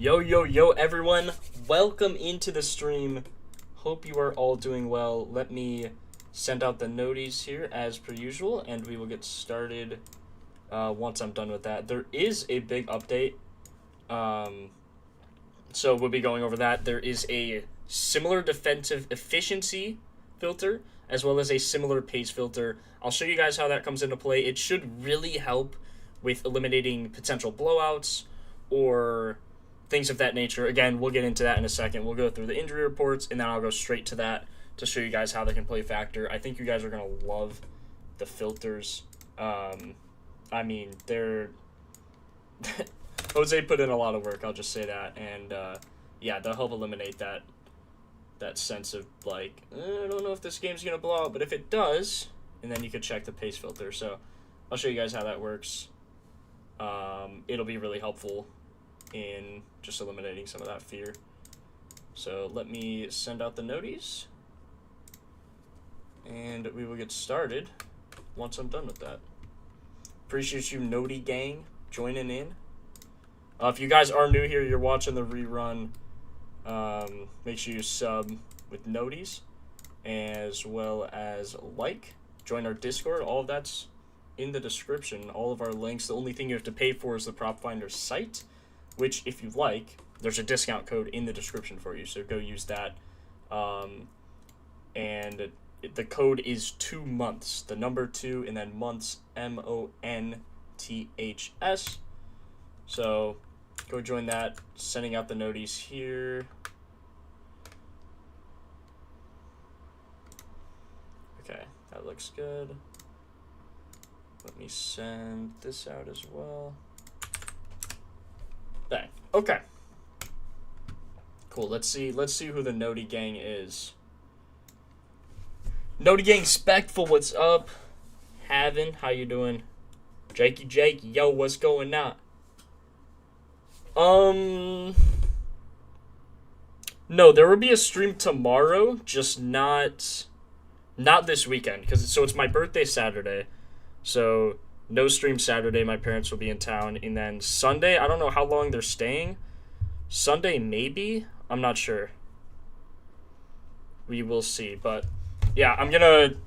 Yo, everyone. Welcome into the stream. Hope you are all doing well. Let me send out the noties here as per usual, and we will get started once I'm done with that. There is a big update, so we'll be going over that. There is a similar defensive efficiency filter, as well as a similar pace filter. I'll show you guys how that comes into play. It should really help with eliminating potential blowouts or things of that nature. Again, we'll get into that in a second. We'll go through the injury reports, and then I'll go straight to that to show you guys how they can play factor. I think you guys are going to love the filters. I mean, they're... Jose put in a lot of work, I'll just say that. And, yeah, they'll help eliminate that sense of, like, I don't know if this game's going to blow out, but if it does, and then you could check the pace filter. So I'll show you guys how that works. It'll be really helpful in just eliminating some of that fear. So let me send out the noties, and we will get started once I'm done with that. Appreciate you, Noti gang, joining in. If you guys are new here, you're watching the rerun, make sure you sub with noties, as well as join our Discord. All of that's in the description, all of our links. The only thing you have to pay for is the Propfinder site, which, if you like, there's a discount code in the description for you, so go use that. And the code is 2 months, the number 2, and then months, MONTHS. So go join that. Sending out the noties here. Okay, that looks good. Let me send this out as well. Bang. Okay. Cool. Let's see who the Noti gang is. Noti gang Spectful, what's up? Havin, how you doing? Jake, yo, what's going on? No, there will be a stream tomorrow, just not this weekend, because it's my birthday Saturday. So no stream Saturday, my parents will be in town. And then Sunday, I don't know how long they're staying. Sunday, maybe? I'm not sure. We will see. But, yeah, I'm going to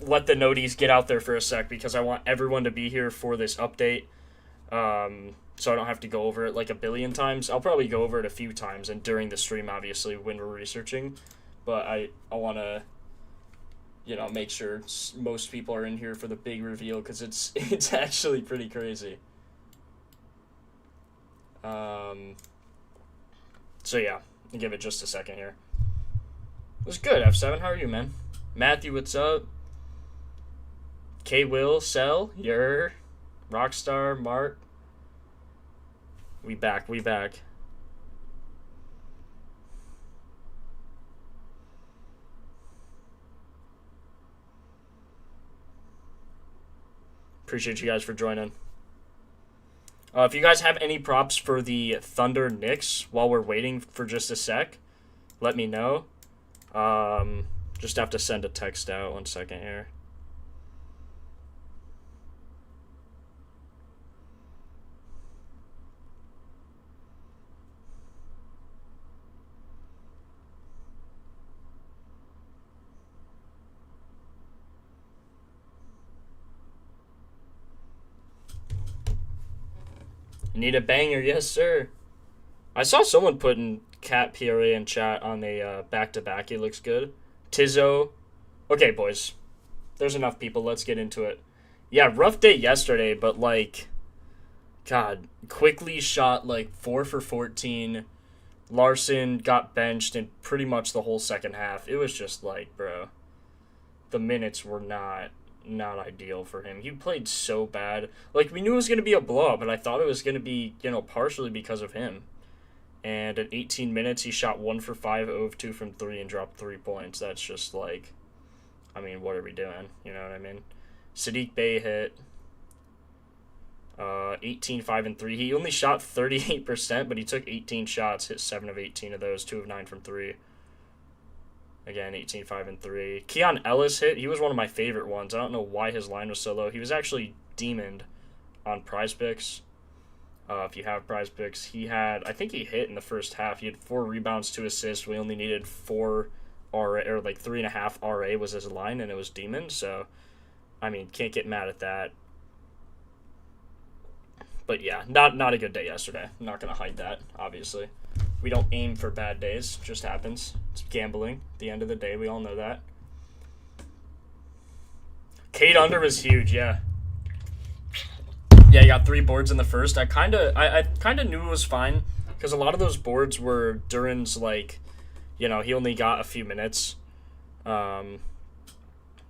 let the noties get out there for a sec because I want everyone to be here for this update. So I don't have to go over it like a billion times. I'll probably go over it a few times and during the stream, obviously, when we're researching. But I want to, make sure most people are in here for the big reveal because it's actually pretty crazy. So yeah, I'll give it just a second here. It was good, F7. How are you, man? Matthew, what's up? K Will, Cell, your Rockstar, Mark. We back. Appreciate you guys for joining. If you guys have any props for the Thunder Knicks while we're waiting for just a sec, let me know. Just have to send a text out. 1 second here. Need a banger, yes sir. I saw someone putting Cat PRA in chat on a back-to-back. It looks good. Tizzo. Okay, boys. There's enough people. Let's get into it. Yeah, rough day yesterday, but God, quickly shot 4 for 14. Larson got benched in pretty much the whole second half. It was just bro, the minutes were not ideal for him. He played so bad. We knew it was going to be a blowout, but I thought it was going to be, partially because of him. And at 18 minutes, he shot 1 for 5, 0 of 2 from 3, and dropped 3 points. That's just I mean, what are we doing? You know what I mean? Sadiq Bey hit 18, 5, and 3. He only shot 38%, but he took 18 shots, hit 7 of 18 of those, 2 of 9 from 3. Again, 18, 5, and 3. Keon Ellis hit. He was one of my favorite ones. I don't know why his line was so low. He was actually demoned on Prize Picks. If you have prize picks, I think he hit in the first half. He had 4 rebounds, 2 assists. We only needed 4 RA, or like 3.5 RA was his line, and it was Demon. So, I mean, can't get mad at that. But yeah, not a good day yesterday. I'm not gonna hide that. Obviously, we don't aim for bad days. It just happens. It's gambling. At the end of the day, we all know that. Kate under was huge. Yeah. Yeah, he got 3 boards in the first. I kind of knew it was fine because a lot of those boards were Duran's, like, he only got a few minutes.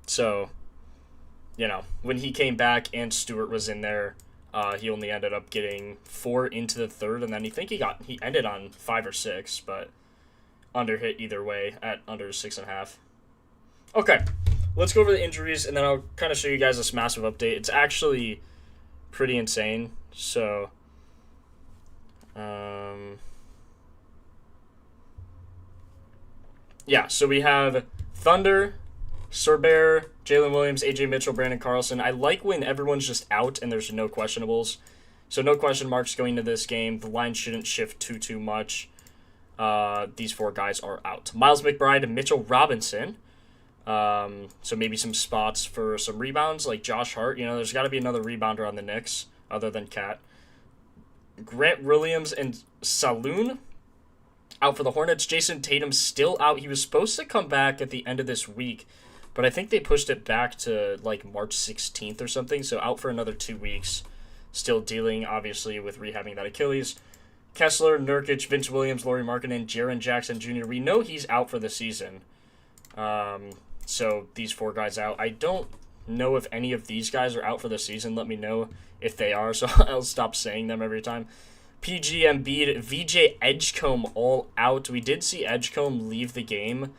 So, when he came back and Stewart was in there, he only ended up getting 4 into the third, and then he ended on 5 or 6, but under hit either way at under 6.5. Okay, let's go over the injuries, and then I'll kind of show you guys this massive update. It's actually pretty insane. So, so we have Thunder, Sorbear, Jalen Williams, AJ Mitchell, Brandon Carlson. I like when everyone's just out and there's no questionables. So no question marks going into this game. The line shouldn't shift too much. These 4 guys are out. Miles McBride and Mitchell Robinson. So maybe some spots for some rebounds like Josh Hart. There's got to be another rebounder on the Knicks other than Cat. Grant Williams and Saloon out for the Hornets. Jason Tatum still out. He was supposed to come back at the end of this week, but I think they pushed it back to like March 16th or something. So out for another 2 weeks. Still dealing, obviously, with rehabbing that Achilles. Kessler, Nurkic, Vince Williams, Lauri Markkanen, Jaren Jackson Jr. We know he's out for the season. So these 4 guys out. I don't know if any of these guys are out for the season. Let me know if they are, so I'll stop saying them every time. PG, Embiid, VJ Edgecombe all out. We did see Edgecombe leave the game.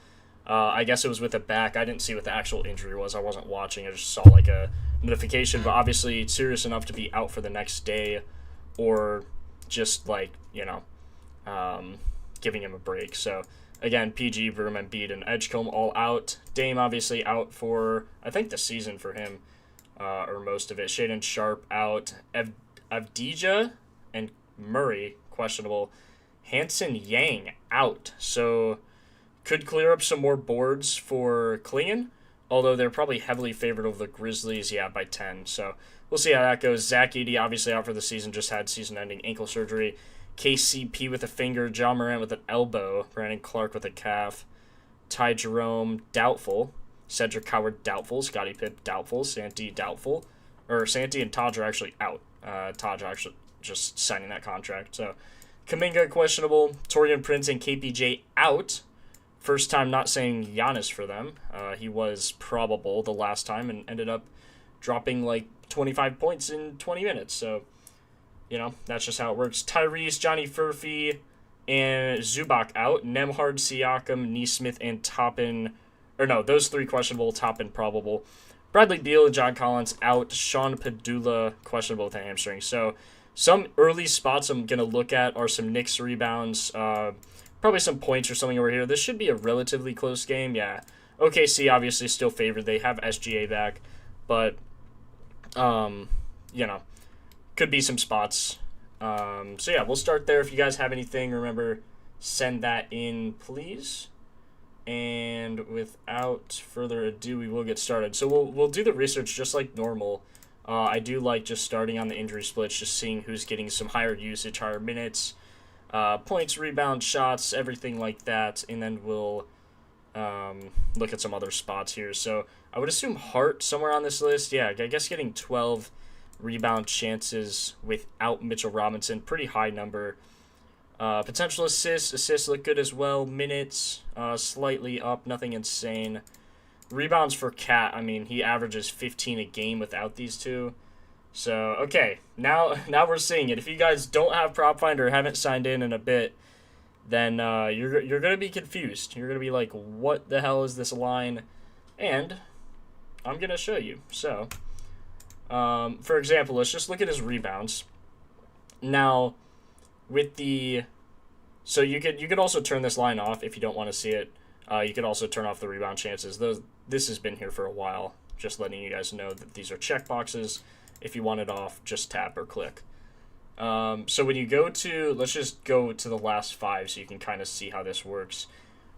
I guess it was with a back. I didn't see what the actual injury was. I wasn't watching. I just saw like a notification, but obviously it's serious enough to be out for the next day, or just like, giving him a break. So again, PG, Vroom, Embiid, and Edgecombe all out. Dame obviously out for, I think, the season for him, or most of it. Shaedon Sharp out. Avdija and Murray questionable. Hanson Yang out. So could clear up some more boards for Klingon, although they're probably heavily favored over the Grizzlies, by 10. So we'll see how that goes. Zach Edey obviously out for the season, just had season-ending ankle surgery. KCP with a finger, John Morant with an elbow, Brandon Clark with a calf, Ty Jerome doubtful, Cedric Howard doubtful, Scottie Pitt doubtful, Santi doubtful, or Santi and Taj are actually out. Taj actually just signing that contract. So Kuminga questionable, Torian Prince and KPJ out. First time not saying Giannis for them. He was probable the last time and ended up dropping like 25 points in 20 minutes. So, that's just how it works. Tyrese, Johnny Furphy, and Zubac out. Nemhard, Siakam, Neesmith, and Toppin. Or no, those 3 questionable, Toppin probable. Bradley Beal and John Collins out. Sean Padula questionable with a hamstring. So some early spots I'm going to look at are some Knicks rebounds. Probably some points or something over here. This should be a relatively close game. Yeah. OKC obviously still favored. They have SGA back. But, could be some spots. So yeah, we'll start there. If you guys have anything, remember, send that in, please. And without further ado, we will get started. So we'll do the research just like normal. I do like just starting on the injury splits, just seeing who's getting some higher usage, higher minutes, points, rebounds, shots, everything like that. And then we'll look at some other spots here. So I would assume Hart somewhere on this list. Yeah, I guess getting 12 rebound chances without Mitchell Robinson. Pretty high number. Potential assists look good as well. Minutes slightly up, nothing insane. Rebounds for Cat, I mean, he averages 15 a game without these 2. So, okay, now we're seeing it. If you guys don't have Propfinder or haven't signed in a bit, then you're going to be confused. You're going to be like, what the hell is this line? And I'm going to show you. So, for example, let's just look at his rebounds. Now, so you could also turn this line off if you don't want to see it. You could also turn off the rebound chances. This has been here for a while. Just letting you guys know that these are check boxes. If you want it off, just tap or click. So when you go to, let's just go to the last 5 so you can kind of see how this works.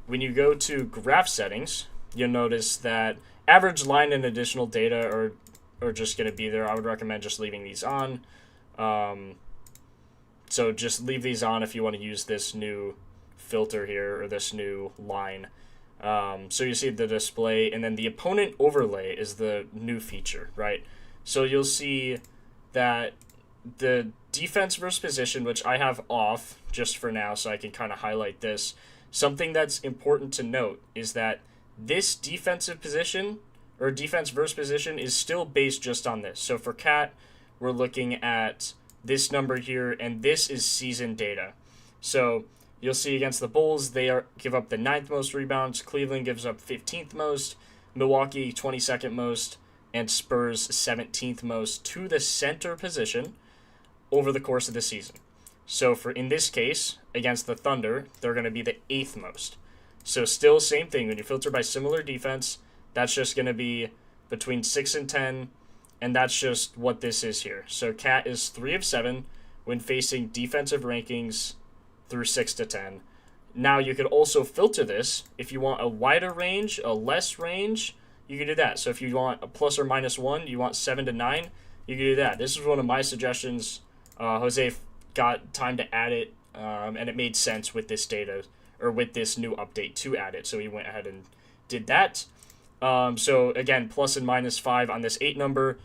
When you go to graph settings, you'll notice that average line and additional data are just going to be there. I would recommend just leaving these on. So just leave these on if you want to use this new filter here, or this new line. So you see the display, and then the opponent overlay is the new feature, right? So you'll see that the defense versus position, which I have off just for now so I can kind of highlight this. Something that's important to note is that this defensive position, or defense versus position, is still based just on this. So for Cat, we're looking at this number here, and this is season data. So you'll see against the Bulls, they give up the 9th most rebounds. Cleveland gives up 15th most. Milwaukee, 22nd most. And Spurs, 17th most to the center position over the course of the season. So for in this case, against the Thunder, they're going to be the 8th most. So still same thing. When you filter by similar defense, that's just going to be between 6 and 10, and that's just what this is here. So Cat is 3 of 7 when facing defensive rankings through 6 to 10. Now you could also filter this if you want a wider range, a less range. You can do that. So if you want a plus or minus 1, you want 7 to 9, you can do that. This is one of my suggestions. Jose got time to add it, and it made sense with this data, or with this new update to add it. So he went ahead and did that. So again, plus and minus 5 on this 8 number.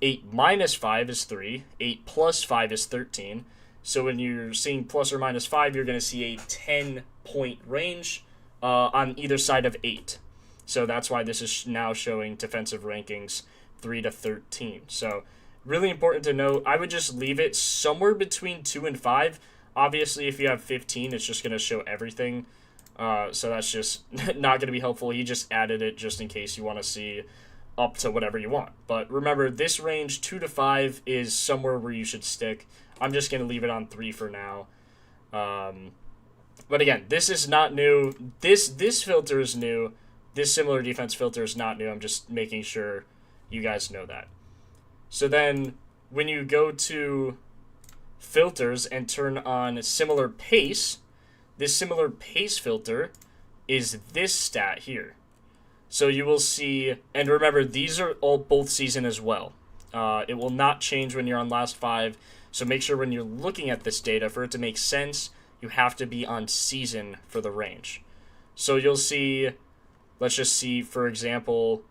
8 minus 5 is 3. 8 plus 5 is 13. So when you're seeing plus or minus 5, you're going to see a 10-point range on either side of 8. So that's why this is now showing defensive rankings 3 to 13. So really important to note. I would just leave it somewhere between 2 and 5. Obviously, if you have 15, it's just going to show everything. So that's just not going to be helpful. He just added it just in case you want to see up to whatever you want. But remember, this range 2 to 5 is somewhere where you should stick. I'm just going to leave it on 3 for now. But again, this is not new. This filter is new. This similar defense filter is not new. I'm just making sure you guys know that. So then when you go to filters and turn on similar pace, this similar pace filter is this stat here. So you will see, and remember, these are all both season as well. It will not change when you're on last 5. So make sure when you're looking at this data, for it to make sense, you have to be on season for the range. So you'll see, let's just see, for example,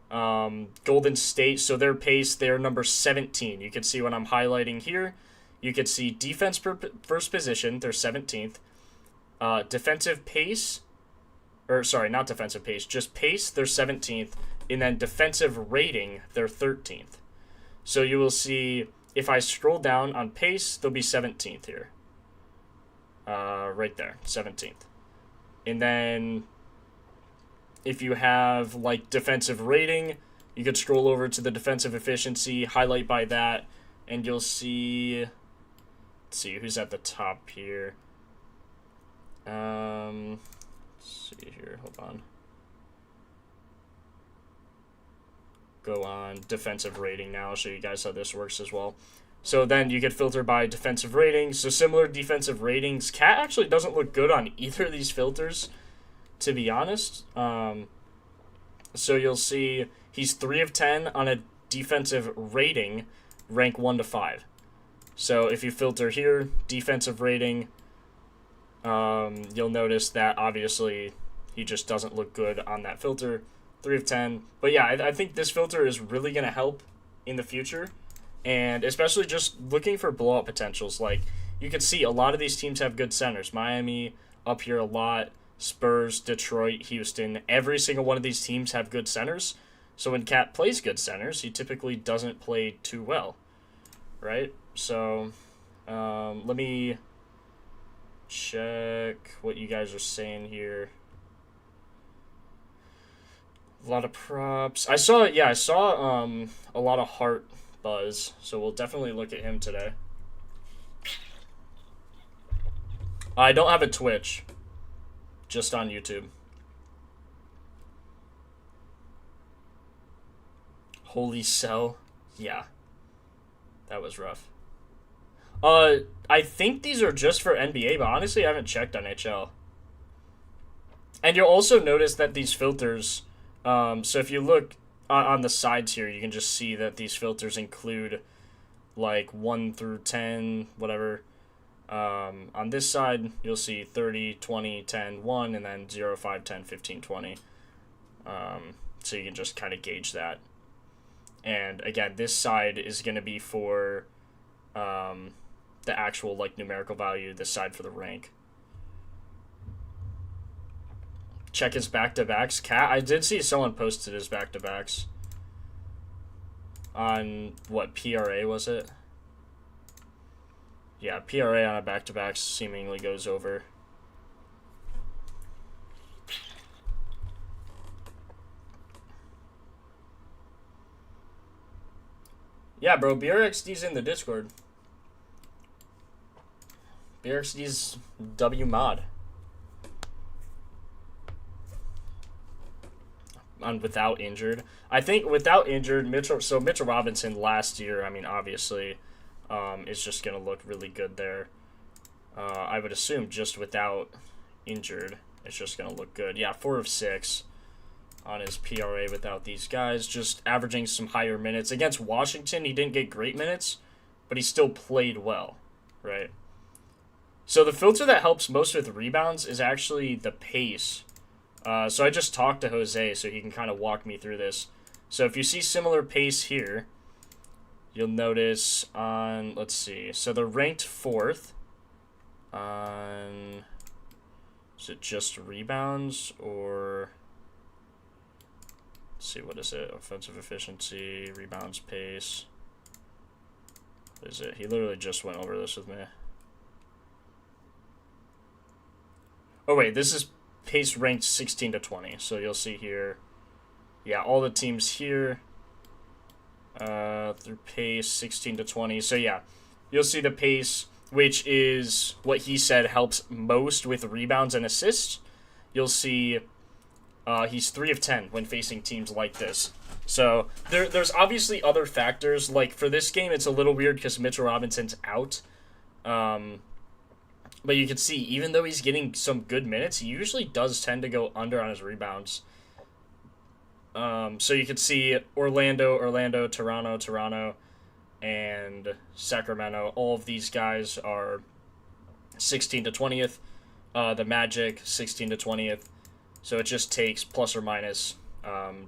Golden State. So their pace, they're number 17. You can see when I'm highlighting here, you can see defense per first position, they're 17th. Defensive pace, or sorry, not defensive pace, just pace, they're 17th. And then defensive rating, they're 13th. So you will see, if I scroll down on pace, they'll be 17th here. Right there, 17th. And then if you have like defensive rating, you could scroll over to the defensive efficiency, highlight by that, and you'll see, let's see who's at the top here. Let's see here, hold on. Go on defensive rating now. I'll show you guys how this works as well. So then you get filter by defensive ratings. So similar defensive ratings. Cat actually doesn't look good on either of these filters, to be honest. So you'll see he's 3 of 10 on a defensive rating, rank 1 to 5. So if you filter here, defensive rating, you'll notice that obviously he just doesn't look good on that filter. 3 of 10. But yeah, I think this filter is really going to help in the future. And especially just looking for blowout potentials. Like, you can see a lot of these teams have good centers. Miami up here a lot. Spurs, Detroit, Houston. Every single one of these teams have good centers. So when Cat plays good centers, he typically doesn't play too well. Right? So, let me check what you guys are saying here. A lot of props. I saw a lot of heart buzz, so we'll definitely look at him today. I don't have a Twitch, just on YouTube. Holy cell. Yeah. That was rough. I think these are just for NBA, but honestly, I haven't checked NHL. And you'll also notice that these filters, so if you look on the sides here, you can just see that these filters include like 1 through 10, whatever. On this side, you'll see 30, 20, 10, 1, and then 0, 5, 10, 15, 20. So you can just kind of gauge that. And again, this side is going to be for the actual like numerical value, this side for the rank. Check his back-to-backs. Cat, I did see someone posted his back-to-backs. On, what, PRA was it? Yeah, PRA on a back-to-back seemingly goes over. Yeah, bro, BRXD's in the Discord. BRXD's W mod. On without injured. I think without injured, Mitchell Robinson last year, I mean, obviously, is just going to look really good there. I would assume just without injured, it's just going to look good. Yeah, 4 of 6 on his PRA without these guys, just averaging some higher minutes. Against Washington, he didn't get great minutes, but he still played well, right? So the filter that helps most with rebounds is actually the pace. So I just talked to Jose so he can kind of walk me through this. So if you see similar pace here, you'll notice on, let's see, so they're ranked 4th on, is it just rebounds or, let's see, what is it? Offensive efficiency, rebounds, pace. What is it? He literally just went over this with me. Oh, wait, this is pace ranked 16 to 20. So you'll see here, yeah, all the teams here through pace 16 to 20. So yeah, you'll see the pace, which is what he said helps most with rebounds and assists. You'll see he's 3 of 10 when facing teams like this. So there's obviously other factors. Like for this game, it's a little weird because Mitchell Robinson's out. But you can see, even though he's getting some good minutes, he usually does tend to go under on his rebounds. So you can see Orlando, Toronto, and Sacramento. All of these guys are 16 to 20th. The Magic, 16 to 20th. So it just takes plus or minus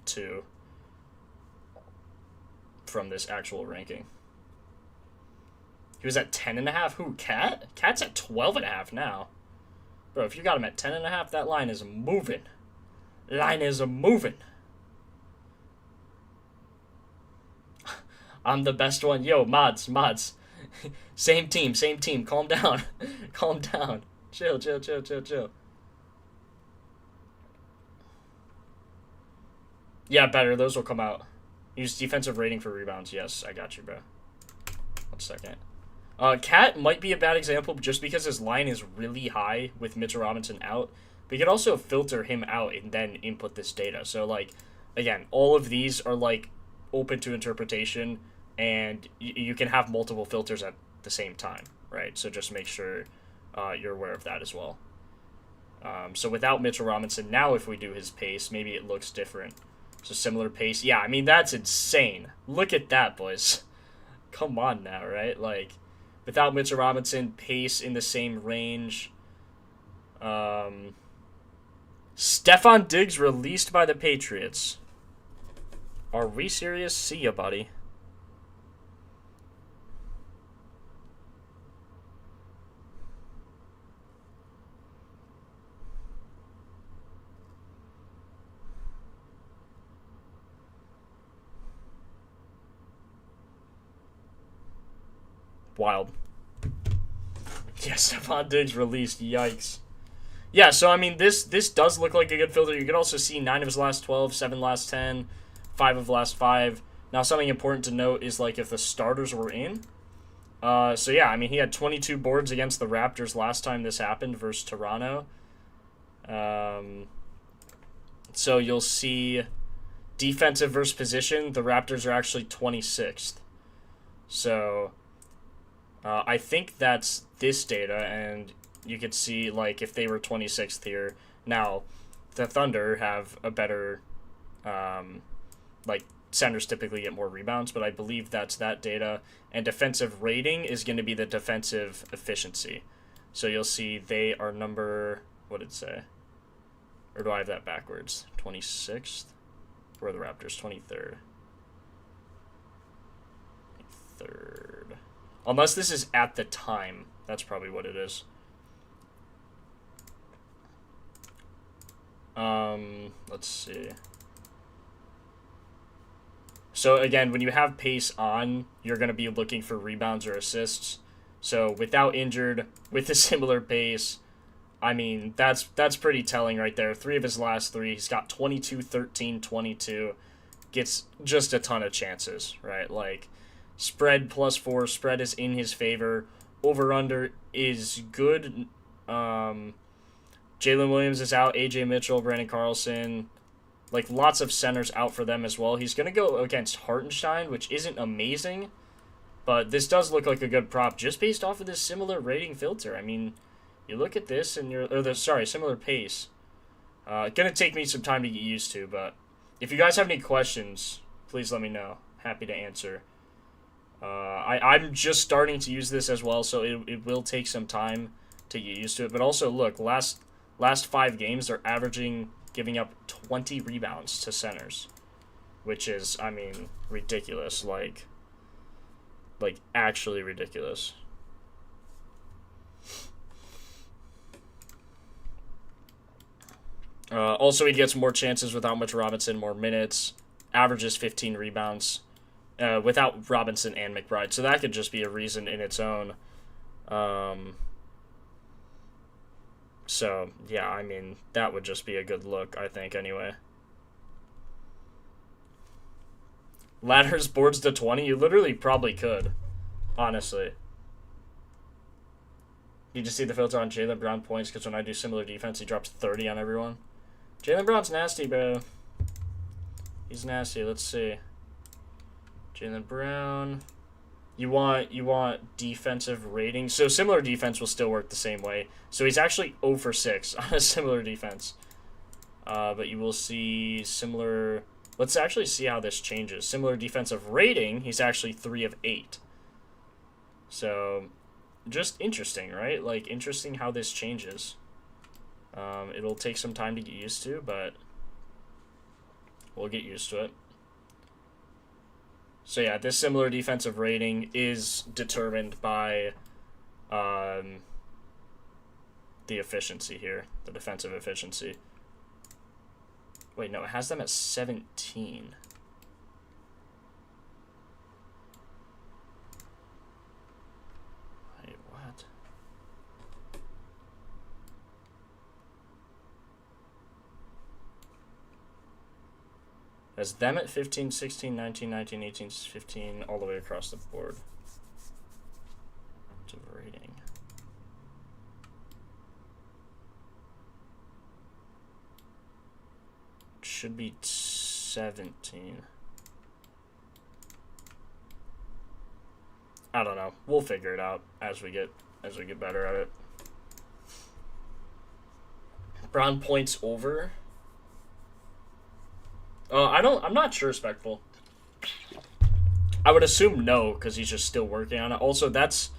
2 from this actual ranking. He was at 10.5. Who, Cat? Cat's at 12.5 now. Bro, if you got him at 10.5, that line is moving. Line is moving. I'm the best one. Yo, mods. Same team. Calm down. Calm down. Chill. Yeah, better. Those will come out. Use defensive rating for rebounds. Yes, I got you, bro. 1 second. Cat might be a bad example just because his line is really high with Mitchell Robinson out. But you can also filter him out and then input this data. So, like, again, all of these are, like, open to interpretation. And you can have multiple filters at the same time, right? So just make sure you're aware of that as well. So without Mitchell Robinson, now if we do his pace, maybe it looks different. So similar pace. Yeah, I mean, that's insane. Look at that, boys. Come on now, right? Like, without Mitchell Robinson, pace in the same range. Stephon Diggs released by the Patriots. Are we serious? See ya, buddy. Wild. Yeah, Stephon Diggs released. Yikes. Yeah, so, I mean, this does look like a good filter. You could also see 9 of his last 12, 7 last 10, 5 of last 5. Now, something important to note is, like, if the starters were in. So, yeah, I mean, he had 22 boards against the Raptors last time this happened versus Toronto. So, you'll see defensive versus position. The Raptors are actually 26th. So, I think that's this data, and you could see, like, if they were 26th here. Now, the Thunder have a better, like, centers typically get more rebounds, but I believe that's that data. And defensive rating is going to be the defensive efficiency. So you'll see they are number, what did it say? Or do I have that backwards? 26th? Where are the Raptors? 23rd. 23rd. Unless this is at the time. That's probably what it is. Let's see. So again, when you have pace on, you're going to be looking for rebounds or assists. So without injured, with a similar pace, I mean, that's pretty telling right there. 3 of his last 3, he's got 22, 13, 22. Gets just a ton of chances, right? Like, spread +4, spread is in his favor. Over-under is good. Jalen Williams is out, AJ Mitchell, Brandon Carlson. Like, lots of centers out for them as well. He's going to go against Hartenstein, which isn't amazing. But this does look like a good prop just based off of this similar rating filter. I mean, you look at this and similar pace. Gonna take me some time to get used to, but if you guys have any questions, please let me know. Happy to answer. I'm just starting to use this as well, so it will take some time to get used to it. But also, look, last 5 games, they're averaging giving up 20 rebounds to centers, which is, I mean, ridiculous. Like actually ridiculous. Also, he gets more chances without Mitch Robinson, more minutes, averages 15 rebounds without Robinson and McBride. So that could just be a reason in its own. So, yeah, I mean, that would just be a good look, I think, anyway. Ladders boards to 20? You literally probably could, honestly. You just see the filter on Jaylen Brown points, because when I do similar defense, he drops 30 on everyone. Jaylen Brown's nasty, bro. He's nasty. Let's see. Jaylen Brown. You want defensive rating. So similar defense will still work the same way. So he's actually 0 for 6 on a similar defense. But you will see similar... Let's actually see how this changes. Similar defensive rating, he's actually 3 of 8. So, just interesting, right? Like, interesting how this changes. It'll take some time to get used to, but we'll get used to it. So yeah, this similar defensive rating is determined by the efficiency here, the defensive efficiency. Wait, no, it has them at 17. Wait, what? Has them at 15, 16, 19, 19, 18, 15, all the way across the board. To rating. Should be 17. I don't know. We'll figure it out as we get better at it. Brown points over. I'm not sure, Spectful. I would assume no, because he's just still working on it. Also, that's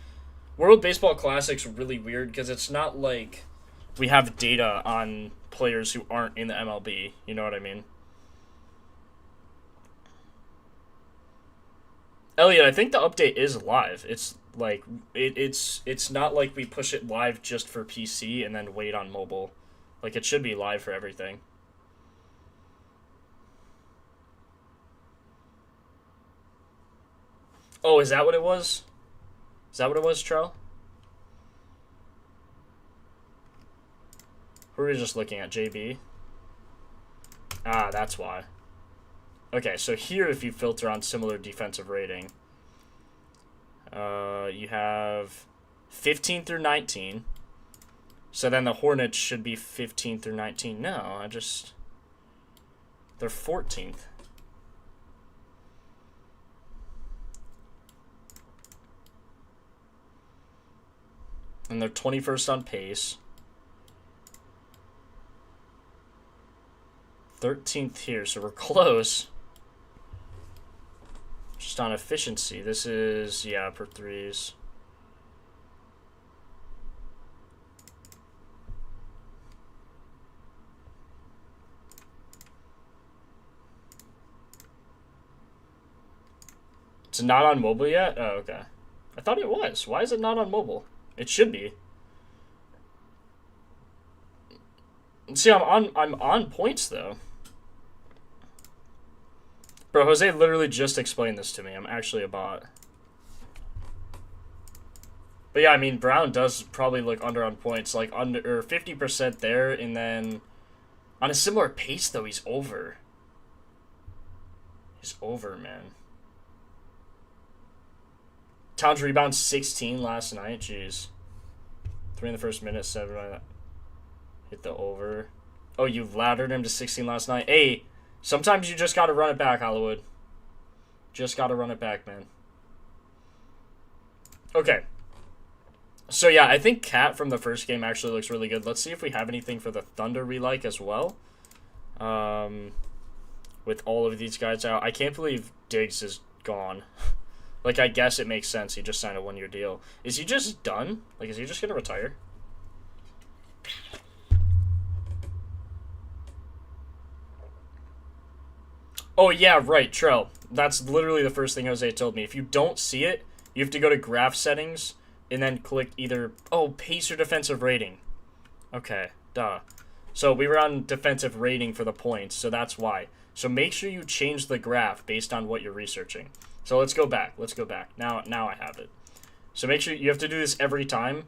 World Baseball Classic's really weird because it's not like we have data on players who aren't in the MLB. You know what I mean? Elliot, I think the update is live. It's like it's not like we push it live just for PC and then wait on mobile. Like, it should be live for everything. Oh, is that what it was? Is that what it was, Trell? Who are we just looking at? JB? Ah, that's why. Okay, so here if you filter on similar defensive rating, you have 15 through 19. So then the Hornets should be 15 through 19. No, they're 14th. And they're 21st on pace. 13th here, so we're close. Just on efficiency. This is, yeah, per threes. It's not on mobile yet? Oh, okay. I thought it was. Why is it not on mobile? It should be. See, I'm on points though. Bro, Jose literally just explained this to me. I'm actually a bot. But yeah, I mean, Brown does probably look under on points, like under or 50% there, and then on a similar pace though, he's over. He's over, man. Towns rebound 16 last night. Jeez. 3 in the first minute, 7. Hit the over. Oh, you laddered him to 16 last night. Hey, sometimes you just got to run it back, Hollywood. Just got to run it back, man. Okay. So, yeah, I think Cat from the first game actually looks really good. Let's see if we have anything for the Thunder we like as well. With all of these guys out. I can't believe Diggs is gone. Like, I guess it makes sense. He just signed a 1-year deal. Is he just done? Like, is he just going to retire? Oh, yeah, right, Trell. That's literally the first thing Jose told me. If you don't see it, you have to go to graph settings and then click either, oh, pace or defensive rating. Okay, duh. So we were on defensive rating for the points, so that's why. So make sure you change the graph based on what you're researching. So let's go back. Let's go back. Now I have it. So make sure you have to do this every time.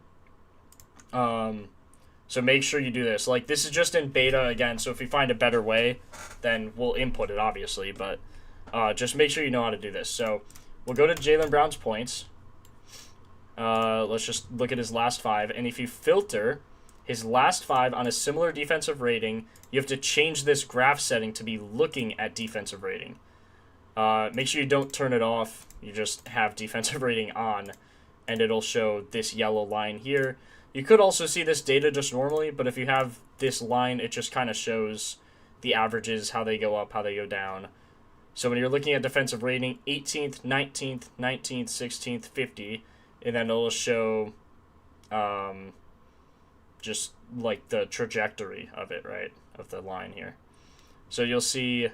So make sure you do this. Like, this is just in beta again, so if we find a better way, then we'll input it, obviously. But just make sure you know how to do this. So we'll go to Jaylen Brown's points. Let's just look at his last 5. And if you filter his last 5 on a similar defensive rating, you have to change this graph setting to be looking at defensive rating. Make sure you don't turn it off. You just have defensive rating on, and it'll show this yellow line here. You could also see this data just normally, but if you have this line, it just kind of shows the averages, how they go up, how they go down. So when you're looking at defensive rating, 18th, 19th, 19th, 16th, 50, and then it'll show just like the trajectory of it, right, of the line here. So you'll see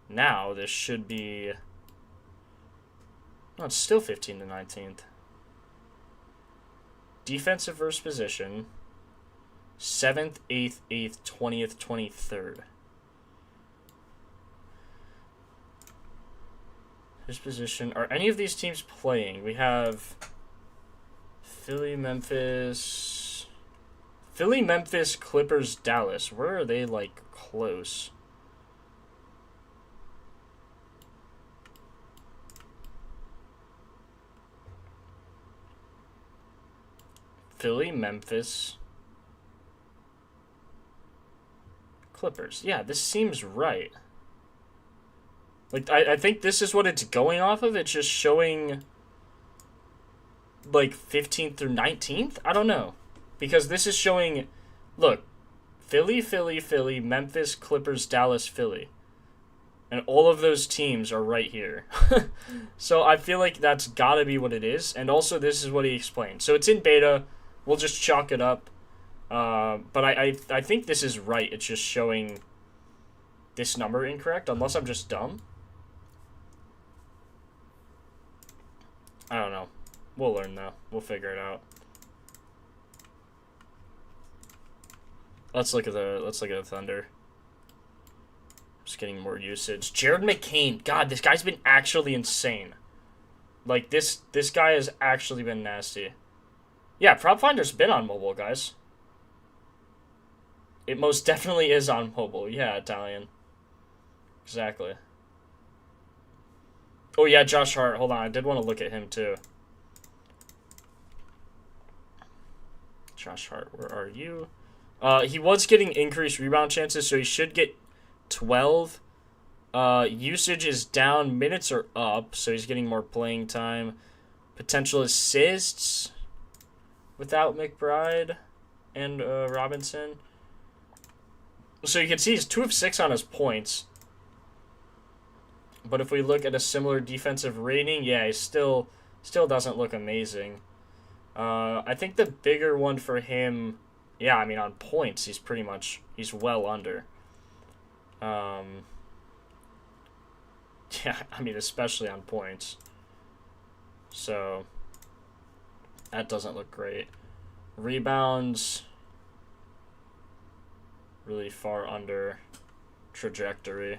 now this should be, no, it's still 15 to 19th. Defensive versus position, 7th, 8th, 8th, 20th, 23rd. His position. Are any of these teams playing? We have Philly, Memphis, Clippers, Dallas. Where are they, like, close? Philly, Memphis, Clippers. Yeah, this seems right. Like, I think this is what it's going off of. It's just showing, like, 15th through 19th? I don't know. Because this is showing, look, Philly, Memphis, Clippers, Dallas, Philly. And all of those teams are right here. So I feel like that's got to be what it is. And also, this is what he explained. So it's in beta. We'll just chalk it up. But I think this is right. It's just showing this number incorrect, unless I'm just dumb. I don't know. We'll learn, though. We'll figure it out. Let's look at the Thunder. Just getting more usage. Jared McCain. God, this guy's been actually insane. Like, this guy has actually been nasty. Yeah, Propfinder's been on mobile, guys. It most definitely is on mobile. Yeah, Italian. Exactly. Oh, yeah, Josh Hart. Hold on. I did want to look at him, too. Josh Hart, where are you? He was getting increased rebound chances, so he should get 12. Usage is down. Minutes are up, so he's getting more playing time. Potential assists. without McBride and Robinson. So you can see he's 2 of 6 on his points. But if we look at a similar defensive rating, yeah, he still doesn't look amazing. I think the bigger one for him, yeah, I mean, on points, he's well under. Yeah, I mean, especially on points. So, that doesn't look great. Rebounds, really far under trajectory. You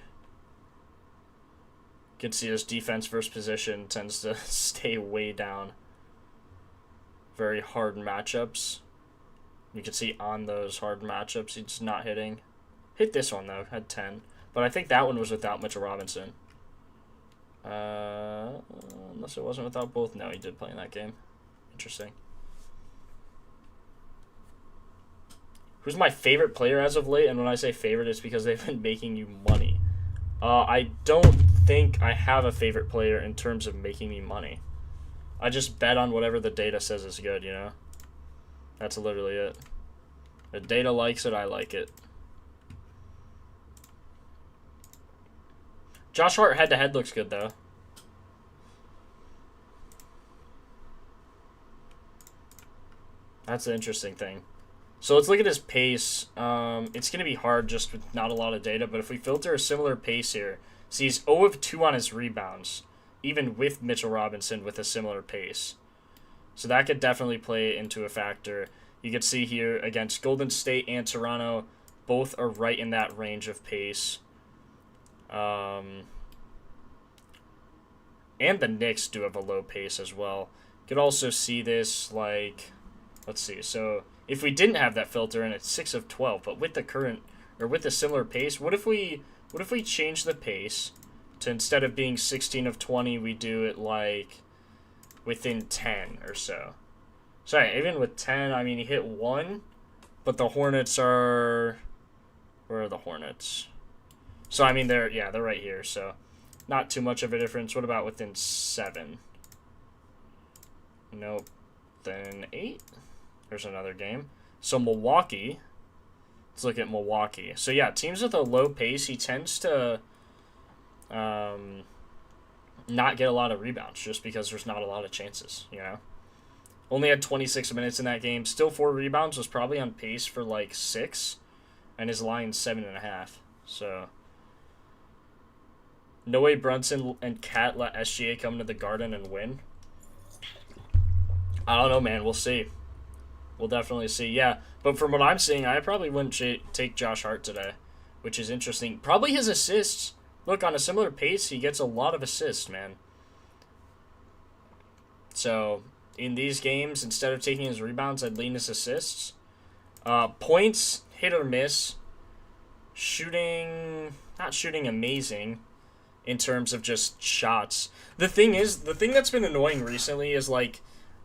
can see his defense versus position tends to stay way down. Very hard matchups. You can see on those hard matchups, he's not hitting. Hit this one, though. Had 10. But I think that one was without Mitchell Robinson. Unless it wasn't without both. No, he did play in that game. Interesting. Who's my favorite player as of late? And when I say favorite, it's because they've been making you money. I don't think I have a favorite player in terms of making me money. I just bet on whatever the data says is good, you know? That's literally it. The data likes it, I like it. Josh Hart head-to-head looks good, though. That's the interesting thing. So let's look at his pace. It's going to be hard just with not a lot of data, but if we filter a similar pace here, see he's 0 of 2 on his rebounds, even with Mitchell Robinson with a similar pace. So that could definitely play into a factor. You can see here against Golden State and Toronto, both are right in that range of pace. And the Knicks do have a low pace as well. You could also see this, like, let's see. So if we didn't have that filter and it's 6 of 12, but with the current, or with a similar pace, what if we change the pace to, instead of being 16 of 20, we do it like within 10 or so. Sorry, even with 10, I mean, he hit 1, but the Hornets are, where are the Hornets? So, I mean, they're right here, so not too much of a difference. What about within 7? Nope. Then 8. There's another game. So, Milwaukee. Let's look at Milwaukee. So, yeah, teams with a low pace, he tends to not get a lot of rebounds just because there's not a lot of chances, you know? Only had 26 minutes in that game. Still 4 rebounds. Was probably on pace for, like, 6. And his line 7.5. So, no way Brunson and Cat let SGA come to the Garden and win. I don't know, man. We'll see. We'll definitely see. Yeah, but from what I'm seeing, I probably wouldn't take Josh Hart today, which is interesting. Probably his assists. Look, on a similar pace, he gets a lot of assists, man. So, in these games, instead of taking his rebounds, I'd lean his assists. Points, hit or miss. Shooting, not shooting amazing in terms of just shots. The thing that's been annoying recently is, like,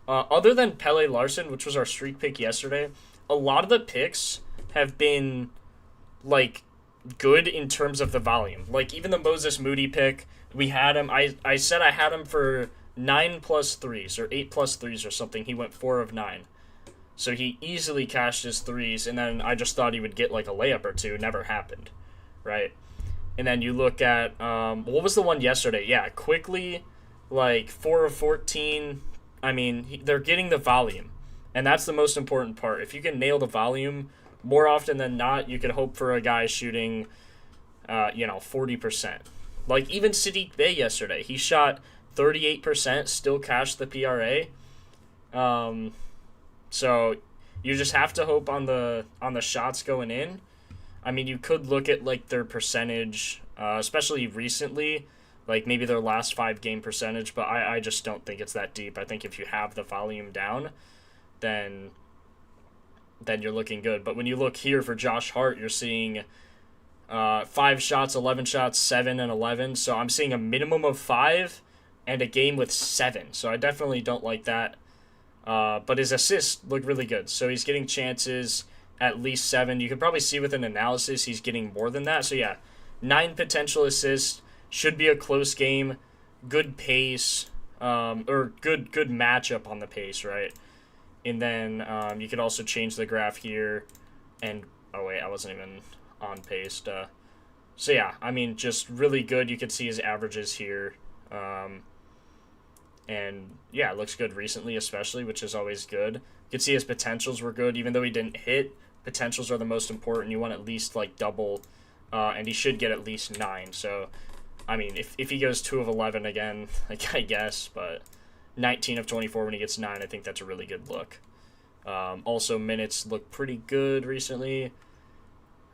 other than Pele Larson, which was our streak pick yesterday, a lot of the picks have been, like, good in terms of the volume. Like, even the Moses Moody pick, we had him, I said I had him for 9 plus threes, or 8 plus threes or something. He went 4 of 9. So he easily cashed his threes, and then I just thought he would get, like, a layup or two. Never happened, right? And then you look at, what was the one yesterday? Yeah, quickly, like, 4 of 14. I mean, they're getting the volume, and that's the most important part. If you can nail the volume, more often than not, you could hope for a guy shooting, 40%. Like, even Sadiq Bey yesterday, he shot 38%, still cashed the PRA. So you just have to hope on the shots going in. I mean, you could look at, like, their percentage, especially recently, like maybe their last 5-game percentage, but I just don't think it's that deep. I think if you have the volume down, then you're looking good. But when you look here for Josh Hart, you're seeing 5 shots, 11 shots, 7 and 11. So I'm seeing a minimum of 5 and a game with 7. So I definitely don't like that. But his assists look really good. So he's getting chances at least 7. You can probably see with an analysis he's getting more than that. So yeah, 9 potential assists. Should be a close game. Good pace. Or good matchup on the pace, right? And then you could also change the graph here. And, oh wait, I wasn't even on pace. So yeah, I mean, just really good. You can see his averages here. And yeah, it looks good recently, especially, which is always good. You can see his potentials were good, even though he didn't hit. Potentials are the most important. You want at least like double, and he should get at least 9. So, I mean, if he goes 2 of 11 again, like I guess, but 19 of 24 when he gets 9, I think that's a really good look. Also, minutes look pretty good recently.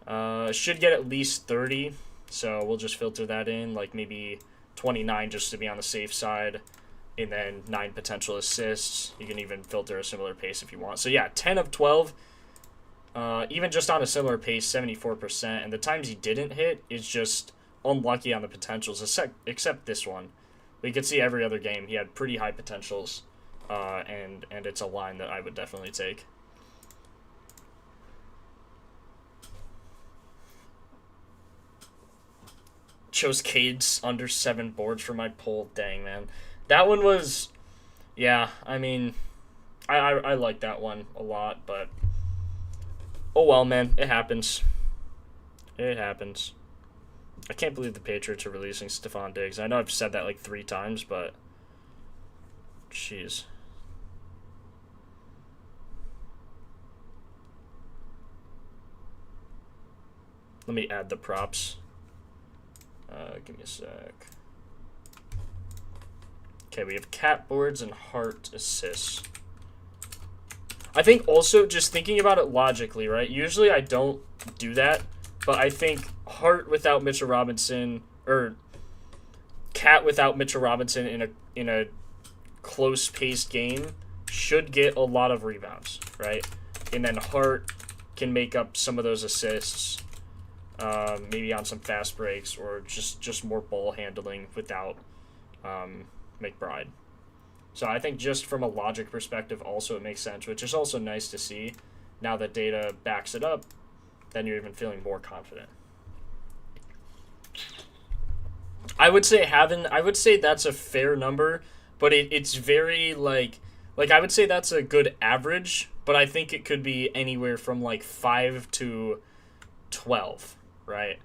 Should get at least 30, so we'll just filter that in, like maybe 29 just to be on the safe side, and then 9 potential assists. You can even filter a similar pace if you want. So yeah, 10 of 12, even just on a similar pace, 74%, and the times he didn't hit is just unlucky on the potentials, except this one. But you can see every other game he had pretty high potentials, and it's a line that I would definitely take. Chose Cade's under 7 boards for my poll. Dang, man. That one was, yeah, I mean, I like that one a lot, but oh well, man, it happens. It happens. I can't believe the Patriots are releasing Stephon Diggs. I know I've said that like 3 times, but jeez. Let me add the props. Give me a sec. Okay, we have cat boards and heart assists. I think also, just thinking about it logically, right? Usually I don't do that, but I think heart without Mitchell Robinson, or cat without Mitchell Robinson in a close-paced game should get a lot of rebounds, right? And then Hart can make up some of those assists, maybe on some fast breaks, or just more ball handling without McBride. So I think just from a logic perspective also it makes sense, which is also nice to see. Now that data backs it up, then you're even feeling more confident. I would say that's a fair number, but it's very like I would say that's a good average, but I think it could be anywhere from like 5 to 12, right?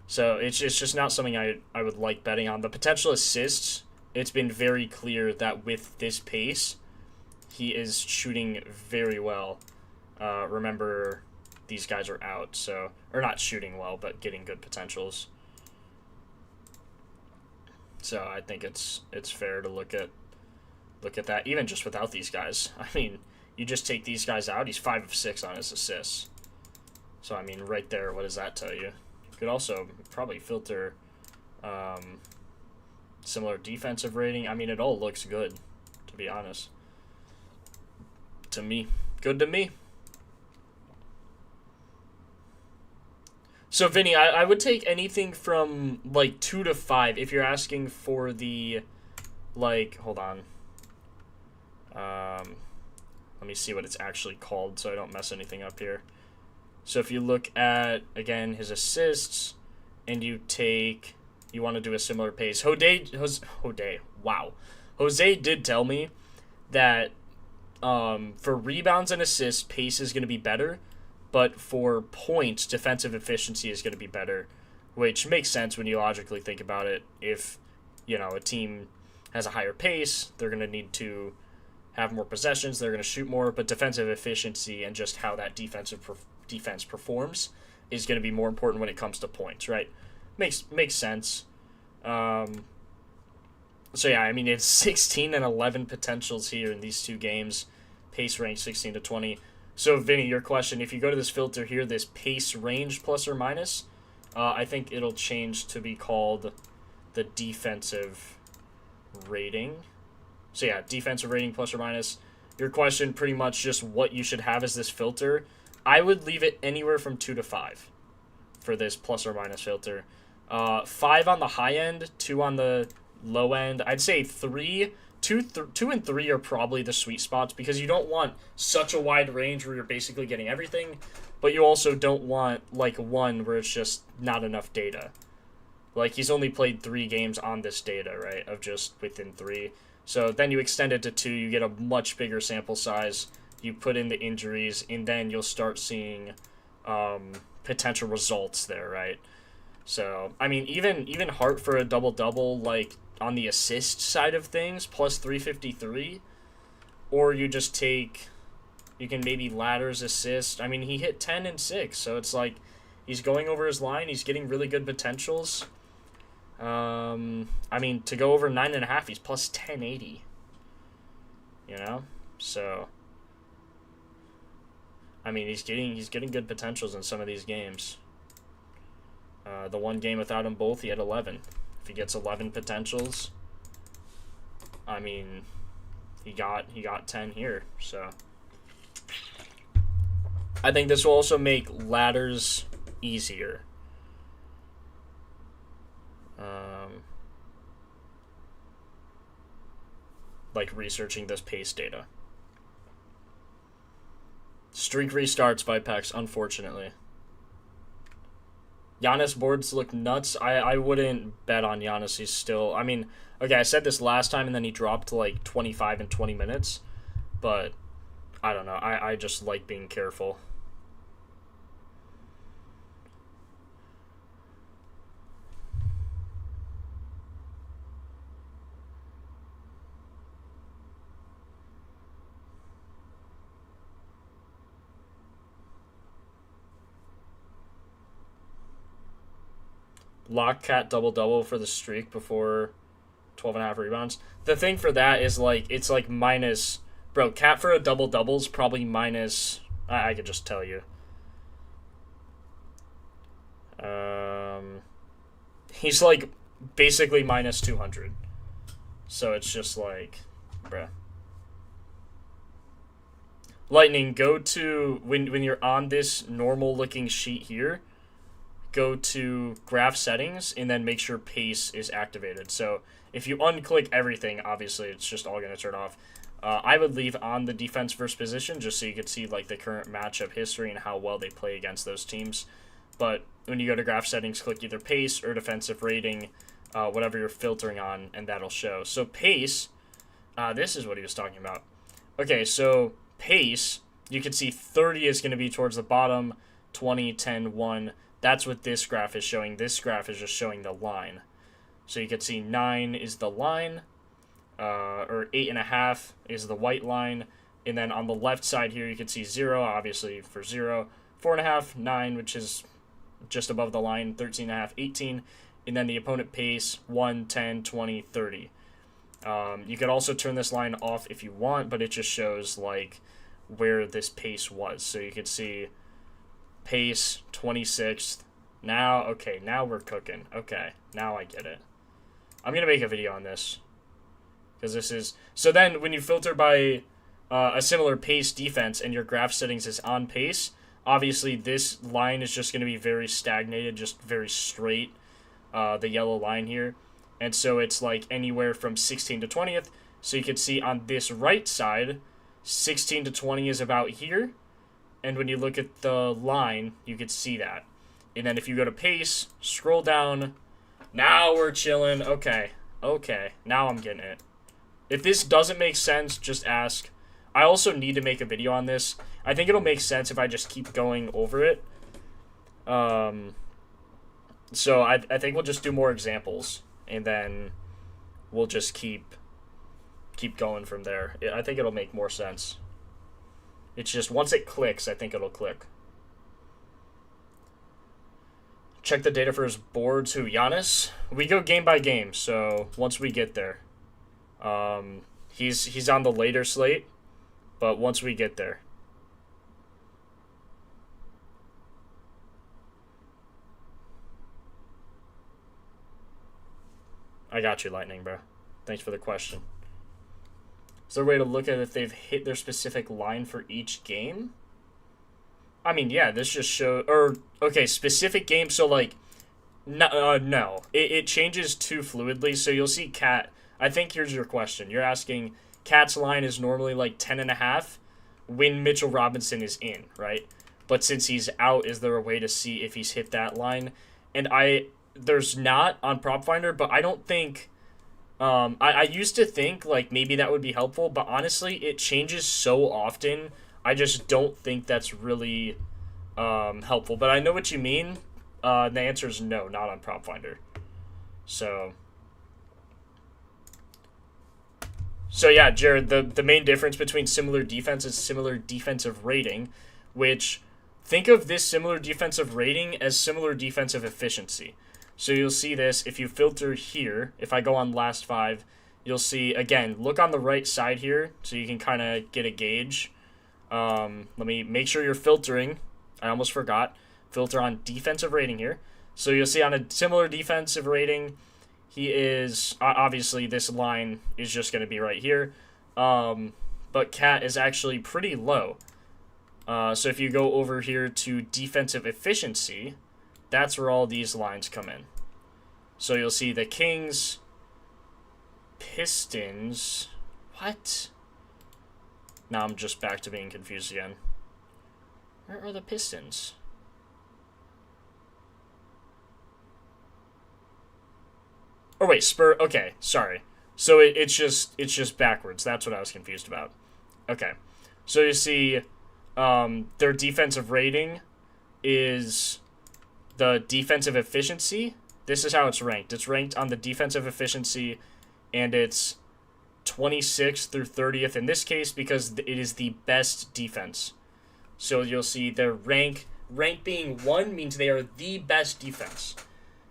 So it's just not something I would like betting on. The potential assists, it's been very clear that with this pace, he is shooting very well. Remember, these guys are out, so, or not shooting well, but getting good potentials. So I think it's fair to look at that, even just without these guys. I mean, you just take these guys out, he's 5 of 6 on his assists. So I mean, right there, what does that tell you? You could also probably filter similar defensive rating. I mean, it all looks good, to be honest. To me. Good to me. So, Vinny, I would take anything from, like, 2 to 5 if you're asking for the, like, hold on. Let me see what it's actually called so I don't mess anything up here. So if you look at, again, his assists, and you want to do a similar pace. Jose did tell me that for rebounds and assists, pace is going to be better, but for points, defensive efficiency is going to be better, which makes sense when you logically think about it. If, a team has a higher pace, they're going to need to have more possessions, they're going to shoot more, but defensive efficiency and just how that defense performs is going to be more important when it comes to points, right? Makes sense. So yeah, I mean, it's 16 and 11 potentials here in these 2 games. Pace range 16 to 20. So Vinny, your question, if you go to this filter here, this pace range plus or minus, I think it'll change to be called the defensive rating. So yeah, defensive rating plus or minus. Your question, pretty much just what you should have as this filter. I would leave it anywhere from 2 to 5 for this plus or minus filter. 5 on the high end, 2 on the low end. I'd say 2 and 3 are probably the sweet spots, because you don't want such a wide range where you're basically getting everything, but you also don't want like 1 where it's just not enough data. Like, he's only played 3 games on this data, right, of just within 3. So then you extend it to 2, you get a much bigger sample size, you put in the injuries, and then you'll start seeing potential results there, right? So, I mean, even Hart for a double-double, like, on the assist side of things, plus 353, or you just take, you can maybe ladders assist. I mean, he hit 10 and 6, so it's like he's going over his line. He's getting really good potentials. I mean, to go over 9.5, he's plus 1080. You know? So, I mean, he's getting good potentials in some of these games. The one game without them both, he had 11. If he gets 11 potentials, I mean, he got 10 here. So I think this will also make ladders easier. Like researching this pace data. Streak restarts by Pex, unfortunately. Giannis boards look nuts. I wouldn't bet on Giannis. He's still... I mean, okay, I said this last time, and then he dropped to, like, 25 in 20 minutes. But, I don't know. I just like being careful. Lock Cat double-double for the streak before 12.5 rebounds. The thing for that is, like, it's, like, minus... Bro, Cat for a double-double is probably minus... I could just tell you. He's, like, basically minus 200. So it's just, like... Bruh. Lightning, go to... When you're on this normal-looking sheet here... Go to graph settings and then make sure pace is activated. So if you unclick everything, obviously it's just all going to turn off. I would leave on the defense versus position just so you could see like the current matchup history and how well they play against those teams. But when you go to graph settings, click either pace or defensive rating, whatever you're filtering on, and that'll show. So pace, this is what he was talking about. Okay, so pace, you can see 30 is going to be towards the bottom, 20, 10, 1. That's what this graph is showing. This graph is just showing the line. So you can see 9 is the line, or 8.5 is the white line. And then on the left side here, you can see 0, obviously for 0. 4.5, 9, which is just above the line, 13.5, 18. And then the opponent pace, 1, 10, 20, 30. You could also turn this line off if you want, but it just shows like where this pace was. So you could see... Pace, 26th. Now, okay, now we're cooking. Okay, now I get it. I'm going to make a video on this. Because this is... So then, when you filter by a similar pace defense and your graph settings is on pace, obviously this line is just going to be very stagnated, just very straight, the yellow line here. And so it's like anywhere from 16 to 20th. So you can see on this right side, 16 to 20 is about here. And when you look at the line, you can see that. And then if you go to pace, scroll down. Now we're chilling. Okay. Okay. Now I'm getting it. If this doesn't make sense, just ask. I also need to make a video on this. I think it'll make sense if I just keep going over it. So I think we'll just do more examples. And then we'll just keep going from there. I think it'll make more sense. It's just, once it clicks, I think it'll click. Check the data for his boards. Who, Giannis? We go game by game, so once we get there. He's on the later slate, but once we get there. I got you, Lightning, bro. Thanks for the question. Is there a way to look at if they've hit their specific line for each game? I mean, yeah, this just shows... Or, okay, specific game, so, like... No. It changes too fluidly, so you'll see Cat... I think here's your question. You're asking, Cat's line is normally, like, 10.5 when Mitchell Robinson is in, right? But since he's out, is there a way to see if he's hit that line? And there's not on Propfinder, but I don't think... I used to think, like, maybe that would be helpful, but honestly, it changes so often I just don't think that's really helpful. But I know what you mean. The answer is no, not on Propfinder. So yeah, Jared, the main difference between similar defense is similar defensive rating, which think of this similar defensive rating as similar defensive efficiency. So you'll see this if you filter here. If I go on last 5, you'll see, again, look on the right side here so you can kind of get a gauge. Let me make sure you're filtering. I almost forgot. Filter on defensive rating here. So you'll see on a similar defensive rating, he is, obviously this line is just going to be right here. But Cat is actually pretty low. So if you go over here to defensive efficiency, that's where all these lines come in. So you'll see the Kings, Pistons, what? Now I'm just back to being confused again. Where are the Pistons? Oh wait, okay, sorry. So it's just backwards. That's what I was confused about. Okay. So you see their defensive rating is the defensive efficiency. This is how it's ranked. It's ranked on the defensive efficiency, and it's 26th through 30th in this case because it is the best defense. So you'll see their rank being 1 means they are the best defense.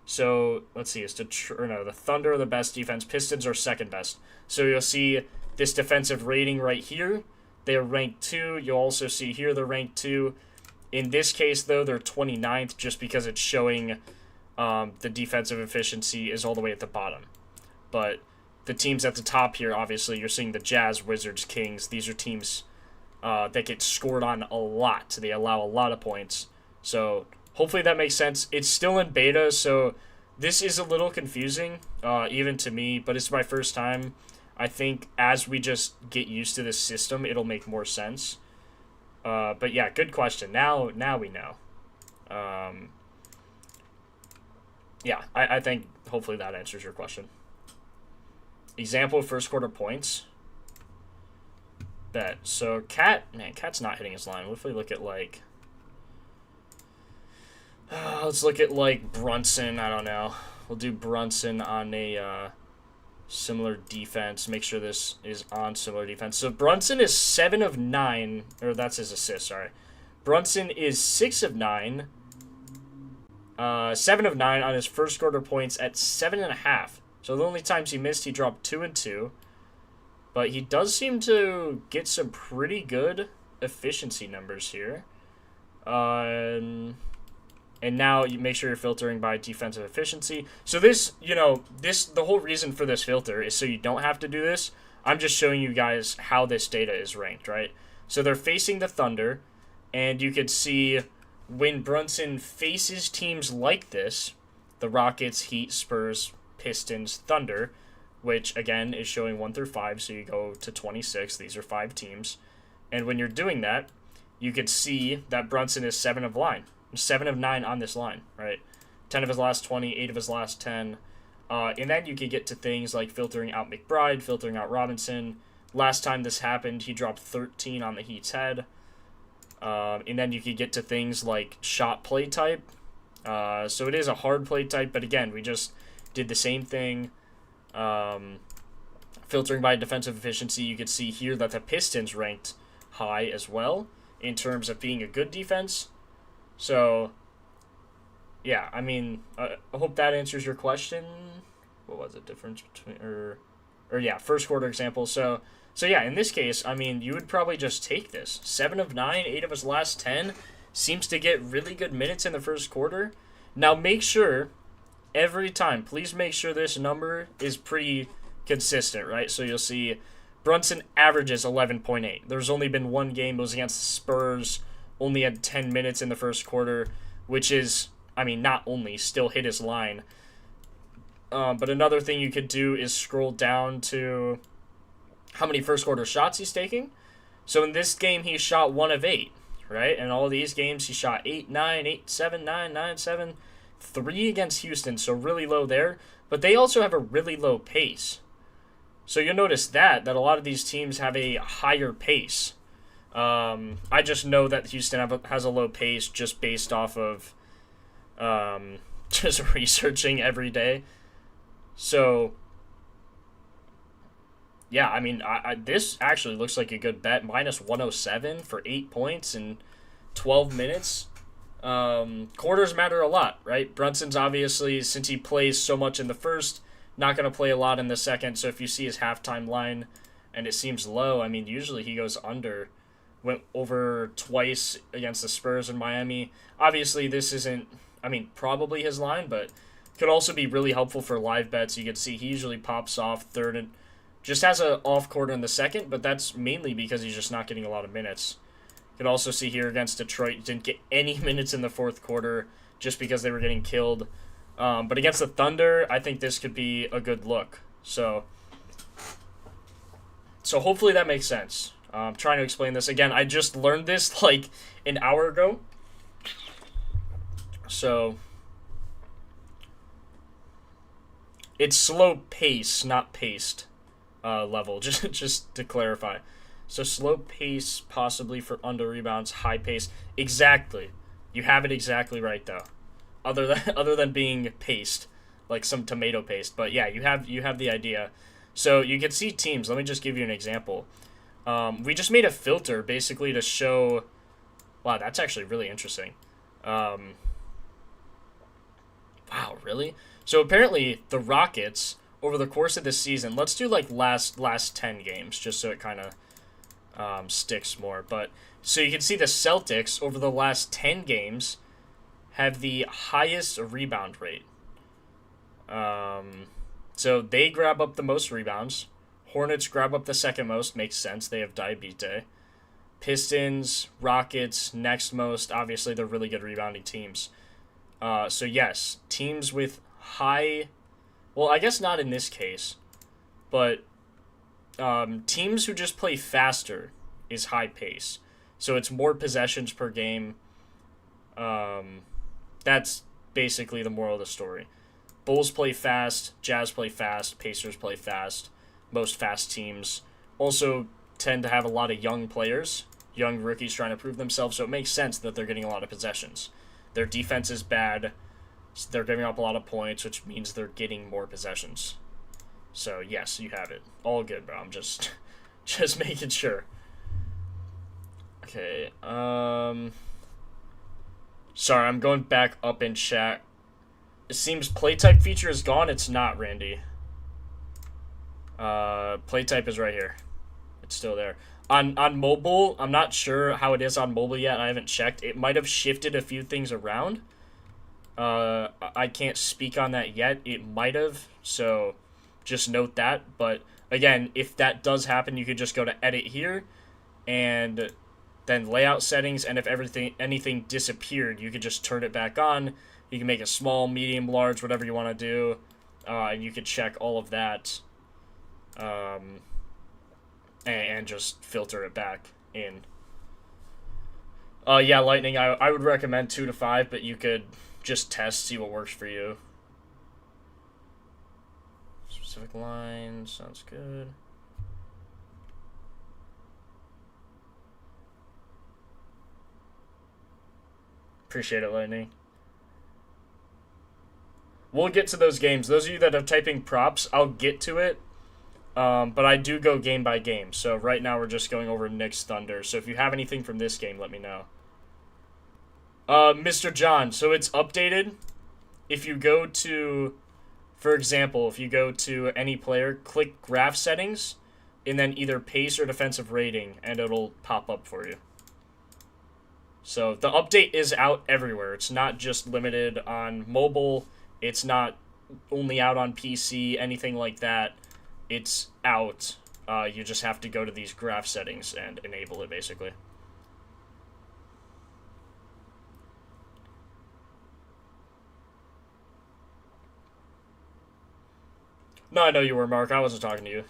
So let's see, the Thunder are the best defense. Pistons are second best. So you'll see this defensive rating right here. They are ranked 2. You'll also see here they're ranked 2. In this case, though, they're 29th just because it's showing the defensive efficiency is all the way at the bottom. But the teams at the top here, obviously, you're seeing the Jazz, Wizards, Kings. These are teams that get scored on a lot. They allow a lot of points. So hopefully that makes sense. It's still in beta, so this is a little confusing, even to me, but it's my first time. I think as we just get used to this system, it'll make more sense. But yeah, good question. Now we know. Yeah, I think hopefully that answers your question. Example of first quarter points. Bet. So Cat's not hitting his line. What if we look at like... let's look at like Brunson. I don't know. We'll do Brunson on a similar defense. Make sure this is on similar defense. So Brunson is 7 of 9, or that's his assist. Sorry, Brunson is 6 of 9, 7 of 9 on his first quarter points at 7.5. So the only times he missed, he dropped 2 and 2. But he does seem to get some pretty good efficiency numbers here. And now you make sure you're filtering by defensive efficiency. So this, the whole reason for this filter is so you don't have to do this. I'm just showing you guys how this data is ranked, right? So they're facing the Thunder, and you could see when Brunson faces teams like this, the Rockets, Heat, Spurs, Pistons, Thunder, which again is showing 1 through 5, so you go to 26. These are 5 teams. And when you're doing that, you could see that Brunson is 7 of 9 on this line, right? 10 of his last 20, 8 of his last 10. And then you could get to things like filtering out McBride, filtering out Robinson. Last time this happened, he dropped 13 on the Heat's head. And then you could get to things like shot play type. So it is a hard play type, but again, we just did the same thing. Filtering by defensive efficiency, you could see here that the Pistons ranked high as well in terms of being a good defense. So, yeah, I mean, I hope that answers your question. What was the difference between, first quarter example. So yeah, in this case, I mean, you would probably just take this. 7 of 9, 8 of his last 10, seems to get really good minutes in the first quarter. Now make sure, every time, please make sure this number is pretty consistent, right? So you'll see Brunson averages 11.8. There's only been one game, it was against the Spurs, only had 10 minutes in the first quarter, which is, I mean, not only, still hit his line. But another thing you could do is scroll down to how many first quarter shots he's taking. So in this game, he shot 1 of 8, right? And all these games, he shot 8, 9, 8, 7, 9, 9, 7, 3 against Houston, so really low there. But they also have a really low pace. So you'll notice that a lot of these teams have a higher pace. I just know that Houston has a low pace just based off of just researching every day. So, yeah, I mean, this actually looks like a good bet. Minus 107 for 8 points in 12 minutes. Quarters matter a lot, right? Brunson's obviously, since he plays so much in the first, not going to play a lot in the second. So if you see his halftime line and it seems low, I mean, usually he goes under. Went over twice against the Spurs and Miami. Obviously, this isn't, I mean, probably his line, but could also be really helpful for live bets. You can see he usually pops off third and just has an off quarter in the second, but that's mainly because he's just not getting a lot of minutes. You could also see here against Detroit, didn't get any minutes in the fourth quarter just because they were getting killed. But against the Thunder, I think this could be a good look. So hopefully that makes sense. I'm trying to explain this. Again, I just learned this like an hour ago. So it's slow pace, not paced level, just to clarify. So slow pace possibly for under rebounds, high pace. Exactly. You have it exactly right though. Other than being paced, like some tomato paste. But yeah, you have the idea. So you can see teams. Let me just give you an example. We just made a filter basically to show. Wow, that's actually really interesting. Wow, really? So apparently the Rockets over the course of this season. Let's do like last 10 games just so it kind of sticks more. But so you can see the Celtics over the last 10 games have the highest rebound rate. So they grab up the most rebounds. Hornets grab up the second most. Makes sense. They have Diabite. Pistons, Rockets, next most. Obviously, they're really good rebounding teams. So, yes, teams with high... Well, I guess not in this case. But teams who just play faster is high pace. So it's more possessions per game. That's basically the moral of the story. Bulls play fast. Jazz play fast. Pacers play fast. Most fast teams also tend to have a lot of young players, young rookies trying to prove themselves, so it makes sense that they're getting a lot of possessions. Their defense is bad. They're giving up a lot of points, which means they're getting more possessions. So, yes, you have it. All good, bro. I'm just making sure. Okay, sorry, I'm going back up in chat. It seems play type feature is gone. It's not, Randy. Play type is right here. It's still there. On mobile, I'm not sure how it is on mobile yet. I haven't checked. It might have shifted a few things around. I can't speak on that yet. It might have, so just note that. But again, if that does happen, you could just go to edit here and then layout settings, and if anything disappeared, you could just turn it back on. You can make it small, medium, large, whatever you want to do. And you could check all of that. And just filter it back in. Yeah, Lightning, I would recommend 2 to 5, but you could just test, see what works for you. Specific line, sounds good. Appreciate it, Lightning. We'll get to those games. Those of you that are typing props, I'll get to it. But I do go game by game. So right now we're just going over Knicks Thunder. So if you have anything from this game, let me know. Mr. John, so it's updated. If you go to, for example, if you go to any player, click graph settings, and then either pace or defensive rating, and it'll pop up for you. So the update is out everywhere. It's not just limited on mobile. It's not only out on PC, anything like that. It's out. You just have to go to these graph settings and enable it, basically. No, I know you were, Mark. I wasn't talking to you.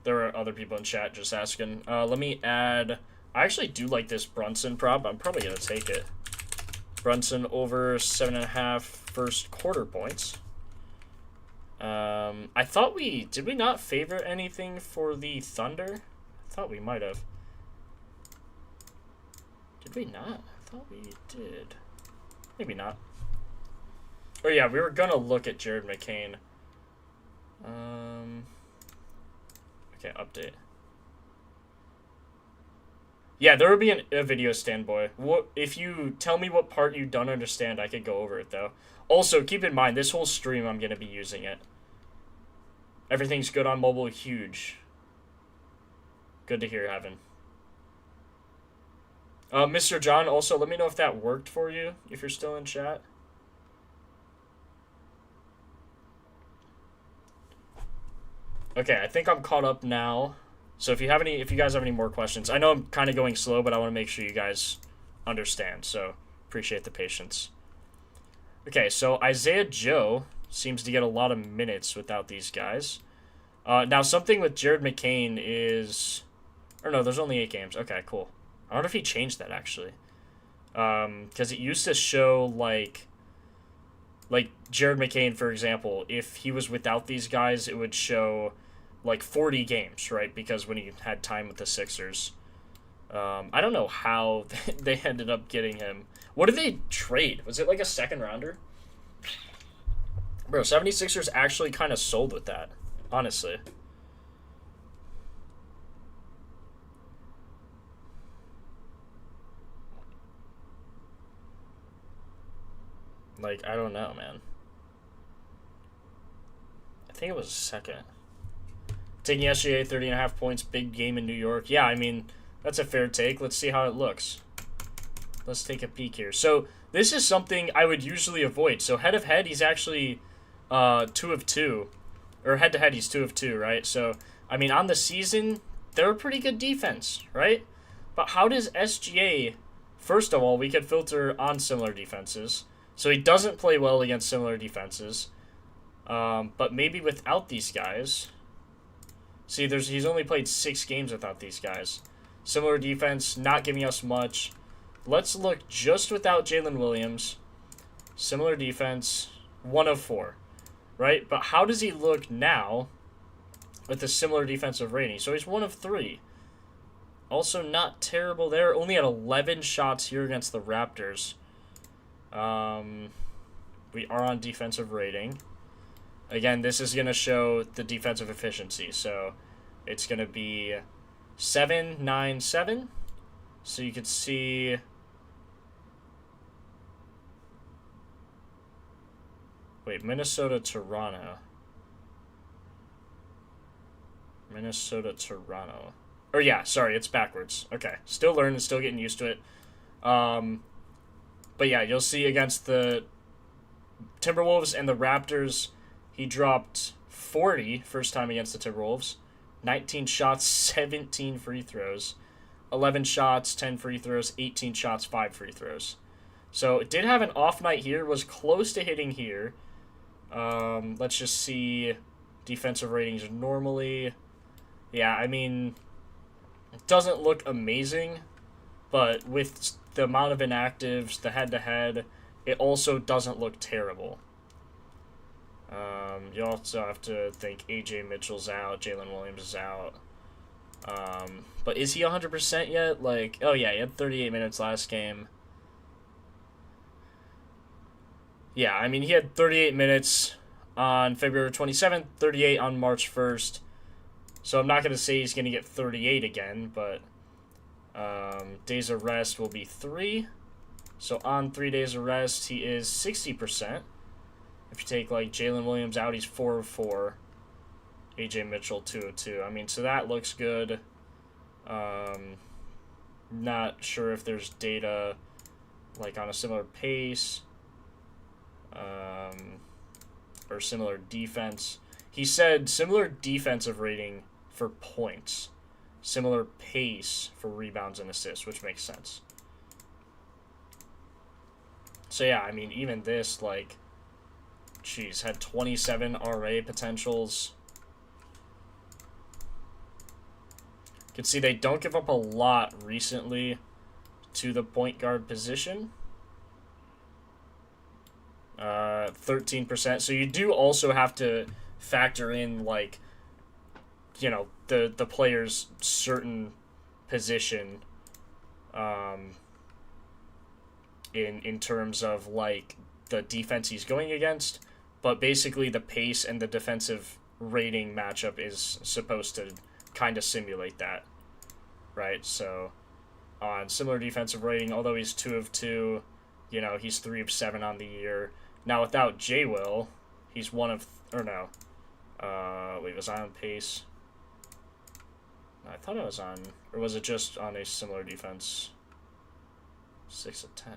There were other people in chat just asking. Let me add... I actually do like this Brunson prop. I'm probably going to take it. Brunson over 7.5 first quarter points. I thought did we not favorite anything for the Thunder? I thought we might have. Did we not? I thought we did. Maybe not. Oh yeah, we were gonna look at Jared McCain. Okay, update. Yeah, there will be a video standby. What if you tell me what part you don't understand? I could go over it though. Also, keep in mind this whole stream I'm gonna be using it. Everything's good on mobile. Huge. Good to hear, Evan. Mr. John, also let me know if that worked for you. If you're still in chat. Okay, I think I'm caught up now. So if you guys have any more questions, I know I'm kind of going slow, but I want to make sure you guys understand. So appreciate the patience. Okay, so Isaiah Joe seems to get a lot of minutes without these guys. Now something with Jared McCain is, or no, there's only 8 games. Okay, cool. I wonder if he changed that actually, because it used to show like Jared McCain, for example, if he was without these guys, it would show like 40 games, right? Because when he had time with the Sixers. I don't know how they ended up getting him. What did they trade? Was it like a second rounder? Bro, 76ers actually kind of sold with that, honestly. Like, I don't know, man. I think it was second. Taking SGA 30.5 points, big game in New York. Yeah, I mean, that's a fair take. Let's see how it looks. Let's take a peek here. So, this is something I would usually avoid. So, head-of-head, he's actually 2 of 2. Or head-to-head, he's 2 of 2, right? So, I mean, on the season, they're a pretty good defense, right? But how does SGA... First of all, we could filter on similar defenses. So, he doesn't play well against similar defenses. But maybe without these guys... See, he's only played 6 games without these guys. Similar defense, not giving us much. Let's look just without Jalen Williams. Similar defense, 1 of 4. Right? But how does he look now with a similar defensive rating? So he's 1 of 3. Also not terrible there. Only had 11 shots here against the Raptors. We are on defensive rating. Again, this is going to show the defensive efficiency. So it's going to be 7-9-7. So you could see... Wait, Minnesota, Toronto. Minnesota, Toronto. Or yeah, sorry, it's backwards. Okay, still learning, still getting used to it. But yeah, you'll see against the Timberwolves and the Raptors, he dropped 40 first time against the Timberwolves. 19 shots, 17 free throws. 11 shots, 10 free throws. 18 shots, 5 free throws. So it did have an off night here. Was close to hitting here. Let's just see defensive ratings normally. Yeah, I mean, it doesn't look amazing, but with the amount of inactives, the head-to-head, it also doesn't look terrible. You also have to think AJ Mitchell's out, Jalen Williams is out. But is he 100% yet? Like, oh yeah, he had 38 minutes last game. Yeah, I mean, he had 38 minutes on February 27th, 38 on March 1st. So I'm not going to say he's going to get 38 again, but days of rest will be 3. So on 3 days of rest, he is 60%. If you take, like, Jalen Williams out, he's 4 of 4. AJ Mitchell, 2 of 2. I mean, so that looks good. Not sure if there's data, like, on a similar pace. Or similar defense. He said similar defensive rating for points. Similar pace for rebounds and assists, which makes sense. So, yeah, I mean, even this, like... Jeez, had 27 RA potentials. You can see they don't give up a lot recently to the point guard position. 13%. So you do also have to factor in, like, you know, the player's certain position. in terms of like the defense he's going against, but basically the pace and the defensive rating matchup is supposed to kind of simulate that, right? So on similar defensive rating, although he's 2 of 2, you know, he's 3 of 7 on the year. Now without J Will, he's 1 of wait, was I on pace? I thought I was on, or was it just on a similar defense? 6 of 10.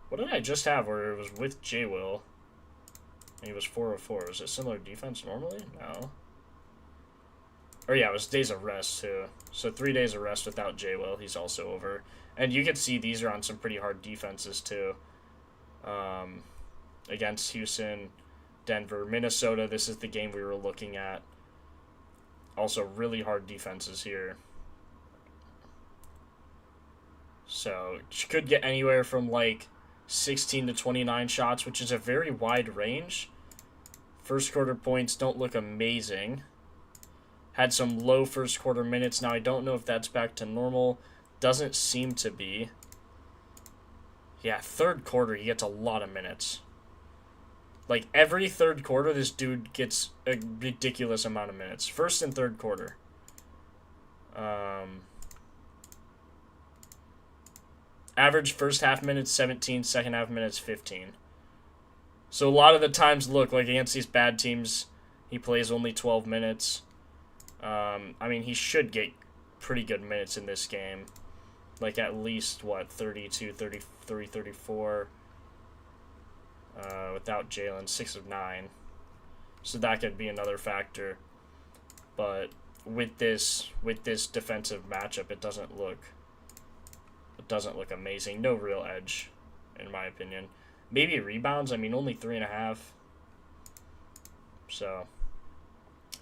What did I just have where it was with J Will and he was 4 of 4? Was it similar defense normally? No. Or yeah, it was days of rest too. So 3 days of rest without J Will, he's also over. And you can see these are on some pretty hard defenses too. Against Houston, Denver, Minnesota, this is the game we were looking at. Also really hard defenses here. So you could get anywhere from like 16 to 29 shots, which is a very wide range. First quarter points don't look amazing. Had some low first quarter minutes. Now I don't know if that's back to normal. Doesn't seem to be. Yeah, third quarter he gets a lot of minutes. Like every third quarter this dude gets a ridiculous amount of minutes. First and third quarter. Average first half minutes 17, second half minutes 15. So a lot of the times, look, like against these bad teams, he plays only 12 minutes. I mean, he should get pretty good minutes in this game. Like at least, what, 32, 33, 34. Without Jalen, 6 of 9. So that could be another factor. But with this defensive matchup, it doesn't look amazing. No real edge, in my opinion. Maybe rebounds. I mean, only 3.5. So,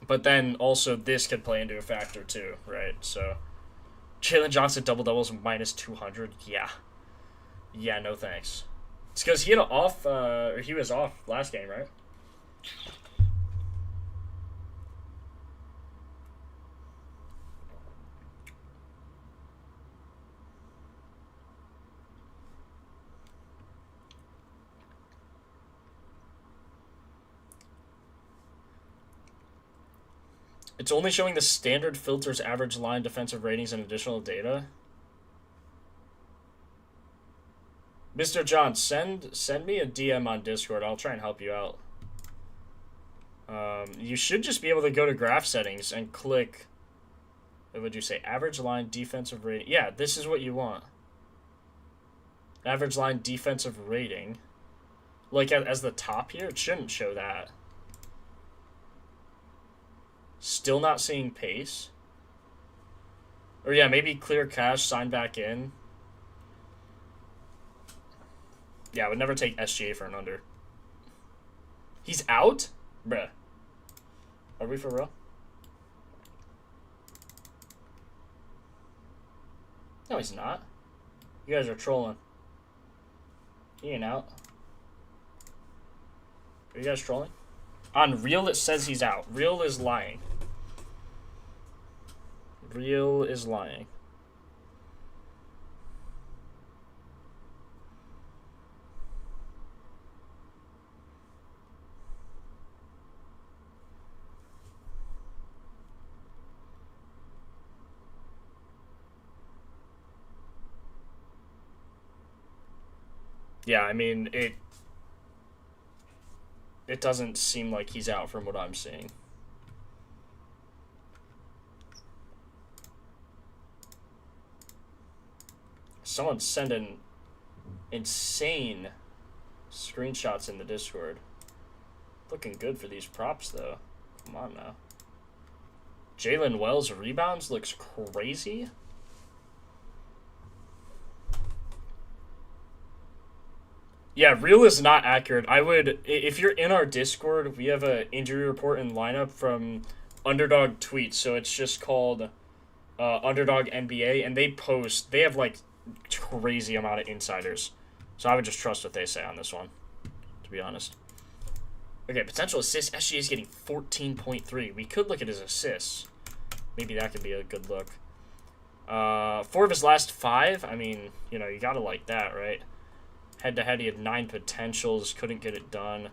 but then also this could play into a factor too, right? So, Jalen Johnson double doubles minus 200. Yeah, no thanks. It's because he had an off. Or he was off last game, right? It's only showing the standard filters, average line, defensive ratings, and additional data. Mr. John, send me a DM on Discord. I'll try and help you out. You should just be able to go to graph settings and click. What would you say? Average line, defensive rating. Yeah, this is what you want. Average line, defensive rating. Like as the top here, it shouldn't show that. Still not seeing pace. Or yeah, maybe clear cache, sign back in. Yeah, I would never take SGA for an under. He's out? Bruh. Are we for real? No, he's not. You guys are trolling. He ain't out. Are you guys trolling? On Real, it says he's out. Real is lying. Real is lying. Yeah, I mean, it doesn't seem like he's out from what I'm seeing. Someone's sending insane screenshots in the Discord. Looking good for these props, though. Come on now. Jalen Wells rebounds looks crazy. Yeah, Real is not accurate. I would, if you're in our Discord, we have an injury report and lineup from Underdog Tweets. So it's just called Underdog NBA, and they have like crazy amount of insiders. So I would just trust what they say on this one, to be honest. Okay, potential assists. SGA is getting 14.3. We could look at his assists. Maybe that could be a good look. 4 of his last 5. I mean, you know, you gotta like that, right? Head-to-head, he had 9 potentials, couldn't get it done.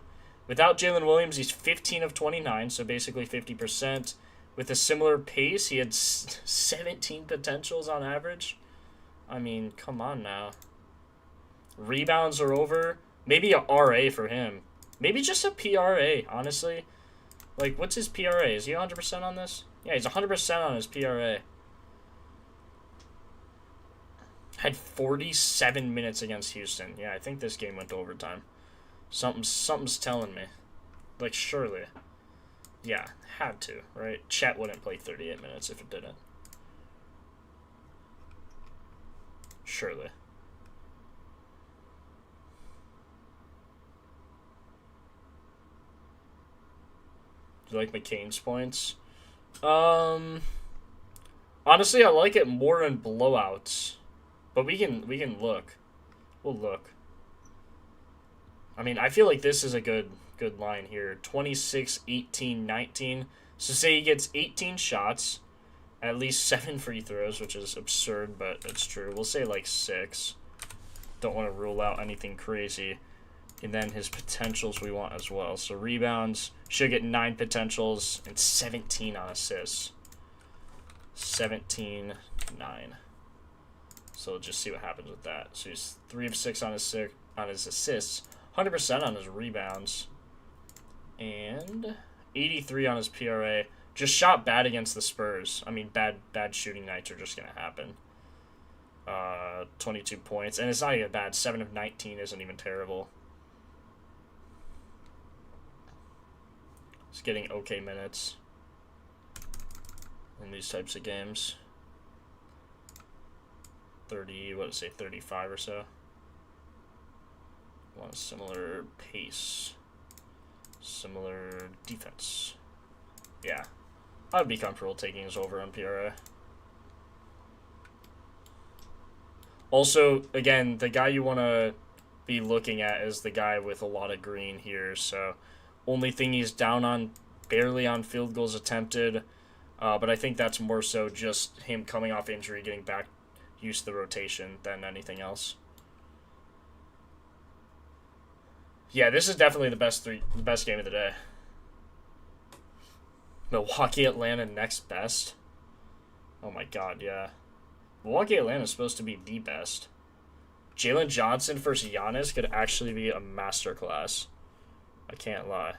Without Jalen Williams, he's 15 of 29, so basically 50%. With a similar pace, he had 17 potentials on average. I mean, come on now. Rebounds are over. Maybe a RA for him. Maybe just a PRA, honestly. Like, what's his PRA? Is he 100% on this? Yeah, he's 100% on his PRA. Had 47 minutes against Houston. Yeah, I think this game went to overtime. Something's telling me. Like, surely. Yeah, had to, right? Chet wouldn't play 38 minutes if it didn't. Surely. Do you like McCain's points? Honestly, I like it more in blowouts. But we can look. We'll look. I mean, I feel like this is a good line here. 26, 18, 19. So say he gets 18 shots, at least 7 free throws, which is absurd, but it's true. We'll say like 6. Don't want to rule out anything crazy. And then his potentials we want as well. So rebounds, should get 9 potentials and 17 on assists. 17, 9. So we'll just see what happens with that. So he's 3 of 6 on his assists, 100% on his rebounds, and 83 on his PRA. Just shot bad against the Spurs. I mean, bad shooting nights are just going to happen. 22 points. And it's not even bad. 7 of 19 isn't even terrible. He's getting okay minutes in these types of games. 30, what did it say, 35 or so. Want a similar pace. Similar defense. Yeah. I would be comfortable taking his over on PRA. Also, again, the guy you want to be looking at is the guy with a lot of green here. So, only thing he's down on, barely on field goals attempted. But I think that's more so just him coming off injury, getting back used to the rotation than anything else. Yeah, this is definitely the best game of the day. Milwaukee, Atlanta, next best. Oh my god, yeah. Milwaukee, Atlanta is supposed to be the best. Jalen Johnson versus Giannis could actually be a masterclass. I can't lie.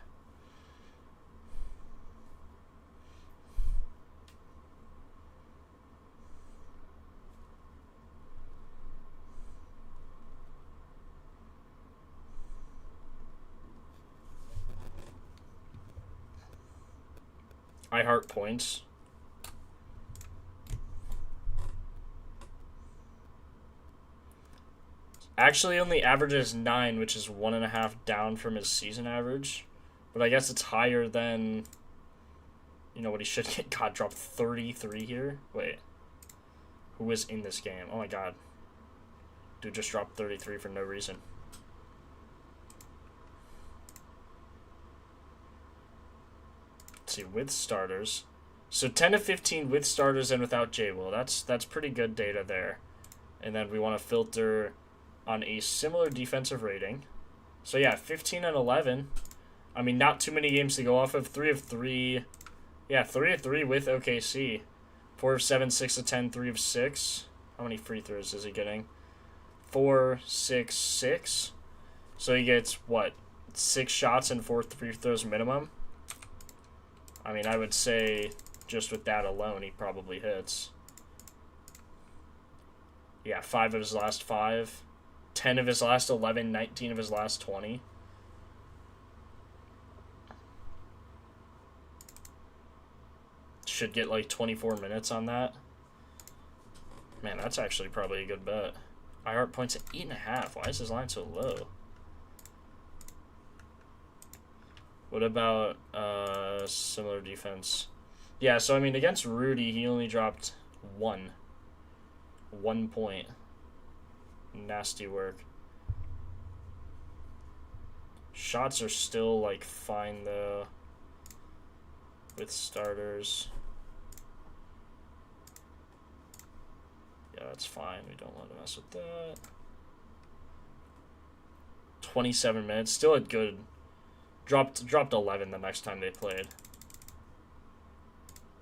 I heart points. Actually only averages 9, which is 1.5 down from his season average. But I guess it's higher than, you know, what he should get. God, dropped 33 here. Wait. Who was in this game? Oh my god. Dude just dropped 33 for no reason. Let's see, with starters. So 10 to 15 with starters and without J-Will. That's pretty good data there. And then we want to filter on a similar defensive rating. So yeah, 15 and 11. I mean, not too many games to go off of. 3 of 3. Yeah, 3 of 3 with OKC. 4 of 7, 6 of 10, 3 of 6. How many free throws is he getting? 4, 6, 6. So he gets, what, 6 shots and 4 free throws minimum? I mean, I would say just with that alone, he probably hits. Yeah, 5 of his last 5. 10 of his last 11, 19 of his last 20. Should get like 24 minutes on that. Man, that's actually probably a good bet. IHART points at 8.5. Why is his line so low? What about similar defense? Yeah, so I mean, against Rudy, he only dropped 1. 1 point. Nasty work. Shots are still, like, fine, though. With starters. That's fine. We don't want to mess with that. 27 minutes. Still a good... Dropped 11 the next time they played.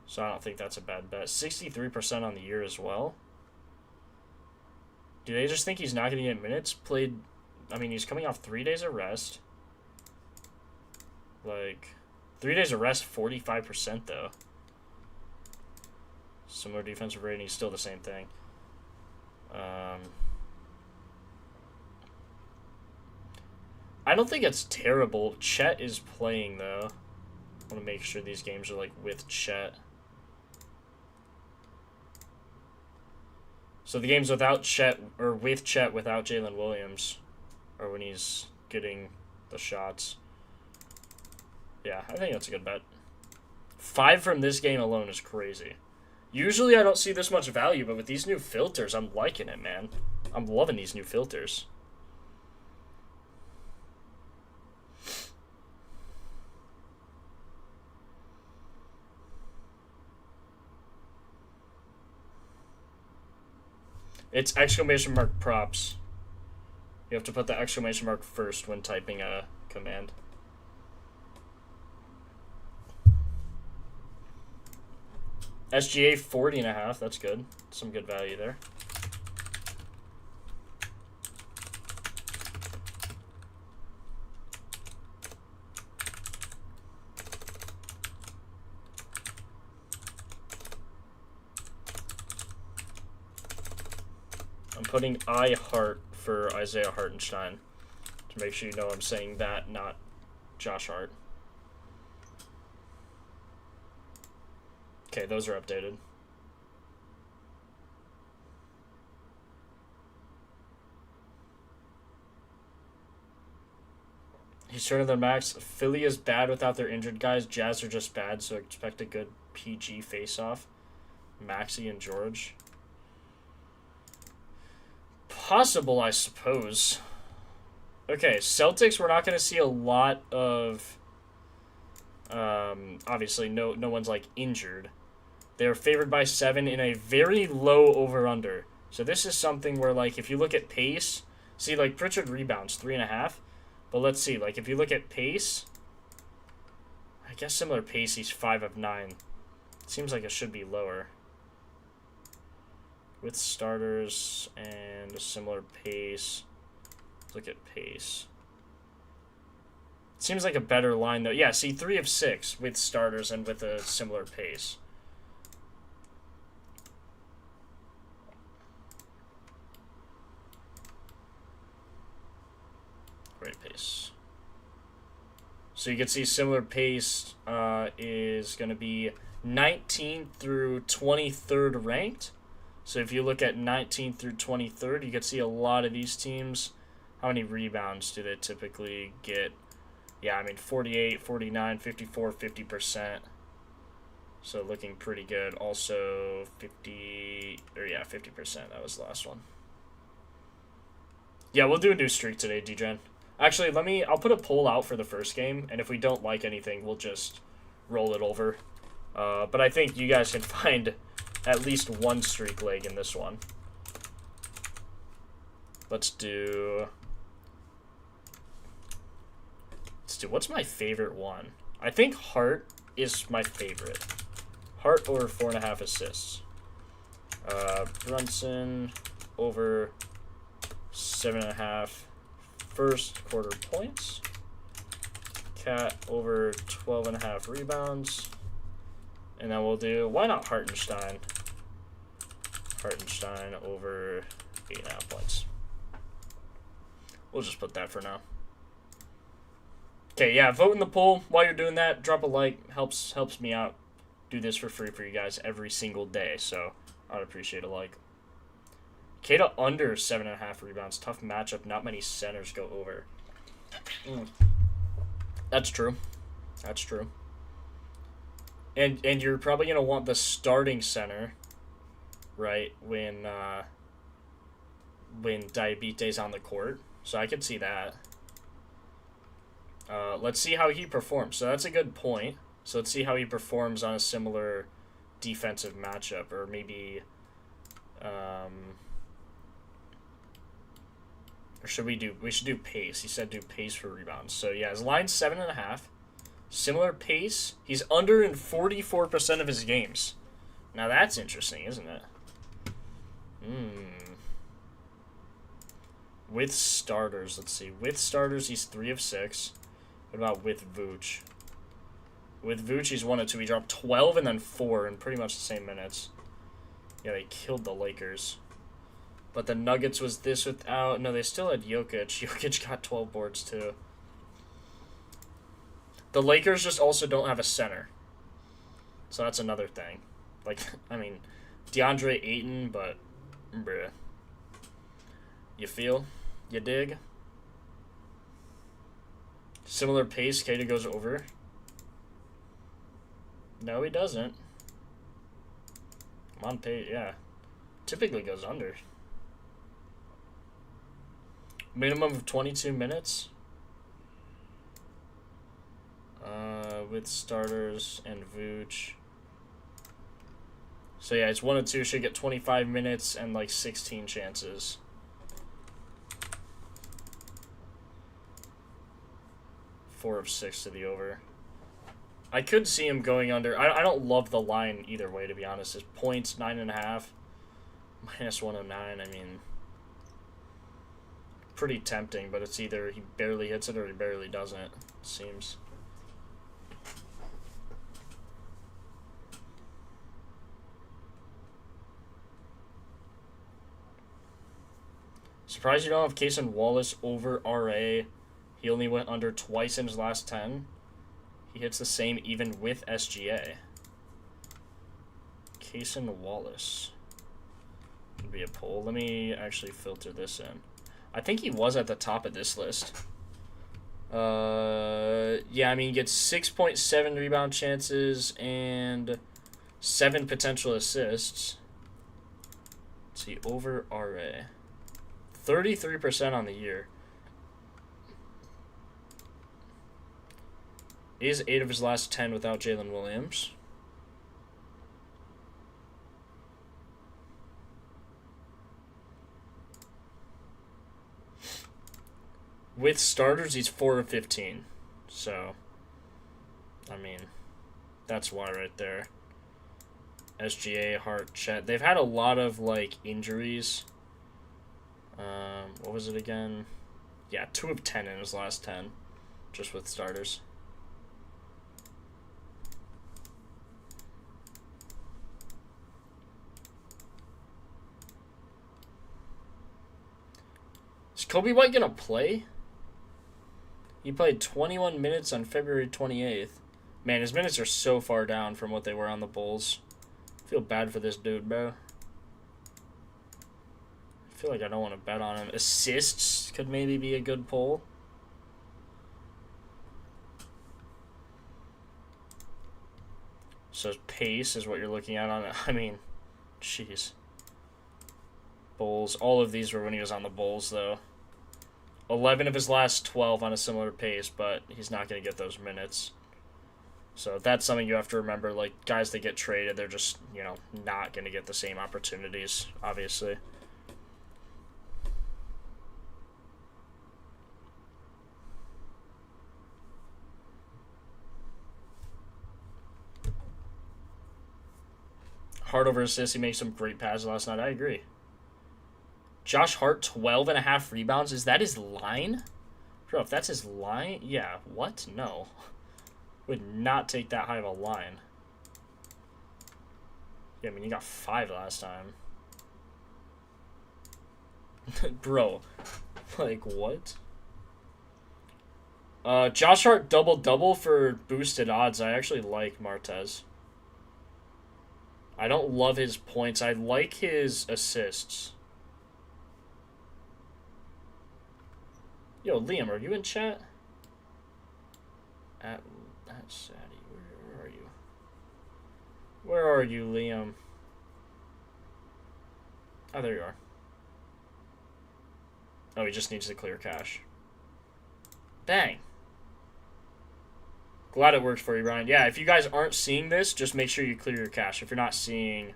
So I don't think that's a bad bet. 63% on the year as well. Do they just think he's not going to get minutes? Played... I mean, he's coming off 3 days of rest. Like, 3 days of rest, 45% though. Similar defensive rating, still the same thing. I don't think it's terrible. Chet is playing though. I want to make sure these games are like with Chet. So the games without Chet, or with Chet without Jalen Williams, or when he's getting the shots. Yeah, I think that's a good bet. 5 from this game alone is crazy. Usually I don't see this much value, but with these new filters, I'm liking it, man. I'm loving these new filters. It's exclamation mark props. You have to put the exclamation mark first when typing a command. SGA 40.5. That's good. Some good value there. I'm putting I Hart for Isaiah Hartenstein to make sure you know I'm saying that, not Josh Hart. Okay, those are updated. He's shorter than Max. Philly is bad without their injured guys. Jazz are just bad, so expect a good PG face-off. Maxey and George. Possible, I suppose. Okay, Celtics, we're not going to see a lot of... obviously, no one's, like, injured. They're favored by 7 in a very low over-under. So this is something where, like, if you look at pace... See, like, Pritchard rebounds, 3.5. But let's see, like, if you look at pace... I guess similar pace, he's 5 of 9. Seems like it should be lower. With starters and a similar pace. Let's look at pace. Seems like a better line, though. Yeah, see, 3 of 6 with starters and with a similar pace. Great pace. So you can see similar pace is going to be 19th through 23rd ranked. So if you look at 19th through 23rd, you can see a lot of these teams. How many rebounds do they typically get? Yeah, I mean 48, 49, 54, 50%. So looking pretty good. Also 50, or yeah, 50%. That was the last one. Yeah, we'll do a new streak today, DJen. Actually, I'll put a poll out for the first game, and if we don't like anything, we'll just roll it over. But I think you guys can find at least one streak leg in this one. Let's do, what's my favorite one? I think Hart is my favorite. Hart over 4.5 assists. Brunson over 7.5 first quarter points. Cat over 12.5 rebounds. And then we'll do, why not Hartenstein? Hartenstein over 8.5 points. We'll just put that for now. Okay, yeah, vote in the poll. While you're doing that, drop a like. Helps me out. Do this for free for you guys every single day, so I'd appreciate a like. Kata under 7.5 rebounds. Tough matchup. Not many centers go over. That's true. That's true. And you're probably going to want the starting center, right, when Diabete's on the court. So I could see that. Let's see how he performs. So that's a good point. So let's see how he performs on a similar defensive matchup, or maybe Or should we do? We should do pace. He said do pace for rebounds. So yeah, his line's 7.5. Similar pace. He's under in 44% of his games. Now that's interesting, isn't it? With starters, let's see. With starters, he's 3 of 6. What about with Vooch? With Vooch, he's 1 of 2. He dropped 12 and then 4 in pretty much the same minutes. Yeah, they killed the Lakers. But the Nuggets was this without... No, they still had Jokic. Jokic got 12 boards, too. The Lakers just also don't have a center. So that's another thing. Like, I mean, DeAndre Ayton, but... Bruh. You feel? You dig? Similar pace, Kata goes over. No, he doesn't. I'm on pace, yeah. Typically goes under. Minimum of 22 minutes. With starters and Vooch. So yeah, it's 1 of 2. Should get 25 minutes and like 16 chances. Four of 6 to the over. I could see him going under. I don't love the line either way, to be honest. His points 9.5. Minus 109. I mean, pretty tempting, but it's either he barely hits it or he barely doesn't, it seems. Surprised you don't have Cason Wallace over RA. He only went under twice in his last 10. He hits the same even with SGA. Cason Wallace could be a pull. Let me actually filter this in. I think he was at the top of this list. Yeah, I mean, he gets 6.7 rebound chances and 7 potential assists. Let's see, over RA. 33% on the year. Is 8 of his last 10 without Jalen Williams. With starters, he's 4 of 15. So, I mean, that's why right there. SGA, Hart, Chet. They've had a lot of, like, injuries. What was it again? Yeah, 2 of 10 in his last 10. Just with starters. Is Kobe White gonna play? He played 21 minutes on February 28th. Man, his minutes are so far down from what they were on the Bulls. I feel bad for this dude, bro. I feel like I don't want to bet on him. Assists could maybe be a good pull. So pace is what you're looking at on it. I mean, jeez. Bulls. All of these were when he was on the Bulls, though. 11 of his last 12 on a similar pace, but he's not going to get those minutes. So that's something you have to remember. Like, guys that get traded, they're just, you know, not going to get the same opportunities, obviously. Hart over assists. He made some great passes last night. I agree. Josh Hart, 12.5 rebounds. Is that his line? Bro, if that's his line... Yeah, what? No. Would not take that high of a line. Yeah, I mean, you got 5 last time. Bro. Like, what? Josh Hart double-double for boosted odds. I actually like Martez. I don't love his points. I like his assists. Yo, Liam, are you in chat? At Sadie, where are you? Where are you, Liam? Oh, there you are. Oh, he just needs to clear cache. Dang. Glad it worked for you, Brian. Yeah, if you guys aren't seeing this, just make sure you clear your cache. If you're not seeing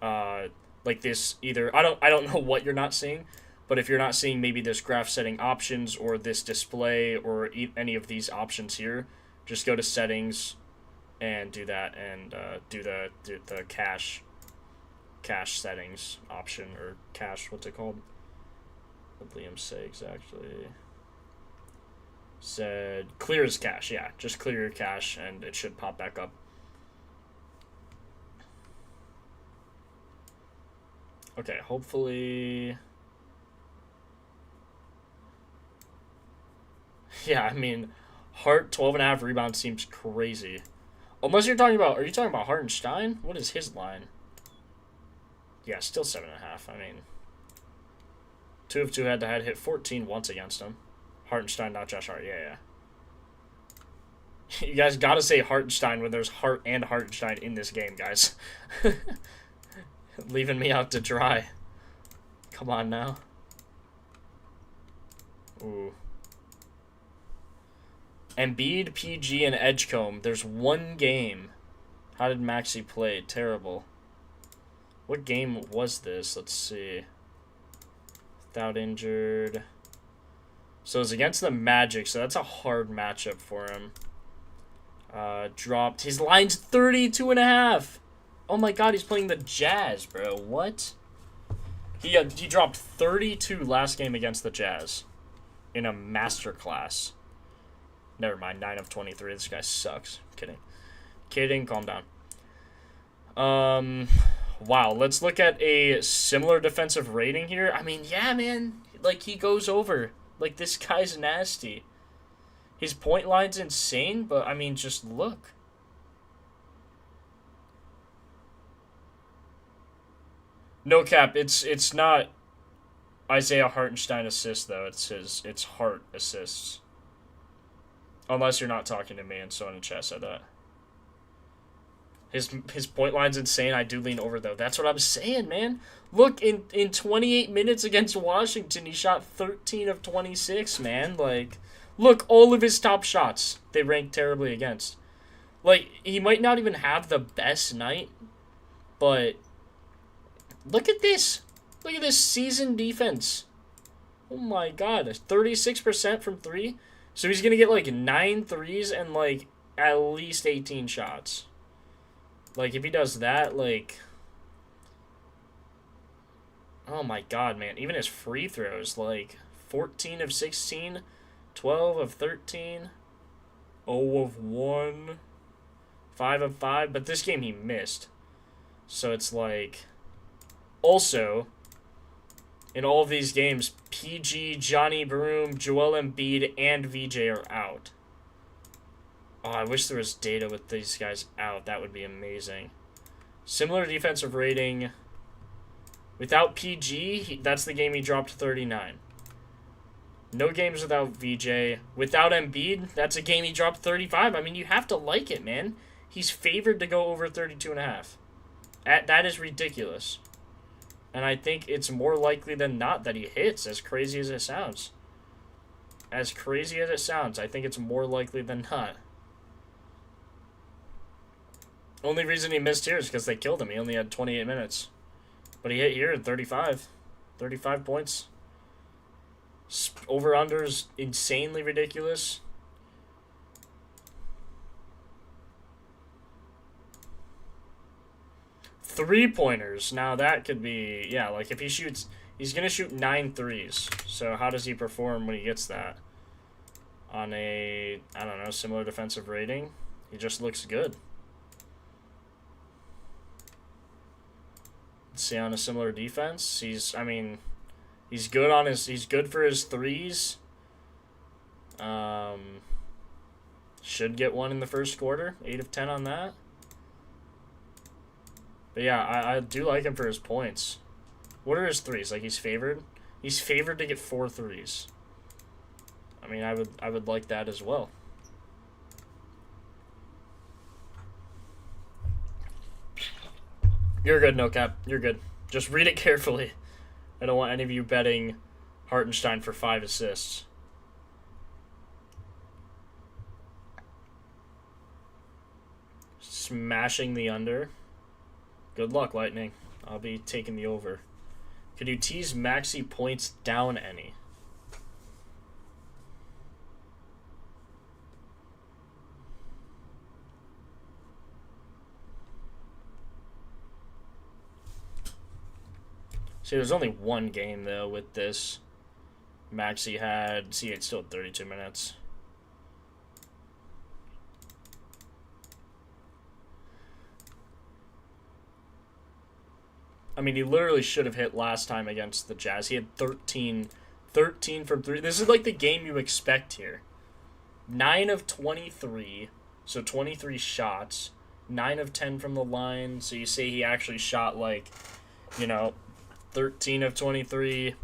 the like this either. I don't know what you're not seeing, but if you're not seeing maybe this graph setting options or this display or any of these options here, just go to settings and do that and do the cache settings option or cache, what's it called? What did Liam say exactly? Said clear as cache. Yeah, just clear your cache and it should pop back up. Okay, hopefully. Yeah, I mean, Hart 12.5 rebounds seems crazy. Unless you're talking about, are you talking about Hartenstein? What is his line? Yeah, still 7.5. I mean, 2 of 2 head-to-head, hit 14 once against him. Hartenstein, not Josh Hart. Yeah. You guys gotta say Hartenstein when there's Hart and Hartenstein in this game, guys. Leaving me out to dry. Come on now. Ooh. Embiid, PG, and Edgecombe. There's one game. How did Maxey play? Terrible. What game was this? Let's see. Without injured. So it's against the Magic, so that's a hard matchup for him. Dropped. His line's 32.5. Oh my god, he's playing the Jazz, bro. What? He dropped 32 last game against the Jazz. In a masterclass. Never mind, 9 of 23. This guy sucks. Kidding, calm down. Wow, let's look at a similar defensive rating here. I mean, yeah, man. Like, he goes over. Like, this guy's nasty. His point line's insane, but, I mean, just look. No cap, it's not Isaiah Hartenstein assist, though. It's Hart assists. Unless you're not talking to me and someone in chat said that. His point line's insane. I do lean over, though. That's what I'm saying, man. Look, in 28 minutes against Washington, he shot 13 of 26, man. Like, look, all of his top shots, they ranked terribly against. Like, he might not even have the best night, but look at this. Look at this seasoned defense. Oh, my God. 36% from 3. So he's going to get, like, 9 threes and, like, at least 18 shots. Like, if he does that, like... Oh, my God, man. Even his free throws, like, 14 of 16, 12 of 13, 0 of 1, 5 of 5. But this game he missed. So it's like... Also... In all of these games, PG, Johnny Broom, Joel Embiid, and VJ are out. Oh, I wish there was data with these guys out. That would be amazing. Similar defensive rating. Without PG, that's the game he dropped 39. No games without VJ. Without Embiid, that's a game he dropped 35. I mean, you have to like it, man. He's favored to go over 32.5. That is ridiculous. And I think it's more likely than not that he hits, as crazy as it sounds. As crazy as it sounds, I think it's more likely than not. Only reason he missed here is because they killed him. He only had 28 minutes. But he hit here at 35. 35 points. Over-under's insanely ridiculous. Three-pointers. Now that could be... Yeah, like if he shoots... He's going to shoot 9 threes. So how does he perform when he gets that? On a, I don't know, similar defensive rating? He just looks good. Let's see, on a similar defense, he's good on his... He's good for his threes. Should get one in the first quarter. 8 of 10 on that. But yeah, I do like him for his points. What are his threes? Like, he's favored? He's favored to get 4 threes. I mean, I would like that as well. You're good, no cap. You're good. Just read it carefully. I don't want any of you betting Hartenstein for 5 assists. Smashing the under. Good luck, Lightning. I'll be taking the over. Could you tease Maxey points down any? See, there's only one game, though, with this. Maxey had... See, it's still 32 minutes. I mean, he literally should have hit last time against the Jazz. He had 13 from 3. This is like the game you expect here. 9 of 23, so 23 shots. 9 of 10 from the line, so you say he actually shot, like, you know, 13 of 23,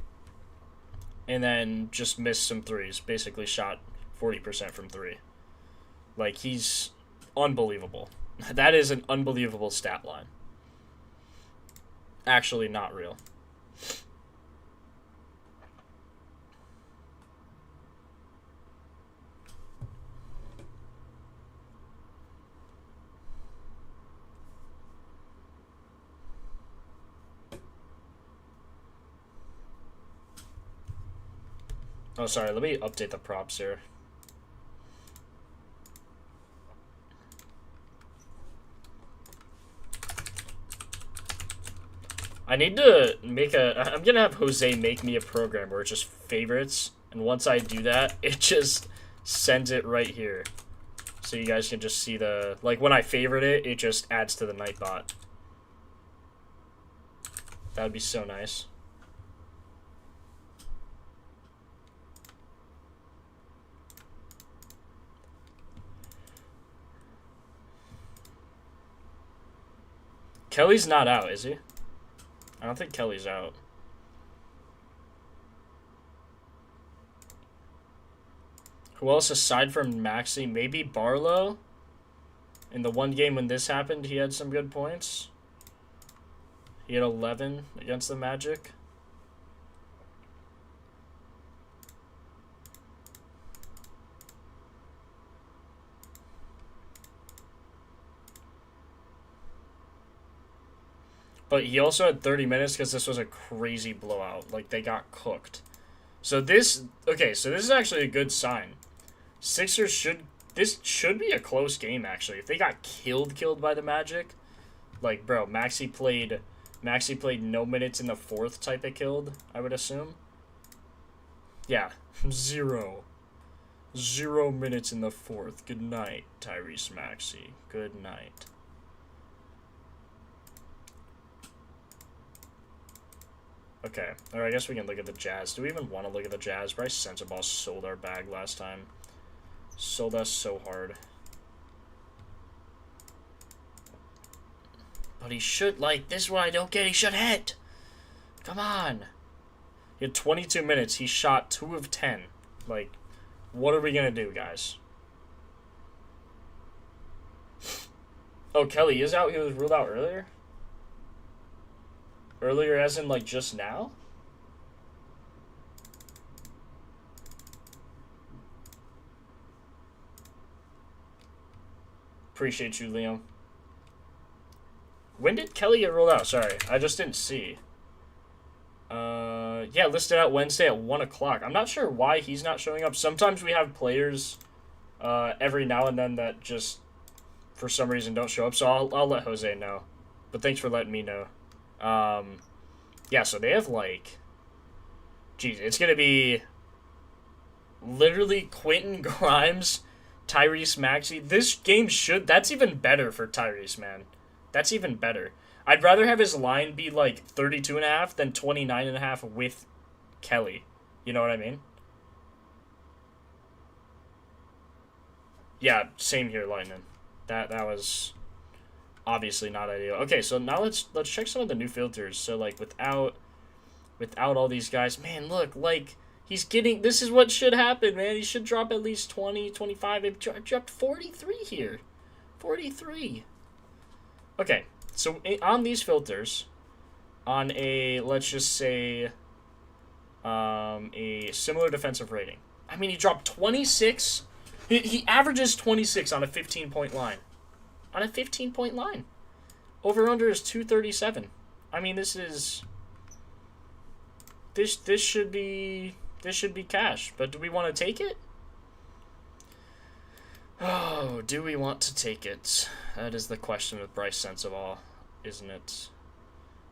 and then just missed some threes. Basically shot 40% from 3. Like, he's unbelievable. That is an unbelievable stat line. Actually not real. Oh, sorry, let me update the props here. I need to make I'm gonna have Jose make me a program where it's just favorites, and once I do that, it just sends it right here. So you guys can just see the, like, when I favorite it, it just adds to the Nightbot. That would be so nice. Kelly's not out, is he? I don't think Kelly's out. Who else aside from Maxey? Maybe Barlow? In the one game when this happened, he had some good points. He had 11 against the Magic. But he also had 30 minutes because this was a crazy blowout. Like, they got cooked. So this... Okay, so this is actually a good sign. Sixers should... This should be a close game, actually. If they got killed by the Magic... Like, bro, Maxey played no minutes in the fourth type of killed, I would assume. Yeah, 0. 0 minutes in the fourth. Good night, Tyrese Maxey. Good night. Okay, alright, I guess we can look at the Jazz. Do we even want to look at the Jazz? Bryce Sensabaugh sold our bag last time. Sold us so hard. But he should, like, this is what I don't get. He should hit. Come on. He had 22 minutes. He shot 2 of 10. Like, what are we going to do, guys? Oh, Kelly is out. He was ruled out earlier? Earlier as in, like, just now? Appreciate you, Liam. When did Kelly get ruled out? Sorry, I just didn't see. Yeah, listed out Wednesday at 1 o'clock. I'm not sure why he's not showing up. Sometimes we have players every now and then that just, for some reason, don't show up. So I'll let Jose know. But thanks for letting me know. Yeah, so they have, like... Geez, it's going to be literally Quentin Grimes, Tyrese Maxey. This game should... That's even better for Tyrese, man. That's even better. I'd rather have his line be, like, 32.5 than 29.5 with Kelly. You know what I mean? Yeah, same here, Lightning. That was... obviously not ideal. Okay, so now let's check some of the new filters. So, like, without all these guys, man, look, like, he's getting, this is what should happen, man. He should drop at least 20, 25. It dropped 43 here. 43. Okay, so on these filters, on a, let's just say, a similar defensive rating. I mean, he dropped 26. He averages 26 on a 15-point line. On a 15-point line. Over-under is 237. I mean, this should be cash. But do we want to take it? Oh, do we want to take it? That is the question with Bryce Sensabaugh, isn't it?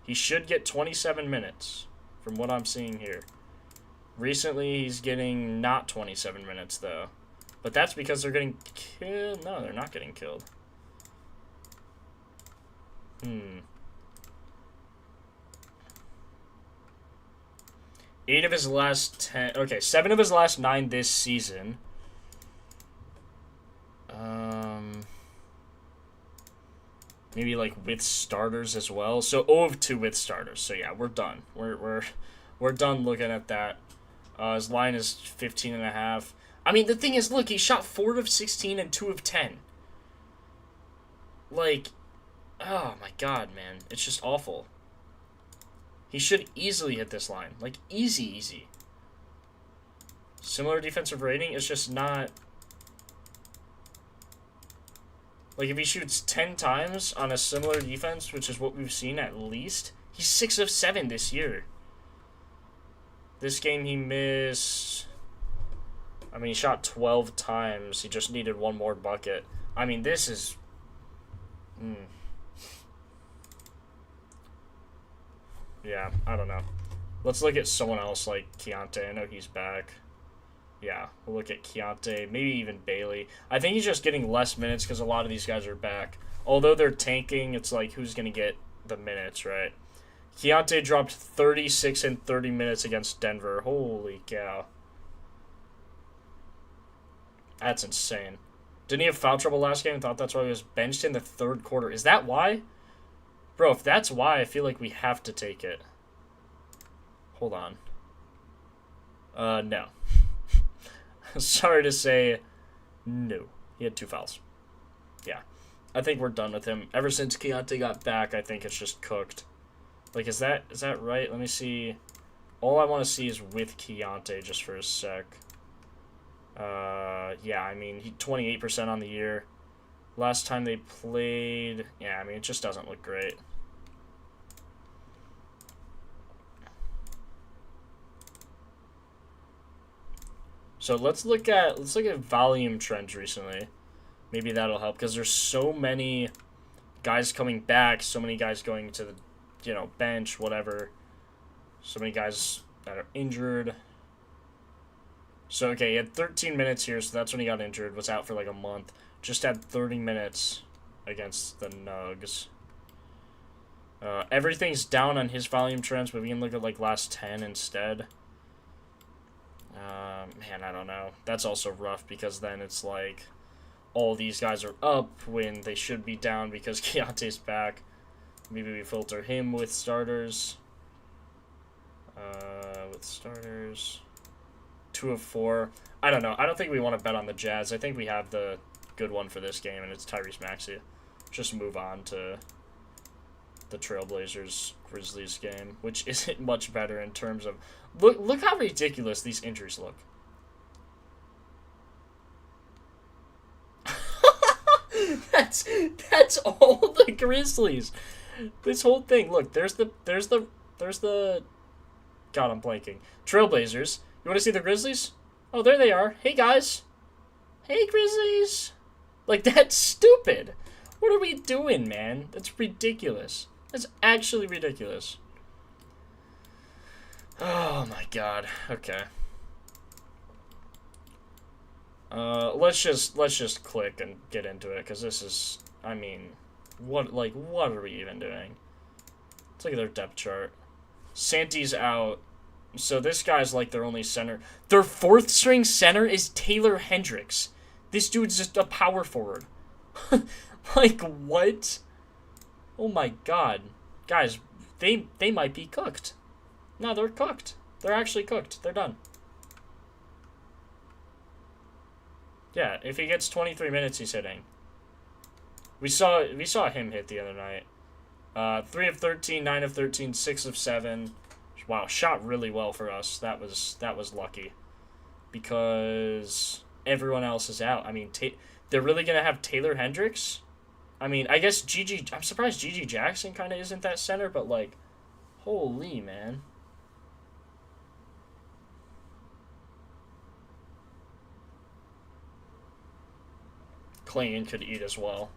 He should get 27 minutes, from what I'm seeing here. Recently, he's getting not 27 minutes, though. But that's because they're getting killed. No, they're not getting killed. 8 of his last 10. Okay, 7 of his last 9 this season. Maybe like with starters as well. So 0 of 2 with starters. So yeah, we're done. We're done looking at that. His line is 15.5. I mean, the thing is, look, he shot 4 of 16 and 2 of 10. Like, oh my god, man, it's just awful. He should easily hit this line, like easy. Similar defensive rating, it's just not. Like, if he shoots 10 times on a similar defense, which is what we've seen at least, he's 6 of 7 this year. This game he missed. I mean, he shot 12 times. He just needed 1 more bucket. I mean, this is. Yeah, I don't know. Let's look at someone else like Keontae. I know he's back. Yeah, we'll look at Keontae, maybe even Bailey. I think he's just getting less minutes because a lot of these guys are back. Although they're tanking, it's like, who's going to get the minutes, right? Keontae dropped 36 in 30 minutes against Denver. Holy cow. That's insane. Didn't he have foul trouble last game? Thought that's why he was benched in the 3rd quarter. Is that why? Bro, if that's why, I feel like we have to take it. Hold on. No. Sorry to say, no. He had 2 fouls. Yeah. I think we're done with him. Ever since Keontae got back, I think it's just cooked. Like, is that right? Let me see. All I want to see is with Keontae just for a sec. Yeah, I mean, he 28% on the year. Last time they played, yeah, I mean, it just doesn't look great. So let's look at volume trends recently. Maybe that'll help because there's so many guys coming back, so many guys going to the, bench, whatever. So many guys that are injured. So okay, he had 13 minutes here, so that's when he got injured. Was out for like a month. Just had 30 minutes against the Nugs. Everything's down on his volume trends, but we can look at like last 10 instead. Man, I don't know. That's also rough because then it's like all these guys are up when they should be down because Keontae's back. Maybe we filter him with starters. 2 of 4. I don't know. I don't think we want to bet on the Jazz. I think we have the good one for this game, and it's Tyrese Maxey. Just move on to the Trailblazers Grizzlies game, which isn't much better in terms of look how ridiculous these injuries look. That's all the Grizzlies. This whole thing. Look, there's the God, I'm blanking. Trailblazers. You want to see the Grizzlies? Oh, there they are. Hey guys. Hey Grizzlies. Like, that's stupid. What are we doing, man? That's ridiculous. That's actually ridiculous. Oh my god. Okay. Let's just click and get into it, because this is, I mean, what are we even doing? Let's look at their depth chart. Santi's out. So this guy's like their only center. Their 4th string center is Taylor Hendricks. This dude's just a power forward. Like, what? Oh my god. Guys, they might be cooked. No, they're cooked. They're actually cooked. They're done. Yeah, if he gets 23 minutes, he's hitting. We saw him hit the other night. 3 of 13, 9 of 13, 6 of 7. Wow, shot really well for us. That was lucky. Because everyone else is out. I mean, they're really going to have Taylor Hendricks? I mean, I guess I'm surprised Gigi Jackson kind of isn't that center, but, like, Holy, man. Klingon could eat as well.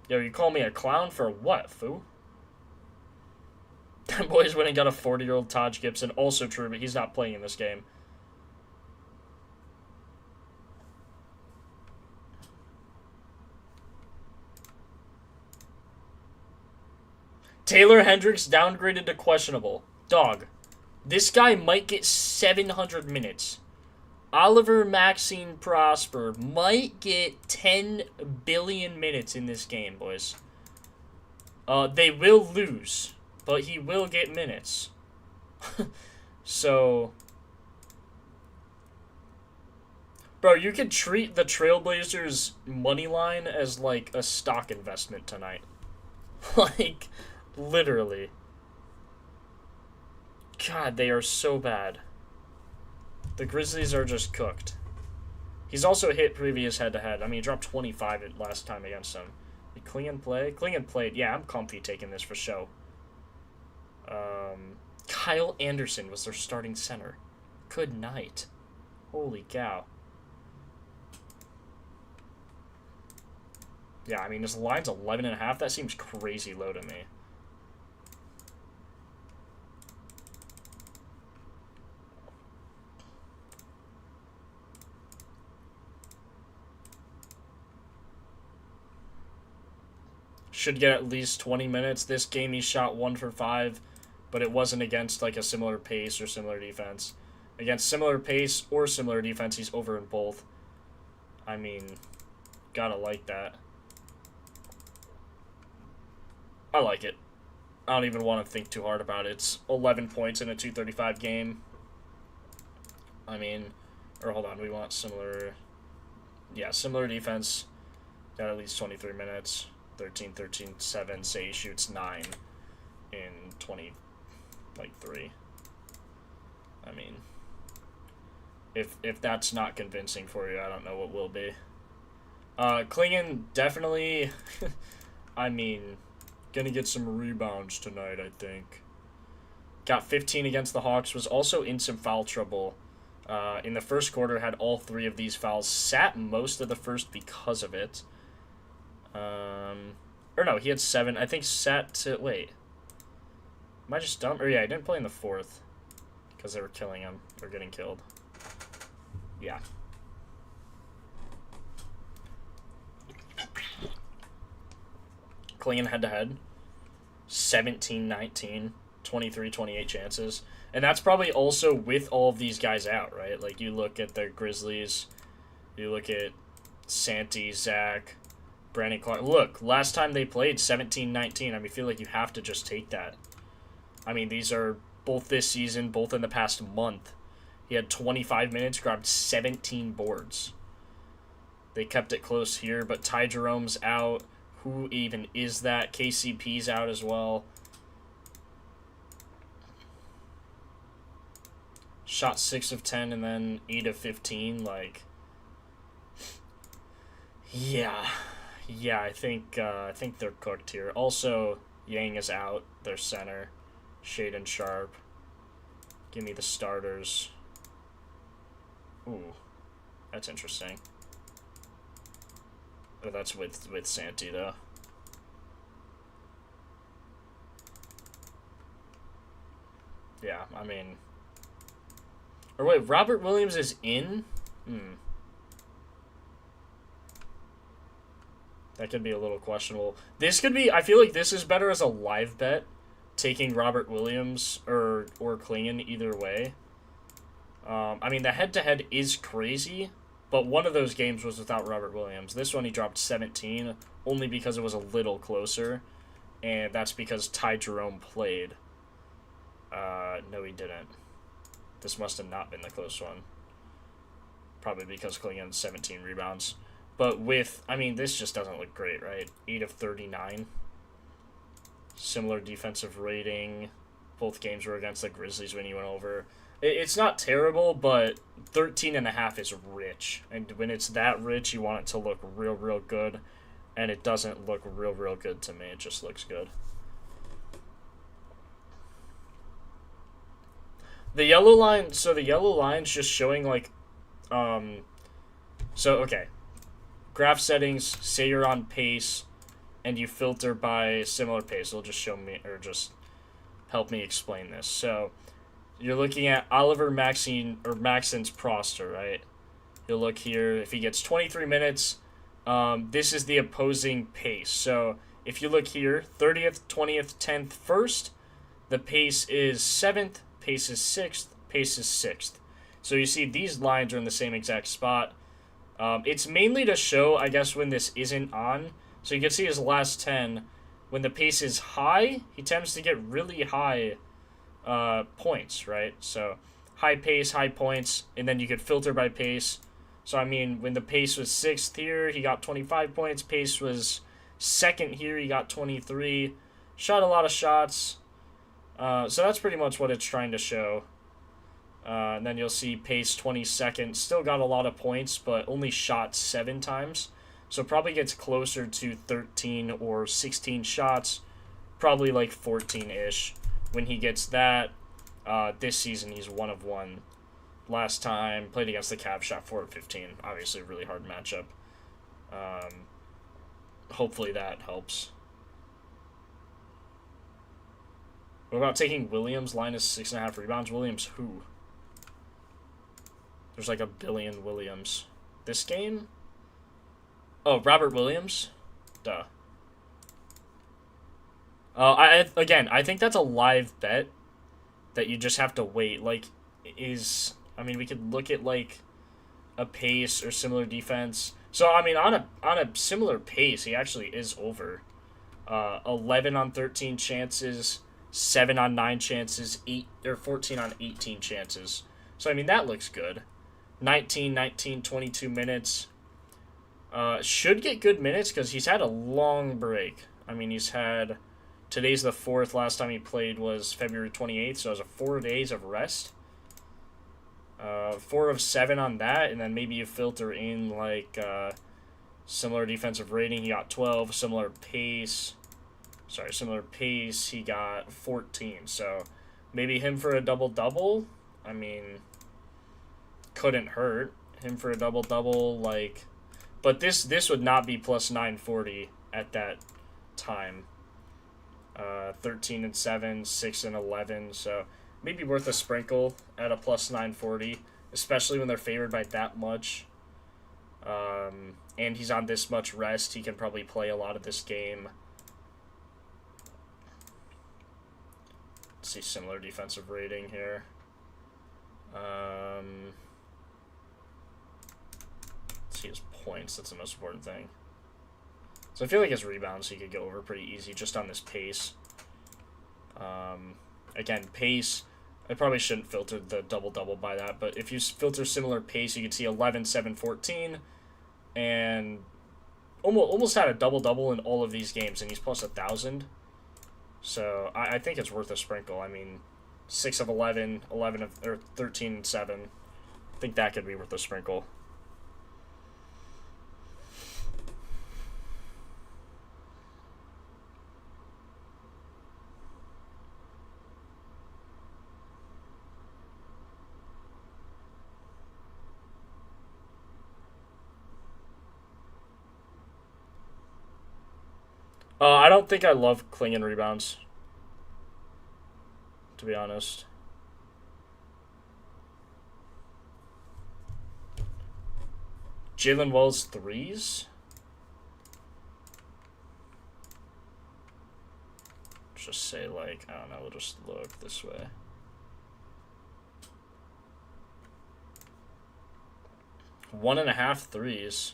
Yo, you call me a clown for what, foo? That boy's went and got a 40-year-old Taj Gibson. Also true, but he's not playing in this game. Taylor Hendricks downgraded to questionable. Dog, this guy might get 700 minutes. Oliver Maxine Prosper might get 10 billion minutes in this game, boys. They will lose, but he will get minutes. So, bro, you could treat the Trailblazers money line as like a stock investment tonight. Like, literally. God, they are so bad. The Grizzlies are just cooked. He's also hit previous head-to-head. I mean, he dropped 25 last time against him. Did Klingon play? Klingon played. Yeah, I'm comfy taking this for show. Kyle Anderson was their starting center. Good night. Holy cow. Yeah, I mean, his line's 11.5. That seems crazy low to me. Should get at least 20 minutes. This game he shot 1 for 5, but it wasn't against like a similar pace or similar defense. Against similar pace or similar defense, he's over in both. I mean, gotta like that. I like it. I don't even want to think too hard about it. It's 11 points in a 235 game. I mean, or hold on, we want similar. Yeah, similar defense. Got at least 23 minutes. 13, 13, 7. Say he shoots 9 in 20, like 3. I mean, if that's not convincing for you, I don't know what will be. Klingon definitely. I mean, gonna get some rebounds tonight, I think. Got 15 against the Hawks. Was also in some foul trouble. In the first quarter, had all 3 of these fouls. Sat most of the first because of it. Or no, he had 7. I think sat to... Wait. Am I just dumb? Or yeah, he didn't play in the fourth. Because they were killing him. Or getting killed. Yeah. Klingon head-to-head. 17-19. 23-28 chances. And that's probably also with all of these guys out, right? Like, you look at the Grizzlies. You look at Santi, Zach... Brandon Clark. Look, last time they played 17-19. I mean, I feel like you have to just take that. I mean, these are both this season, both in the past month. He had 25 minutes, grabbed 17 boards. They kept it close here, but Ty Jerome's out. Who even is that? KCP's out as well. Shot 6 of 10 and then 8 of 15. Like, yeah. Yeah, I think they're cooked here. Also, Yang is out. Their center. Shaden Sharp. Give me the starters. Ooh, that's interesting. Oh, that's with Santi, though. Yeah, I mean... Or wait, Robert Williams is in? That could be a little questionable. This could be... I feel like this is better as a live bet. Taking Robert Williams or Klingon either way. I mean, the head-to-head is crazy, but one of those games was without Robert Williams. This one he dropped 17, only because it was a little closer, and that's because Ty Jerome played. No, he didn't. This must have not been the close one. Probably because Klingon 17 rebounds. But with, I mean, this just doesn't look great, right? 8 of 39. Similar defensive rating. Both games were against the Grizzlies when he went over. It's not terrible, but 13.5 is rich. And when it's that rich, you want it to look real, real good. And it doesn't look real, real good to me. It just looks good. The yellow line, so the yellow line's just showing like, okay. Graph settings, say you're on pace, and you filter by similar pace. It'll just show me, or just help me explain this. So, you're looking at Oliver Maxon's Proster, right? You'll look here, if he gets 23 minutes, this is the opposing pace. So, if you look here, 30th, 20th, 10th, 1st, the pace is 7th, pace is 6th, pace is 6th. So you see these lines are in the same exact spot. It's mainly to show, I guess, when this isn't on. So you can see his last 10. When the pace is high, he tends to get really high points, right? So high pace, high points, and then you could filter by pace. So, I mean, when the pace was 6th here, he got 25 points. Pace was 2nd here, he got 23. Shot a lot of shots. So that's pretty much what it's trying to show. And then you'll see pace 22nd. Still got a lot of points, but only shot 7 times. So probably gets closer to 13 or 16 shots. Probably like 14-ish. When he gets that, this season he's 1 of 1. Last time, played against the Cavs, shot 4 of 15. Obviously a really hard matchup. Hopefully that helps. What about taking Williams? Linus 6.5 rebounds. Williams who? There's like a billion Williams. This game? Oh, Robert Williams? Duh. I think that's a live bet that you just have to wait. Like, I mean, we could look at like a pace or similar defense. So I mean, on a similar pace, he actually is over. 11 on 13 chances, 7 on 9 chances, 14 on 18 chances. So I mean, that looks good. 19, 22 minutes. Should get good minutes because he's had a long break. I mean, today's the 4th. Last time he played was February 28th, so it was 4 days of rest. 4 of 7 on that, and then maybe you filter in like similar defensive rating. He got 12. Similar pace, he got 14. So maybe him for a double-double. I mean, couldn't hurt him for a double-double. Like, but this would not be plus 940 at that time. 13 and 7, 6 and 11. So maybe worth a sprinkle at a plus 940, especially when they're favored by that much. And he's on this much rest. He can probably play a lot of this game. Let's see similar defensive rating here. Let's see his points. That's the most important thing. So I feel like his rebounds he could go over pretty easy just on this pace. Again, pace, I probably shouldn't filter the double-double by that, but if you filter similar pace, you can see 11, 7, 14, and almost had a double-double in all of these games, and he's plus 1,000. So I think it's worth a sprinkle. I mean, 6 of 11, 13 and 7. I think that could be worth a sprinkle. I don't think I love clinging rebounds, to be honest. Jalen Wells threes? Just say, like, I don't know, we'll just look this way. One and a half threes.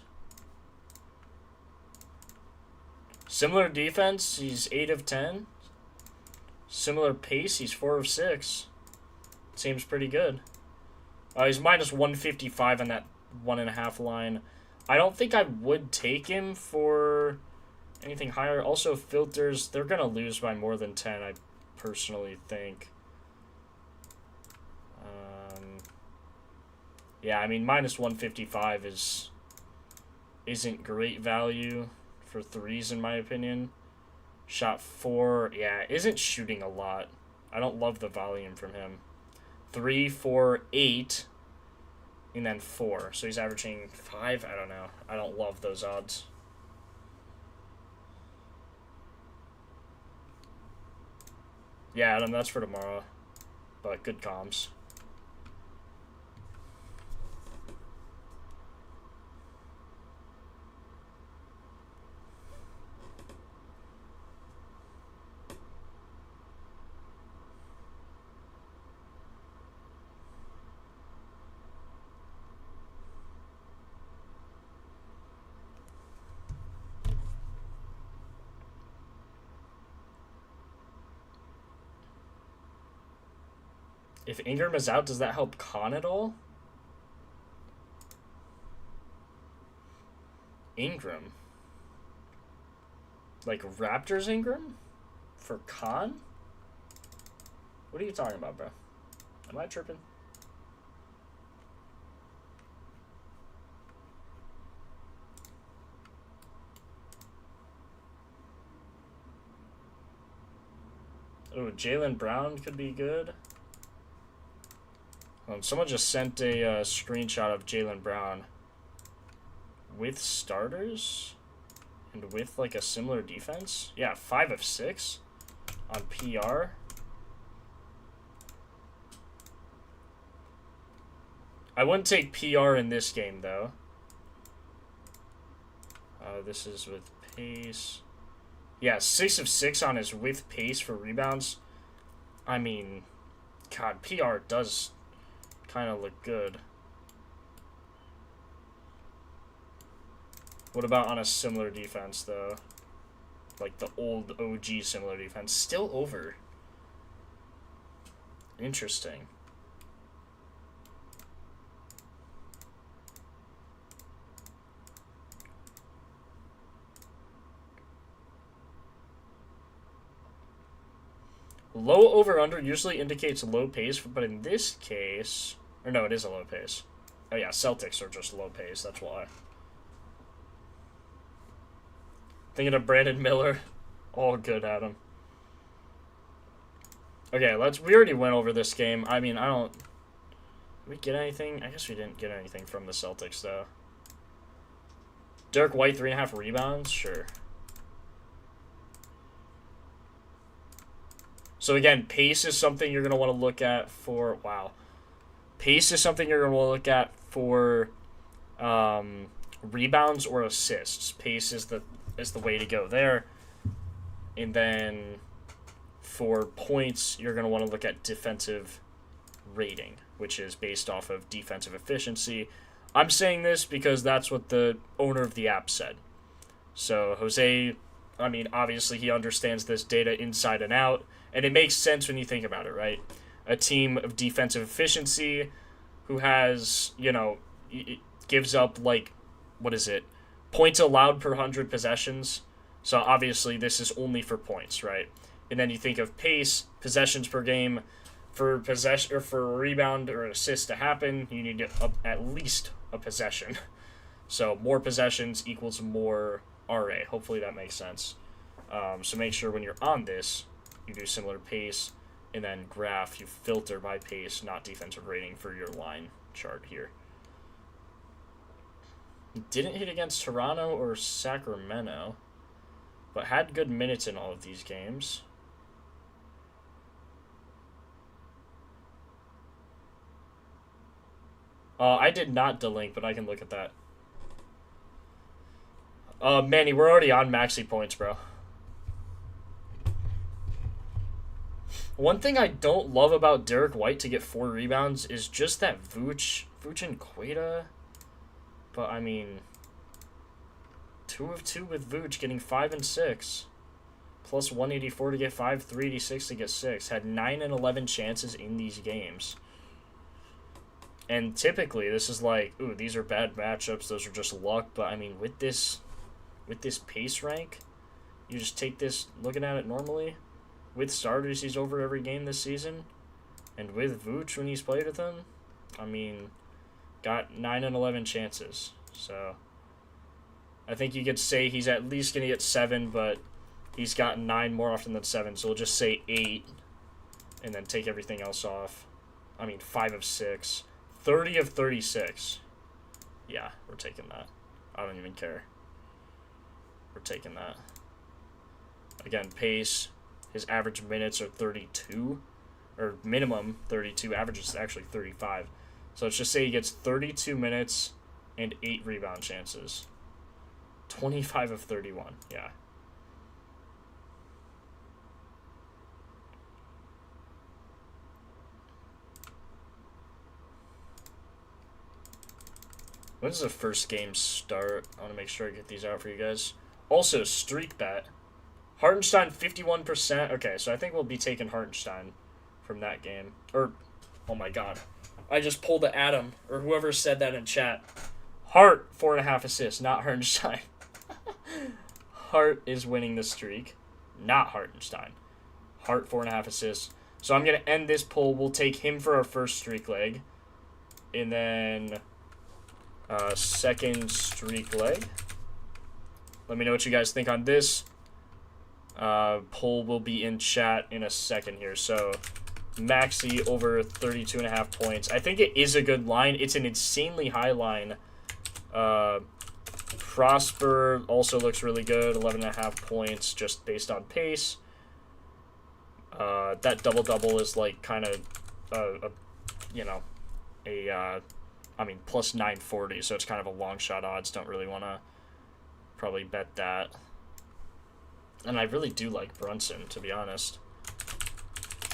Similar defense, he's 8 of 10. Similar pace, he's 4 of 6. Seems pretty good. He's minus 155 on that 1.5 line. I don't think I would take him for anything higher. Also, filters, they're going to lose by more than 10, I personally think. Yeah, I mean, minus 155 isn't great value for threes, in my opinion. Shot 4, yeah, isn't shooting a lot. I don't love the volume from him. 3, 4, 8, and then 4. So he's averaging 5? I don't know. I don't love those odds. Yeah, Adam, that's for tomorrow. But good comms. If Ingram is out, does that help Khan at all? Ingram? Like Raptors Ingram? For Khan? What are you talking about, bro? Am I tripping? Oh, Jaylen Brown could be good. Someone just sent a screenshot of Jaylen Brown with starters and with like a similar defense. Yeah, 5 of 6 on PR. I wouldn't take PR in this game though. This is with pace. Yeah, 6 of 6 on his with pace for rebounds. I mean, God, PR does kind of look good. What about on a similar defense, though? Like the old OG similar defense. Still over. Interesting. Low over-under usually indicates low pace, but in this case... Or no, it is a low pace. Oh yeah, Celtics are just low pace, that's why. Thinking of Brandon Miller. All good, Adam. Okay, we already went over this game. I mean, did we get anything? I guess we didn't get anything from the Celtics, though. Derek White, 3.5 rebounds? Sure. So again, pace is something you're going to want to look at for... Wow. Pace is something you're going to want to look at for rebounds or assists. Pace is the way to go there. And then for points, you're going to want to look at defensive rating, which is based off of defensive efficiency. I'm saying this because that's what the owner of the app said. So Jose, I mean, obviously he understands this data inside and out, and it makes sense when you think about it, right? A team of defensive efficiency who has, it gives up, like, what is it? Points allowed per 100 possessions. So obviously this is only for points, right? And then you think of pace, possessions per game. For possession or for a rebound or an assist to happen, you need at least a possession. So more possessions equals more RA. Hopefully that makes sense. So make sure when you're on this, you do similar pace, and then graph, you filter by pace, not defensive rating for your line chart here. Didn't hit against Toronto or Sacramento, but had good minutes in all of these games. I did not delink, but I can look at that. Manny, we're already on maxi points, bro. One thing I don't love about Derek White to get 4 rebounds is just that Vooch and Queta. But, I mean, 2 of 2 with Vooch, getting 5 and 6. Plus 184 to get 5, 386 to get 6. Had 9 and 11 chances in these games. And typically, this is like, ooh, these are bad matchups. Those are just luck. But, I mean, with this pace rank, you just take this, looking at it normally. With starters, he's over every game this season. And with Vooch, when he's played with him, I mean, Got 9 and 11 chances. So I think you could say he's at least going to get 7, but he's gotten 9 more often than 7. So we'll just say 8 and then take everything else off. I mean, 5 of 6. 30 of 36. Yeah, we're taking that. I don't even care. We're taking that. Again, pace. His average minutes are 32. Or minimum 32. Average is actually 35. So let's just say he gets 32 minutes and 8 rebound chances. 25 of 31. Yeah. When does the first game start? I want to make sure I get these out for you guys. Also, streak bet. Hartenstein, 51%. Okay, so I think we'll be taking Hartenstein from that game. Or, oh my god. I just pulled the Adam, or whoever said that in chat. Hart, 4.5 assists, not Hartenstein. Hart is winning the streak, not Hartenstein. Hart, 4.5 assists. So I'm going to end this poll. We'll take him for our first streak leg. And then second streak leg. Let me know what you guys think on this. Poll will be in chat in a second here. So Maxey over 32.5 points. I think it is a good line. It's an insanely high line. Prosper also looks really good. 11.5 points just based on pace. That double-double is like kind of, I mean, plus 940, so it's kind of a long shot odds. Don't really want to probably bet that. And I really do like Brunson, to be honest.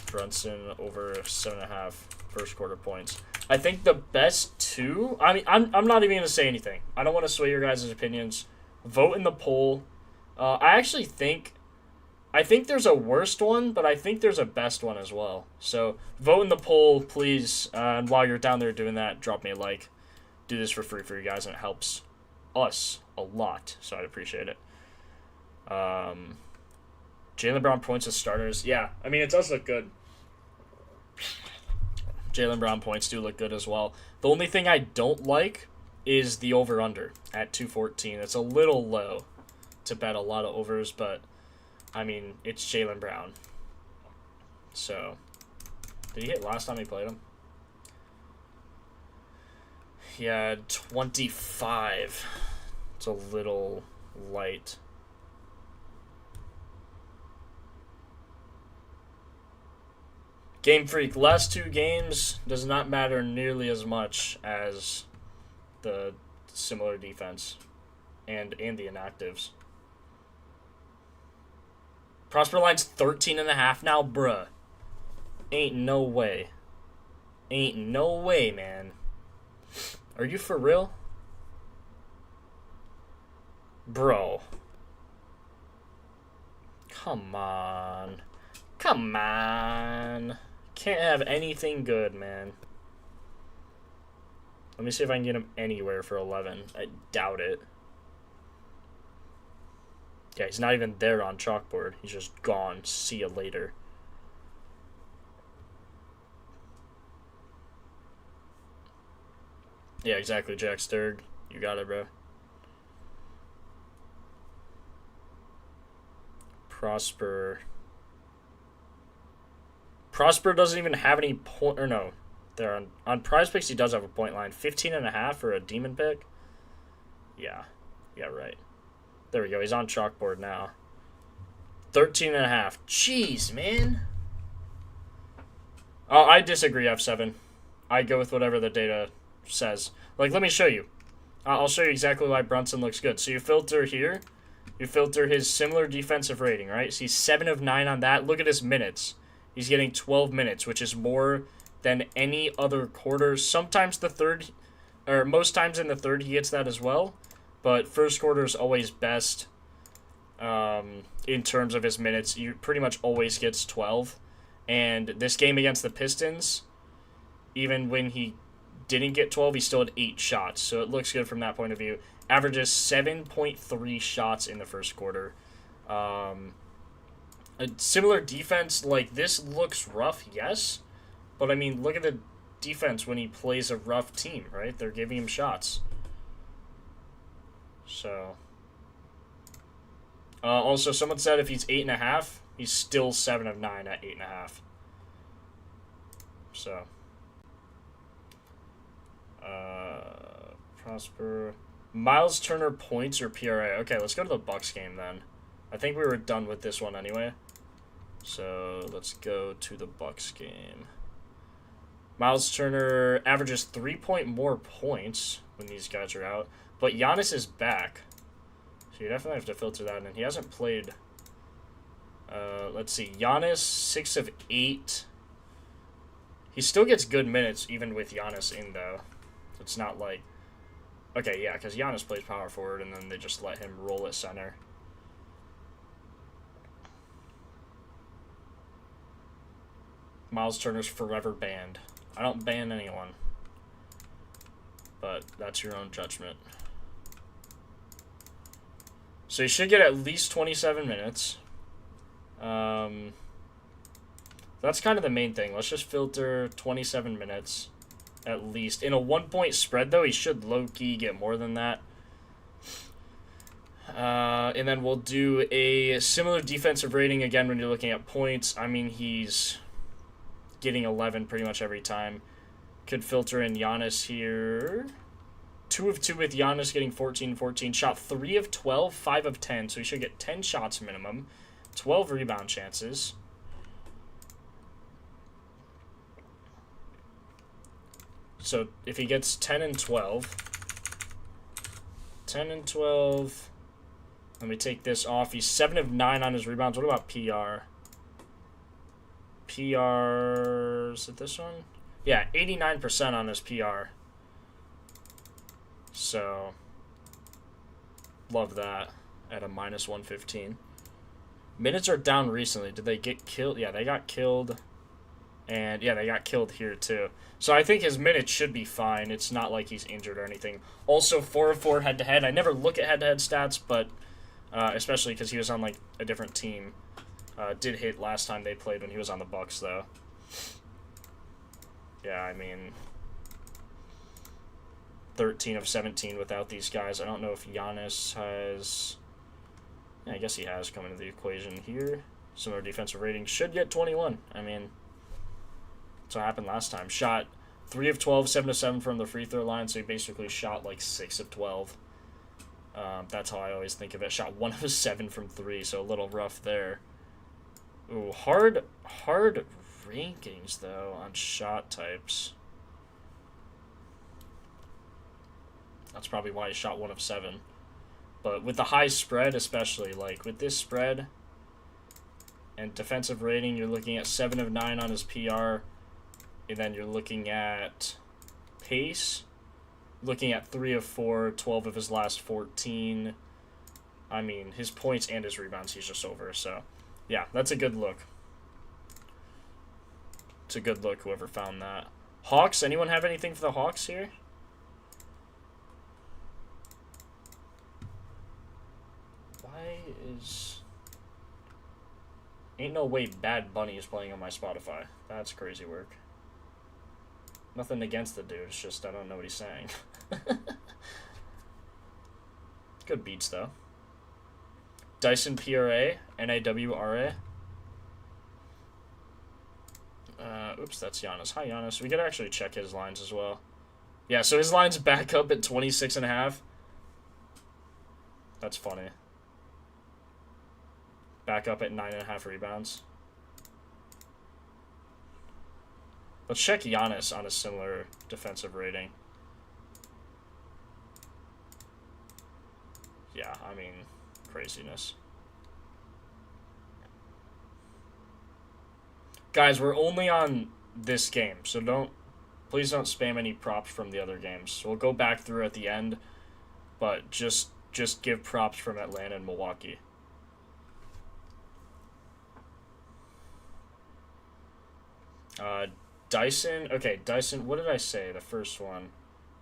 Brunson over 7.5 first quarter points. I think the best two... I mean, I'm not even going to say anything. I don't want to sway your guys' opinions. Vote in the poll. I actually think... I think there's a worst one, but I think there's a best one as well. So vote in the poll, please. And while you're down there doing that, drop me a like. Do this for free for you guys, and it helps us a lot. So I'd appreciate it. Jaylen Brown points as starters. Yeah, I mean, it does look good. Jaylen Brown points do look good as well. The only thing I don't like is the over-under at 214. It's a little low to bet a lot of overs, but... I mean, it's Jaylen Brown. So, did he hit last time he played him? He had 25. It's a little light. Game Freak, last 2 games does not matter nearly as much as the similar defense and the inactives. Prosper line's 13.5 now, bruh. Ain't no way. Ain't no way, man. Are you for real? Bro. Come on. Come on. Can't have anything good, man. Let me see if I can get him anywhere for 11. I doubt it. Yeah, he's not even there on chalkboard. He's just gone. See you later. Yeah, exactly, Jack Sturg. You got it, bro. Prosper. Prosper doesn't even have any point... Or no. There on Prize Picks, he does have a point line. 15.5 for a demon pick? Yeah. Yeah, right. There we go. He's on chalkboard now. 13.5. Jeez, man. I disagree, F7. I go with whatever the data says. Like, let me show you. I'll show you exactly why Brunson looks good. So you filter here. You filter his similar defensive rating, right? So he's 7 of 9 on that. Look at his minutes. He's getting 12 minutes, which is more than any other quarter. Sometimes the third, or most times in the third, he gets that as well. But first quarter is always best in terms of his minutes. He pretty much always gets 12. And this game against the Pistons, even when he didn't get 12, he still had 8 shots. So it looks good from that point of view. Averages 7.3 shots in the first quarter. A similar defense like this looks rough, yes. But, I mean, look at the defense when he plays a rough team, right? They're giving him shots. So, also someone said if he's 8.5, he's still 7 of 9 at 8.5. So, Prosper, Miles Turner points or PRA. Okay, let's go to the Bucks game then. I think we were done with this one anyway. So let's go to the Bucks game. Miles Turner averages 3 more points when these guys are out, but Giannis is back, so you definitely have to filter that in. He hasn't played. Let's see, Giannis 6 of 8. He still gets good minutes even with Giannis in though. It's not like, okay, yeah, because Giannis plays power forward and then they just let him roll at center. Miles Turner's forever banned. I don't ban anyone, but that's your own judgment. So you should get at least 27 minutes. That's kind of the main thing. Let's just filter 27 minutes at least. In a 1-point spread, though, he should low-key get more than that. And then we'll do a similar defensive rating again when you're looking at points. I mean, he's getting 11 pretty much every time. Could filter in Giannis here. 2 of 2 with Giannis getting 14. Shot 3 of 12, 5 of 10. So he should get 10 shots minimum. 12 rebound chances. So if he gets 10 and 12. 10 and 12. Let me take this off. He's 7 of 9 on his rebounds. What about PR? PR, is it this one? Yeah, 89% on his PR. So, love that at a minus 115. Minutes are down recently. Did they get killed? Yeah, they got killed. And, yeah, they got killed here, too. So, I think his minutes should be fine. It's not like he's injured or anything. Also, 4 of 4 head-to-head. I never look at head-to-head stats, but especially because he was on, like, a different team. Did hit last time they played when he was on the Bucks, though. Yeah, I mean, 13 of 17 without these guys. I don't know if Giannis has. Yeah, I guess he has come into the equation here. Similar defensive rating. Should get 21. I mean, that's what happened last time. Shot 3 of 12, 7 of 7 from the free throw line, so he basically shot like 6 of 12. That's how I always think of it. Shot 1 of 7 from 3, so a little rough there. Ooh, hard rankings, though, on shot types. That's probably why he shot 1 of 7. But with the high spread, especially, like, with this spread and defensive rating, you're looking at 7 of 9 on his PR, and then you're looking at pace, looking at 3 of 4, 12 of his last 14. I mean, his points and his rebounds, he's just over, so... Yeah, that's a good look. It's a good look, whoever found that. Hawks, anyone have anything for the Hawks here? Why is... Ain't no way Bad Bunny is playing on my Spotify. That's crazy work. Nothing against the dude, it's just I don't know what he's saying. Good beats, though. Dyson PRA, NAWRA. Oops, that's Giannis. Hi, Giannis. We could actually check his lines as well. Yeah, so his line's back up at 26.5. That's funny. Back up at 9.5 rebounds. Let's check Giannis on a similar defensive rating. Yeah, I mean... craziness. Guys, we're only on this game, so please don't spam any props from the other games. We'll go back through at the end, but just give props from Atlanta and Milwaukee. Dyson, okay, Dyson, what did I say, the first one?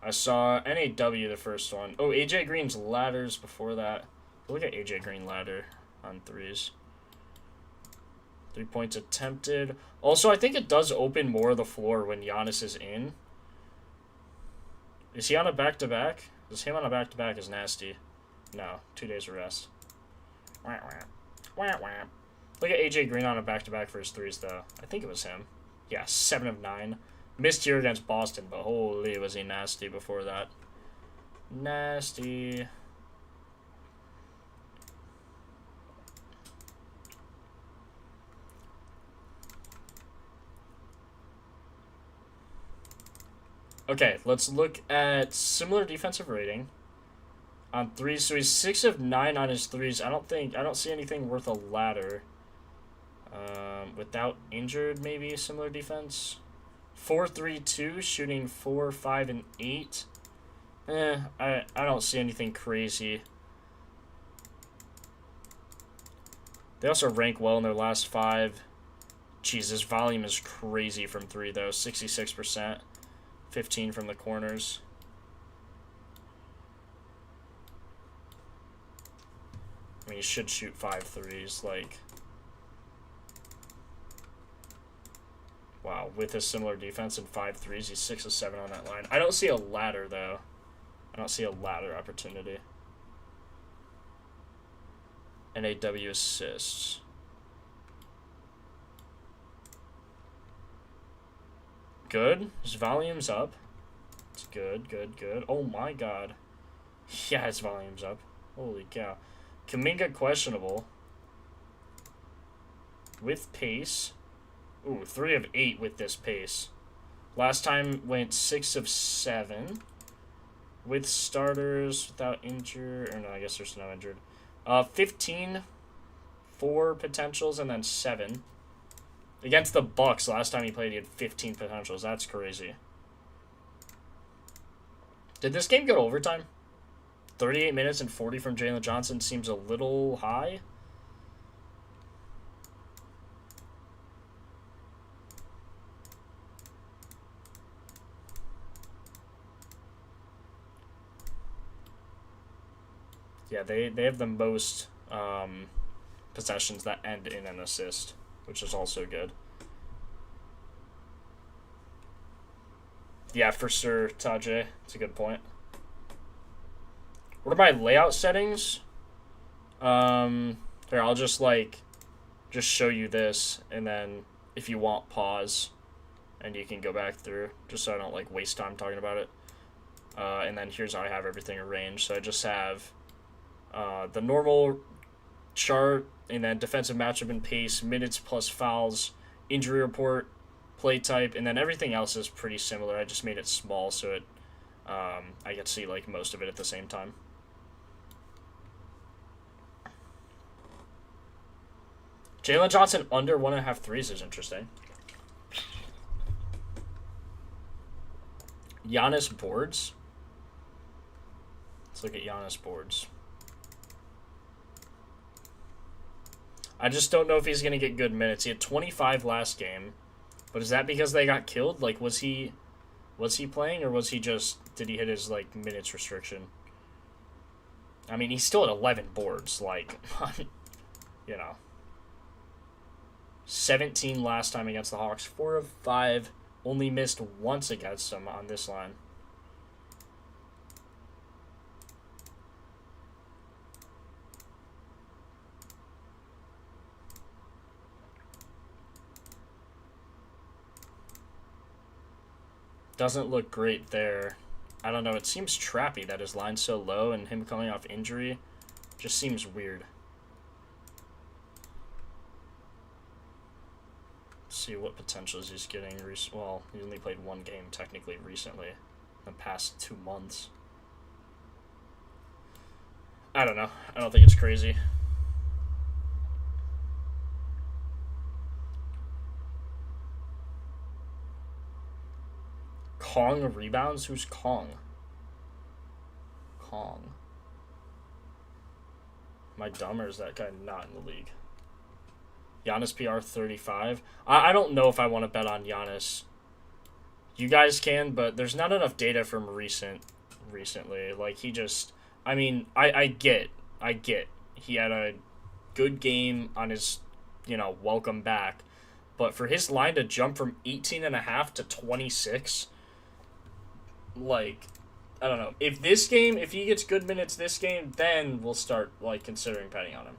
I saw NAW the first one. Oh, AJ Green's ladders before that. Look at AJ Green ladder on threes. 3 points attempted. Also, I think it does open more of the floor when Giannis is in. Is he on a back-to-back? Because him on a back-to-back is nasty. No, 2 days of rest. Wah, wah. Wah, wah. Look at AJ Green on a back-to-back for his threes, though. I think it was him. Yeah, 7 of 9. Missed here against Boston, but holy, was he nasty before that. Nasty. Okay, let's look at similar defensive rating on threes. So he's 6 of 9 on his threes. I don't see anything worth a ladder. Without injured, maybe similar defense. 4-3-2, shooting 4, 5, and 8. I don't see anything crazy. They also rank well in their last 5. Jeez, his volume is crazy from 3, though. 66%. 15 from the corners. I mean, he should shoot 5 threes, like... Wow, with his similar defense and 5 threes, he's 6 of 7 on that line. I don't see a ladder, though. I don't see a ladder opportunity. NAW assists. Good. His volume's up. It's good, good, good. Oh my god. Yeah, his volume's up. Holy cow. Kuminga questionable. With pace. Ooh, 3 of 8 with this pace. Last time went 6 of 7. With starters, without injured. Or no, I guess there's no injured. 15. 4 potentials, and then 7. Against the Bucks, last time he played, he had 15 potentials. That's crazy. Did this game go to overtime? 38 minutes and 40 from Jalen Johnson seems a little high. Yeah, they have the most possessions that end in an assist, which is also good. Yeah, for sure, Tajay. It's a good point. What are my layout settings? Here, I'll just show you this, and then if you want, pause, and you can go back through, just so I don't waste time talking about it. And then here's how I have everything arranged. So I just have the normal chart, and then defensive matchup and pace, minutes plus fouls, injury report, play type, and then everything else is pretty similar. I just made it small so it I can see most of it at the same time. Jalen Johnson under 1.5 threes is interesting. Giannis boards. Let's look at Giannis boards. I just don't know if he's going to get good minutes. He had 25 last game. But is that because they got killed? Was he playing, or was he just, did he hit his minutes restriction? I mean, he's still at 11 boards, you know. 17 last time against the Hawks, 4 of 5, only missed once against them on this line. Doesn't look great there. I don't know, it seems trappy that his line's so low, and him coming off injury just seems weird. Let's see what potentials he's getting. Well, he only played 1 game technically recently, in the past 2 months. I don't know. I don't think it's crazy. Kong rebounds? Who's Kong? Kong. Am I dumb, or is that guy not in the league? Giannis PR 35. I don't know if I want to bet on Giannis. You guys can, but there's not enough data from recently. He just... I mean, I get. He had a good game on his welcome back. But for his line to jump from 18.5 to 26, like, I don't know. If he gets good minutes this game, then we'll start, like, considering betting on him.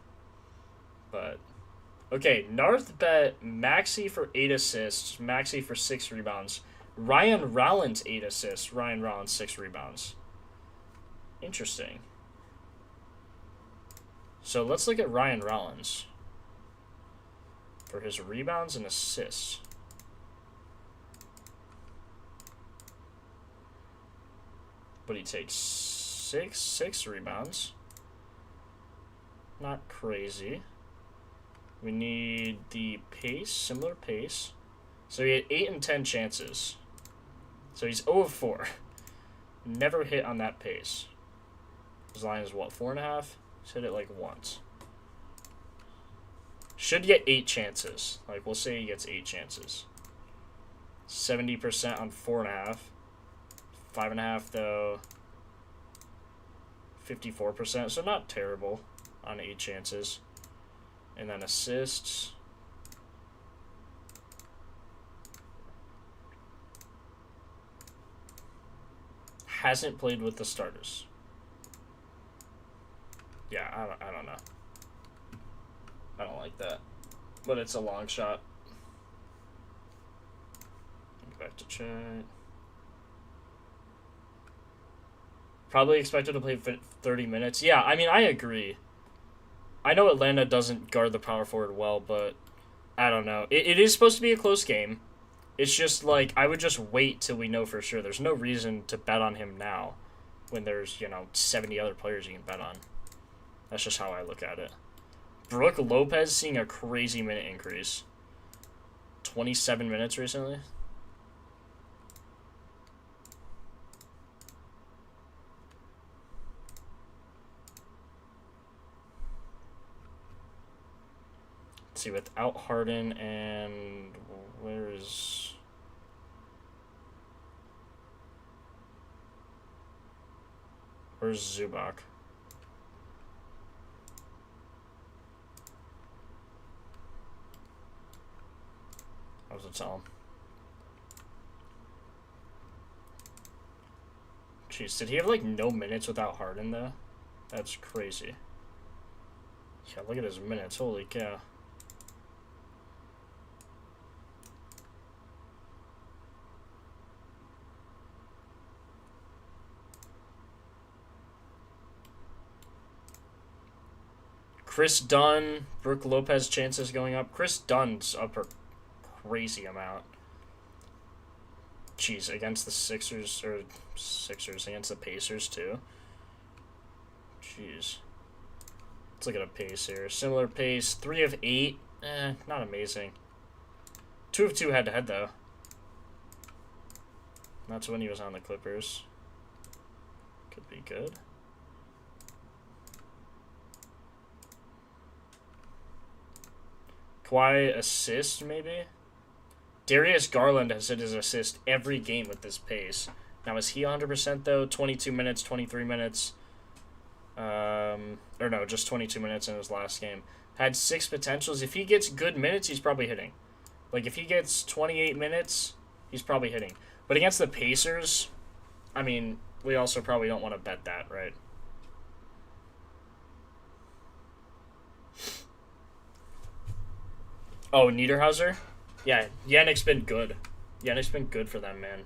But, okay, Narth bet Maxey for 8 assists, Maxey for 6 rebounds. Ryan Rollins 8 assists, Ryan Rollins 6 rebounds. Interesting. So let's look at Ryan Rollins for his rebounds and assists. But he takes six rebounds. Not crazy. We need the pace, similar pace. So he had 8 and 10 chances. So he's 0 of 4. Never hit on that pace. His line is what, 4.5? He's hit it like once. Should get 8 chances. Like, we'll say he gets 8 chances. 70% on 4.5. 5.5 though. 54%. So not terrible on 8 chances. And then assists. Hasn't played with the starters. Yeah, I don't know. I don't like that. But it's a long shot. Go back to chat. Probably expected to play 30 minutes. Yeah, I mean, I agree. I know Atlanta doesn't guard the power forward well, but I don't know. It is supposed to be a close game. It's just like, I would just wait till we know for sure. There's no reason to bet on him now when there's, 70 other players you can bet on. That's just how I look at it. Brooke Lopez seeing a crazy minute increase. 27 minutes recently. Let's see, without Harden and where's Zubac? I was to tell him. Jeez, did he have like no minutes without Harden though? That's crazy. Yeah, look at his minutes. Holy cow. Chris Dunn, Brooke Lopez chances going up. Chris Dunn's up a crazy amount. Jeez, against the Sixers, against the Pacers too. Jeez. Let's look at a pace here. Similar pace, 3 of 8. Not amazing. 2 of 2 head-to-head though. That's when he was on the Clippers. Could be good. Kawhi assist, maybe? Darius Garland has hit his assist every game with this pace. Now, is he 100% though? 22 minutes, 23 minutes. Or no, just 22 minutes in his last game. Had 6 potentials. If he gets good minutes, he's probably hitting. Like, if he gets 28 minutes, he's probably hitting. But against the Pacers, I mean, we also probably don't want to bet that, right? Oh, Niederhauser? Yeah, Yannick's been good. Yannick's been good for them, man.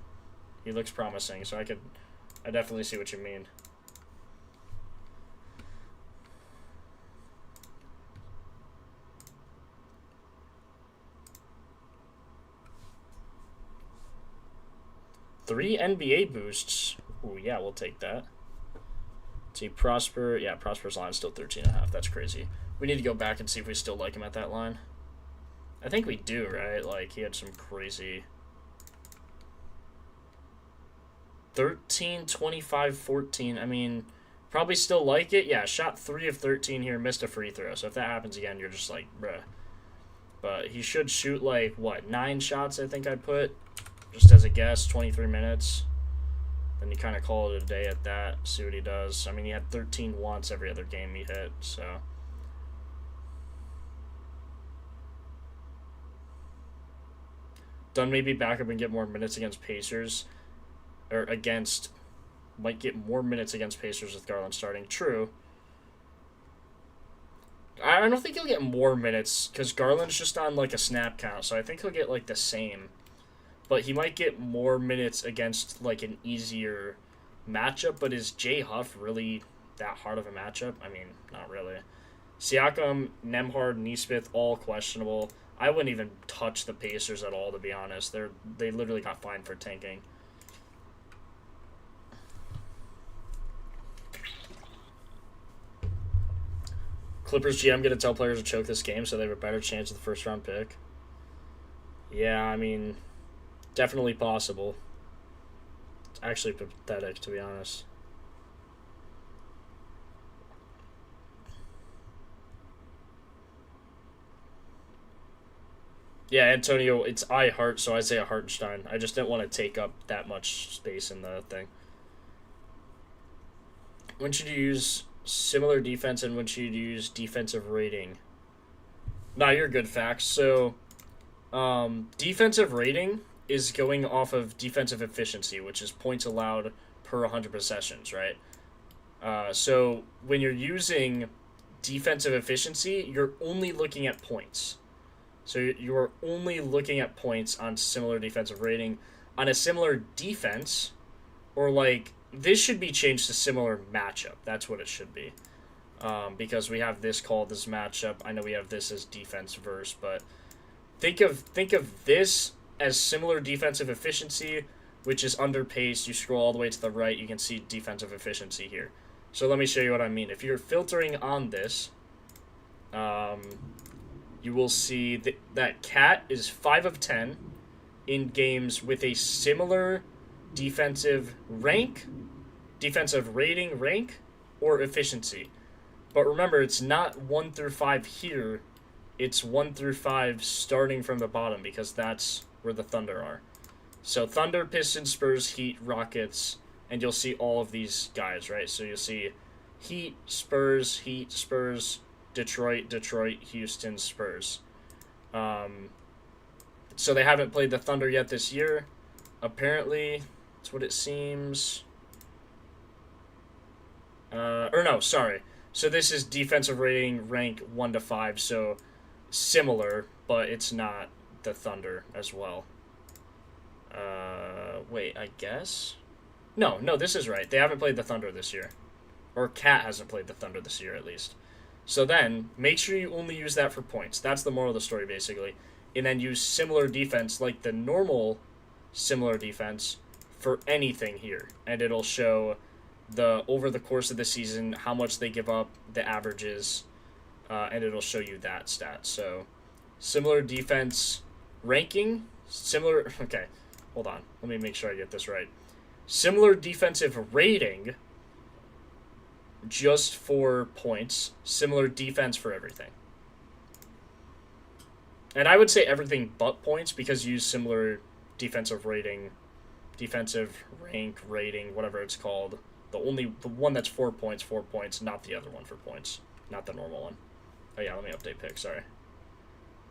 He looks promising, so I definitely see what you mean. Three NBA boosts. Ooh, yeah, we'll take that. See, Prosper. Yeah, Prosper's line's still 13.5. That's crazy. We need to go back and see if we still like him at that line. I think we do, right? Like, he had some crazy 13, 25, 14. I mean, probably still like it. Yeah, shot 3 of 13 here, missed a free throw. So if that happens again, you're just like, bruh. But he should shoot, like, what, 9 shots, I think I'd put, just as a guess, 23 minutes. Then you kind of call it a day at that, see what he does. I mean, he had 13 once every other game he hit, so. Dunn may be back up and get more minutes against Pacers. Or against... Might get more minutes against Pacers with Garland starting. True. I don't think he'll get more minutes because Garland's just on like a snap count, so I think he'll get like the same. But he might get more minutes against like an easier matchup. But is Jay Huff really that hard of a matchup? I mean, not really. Siakam, Nembhard, Nesmith, all questionable. I wouldn't even touch the Pacers at all, to be honest. They literally got fined for tanking. Clippers GM going to tell players to choke this game so they have a better chance of the first-round pick. Yeah, I mean, definitely possible. It's actually pathetic, to be honest. Yeah, Antonio, it's I Heart, so Isaiah Hartenstein. I just didn't want to take up that much space in the thing. When should you use similar defense and when should you use defensive rating? Nah, you're good, Facts. So, defensive rating is going off of defensive efficiency, which is points allowed per 100 possessions, right? So, when you're using defensive efficiency, you're only looking at points. So you're only looking at points on similar defensive rating. On a similar defense, or like, this should be changed to similar matchup. That's what it should be. Because we have this called this matchup. I know we have this as defense verse, but think of this as similar defensive efficiency, which is under pace. You scroll all the way to the right, you can see defensive efficiency here. So let me show you what I mean. If you're filtering on this, you will see that Cat is 5 of 10 in games with a similar defensive rating rank, or efficiency. But remember, it's not 1 through 5 here. It's 1 through 5 starting from the bottom because that's where the Thunder are. So Thunder, Pistons, Spurs, Heat, Rockets, and you'll see all of these guys, right? So you'll see Heat, Spurs, Detroit, Houston, Spurs. So they haven't played the Thunder yet this year. Apparently, that's what it seems. So this is defensive rating rank 1 to 5, so similar, but it's not the Thunder as well. Wait, I guess? No, this is right. They haven't played the Thunder this year. Or Cat hasn't played the Thunder this year, at least. So then, make sure you only use that for points. That's the moral of the story, basically. And then use similar defense, like the normal similar defense, for anything here. And it'll show over the course of the season how much they give up, the averages, and it'll show you that stat. So, similar defense ranking, okay, hold on. Let me make sure I get this right. Similar defensive rating, just for points, similar defense for everything. And I would say everything but points because you use similar defensive rating, defensive rank rating, whatever it's called. The one that's 4 points, not the other one for points, not the normal one. Oh yeah, let me update pick, sorry.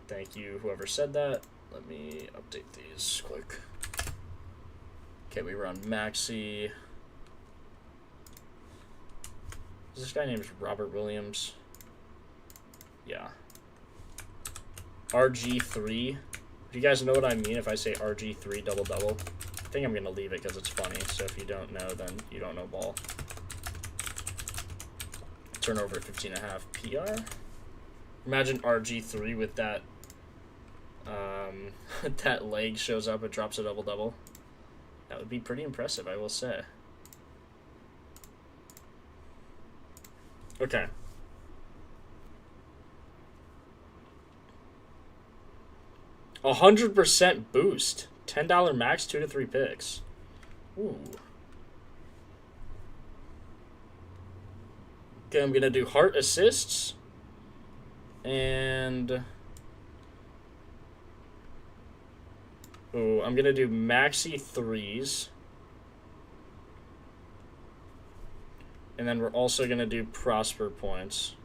Thank you, whoever said that. Let me update these quick. Okay, we run Maxi. Is this guy named Robert Williams? Yeah. RG3. Do you guys know what I mean if I say RG3 double-double? I think I'm going to leave it because it's funny. So if you don't know, then you don't know ball. Turnover 15.5 PR. Imagine RG3 with that that leg shows up and drops a double-double. That would be pretty impressive, I will say. Okay. $100% boost. $10 max, 2 to 3 picks. Ooh. Okay, I'm gonna do heart assists. And I'm gonna do maxi threes. And then we're also gonna do Prosper points.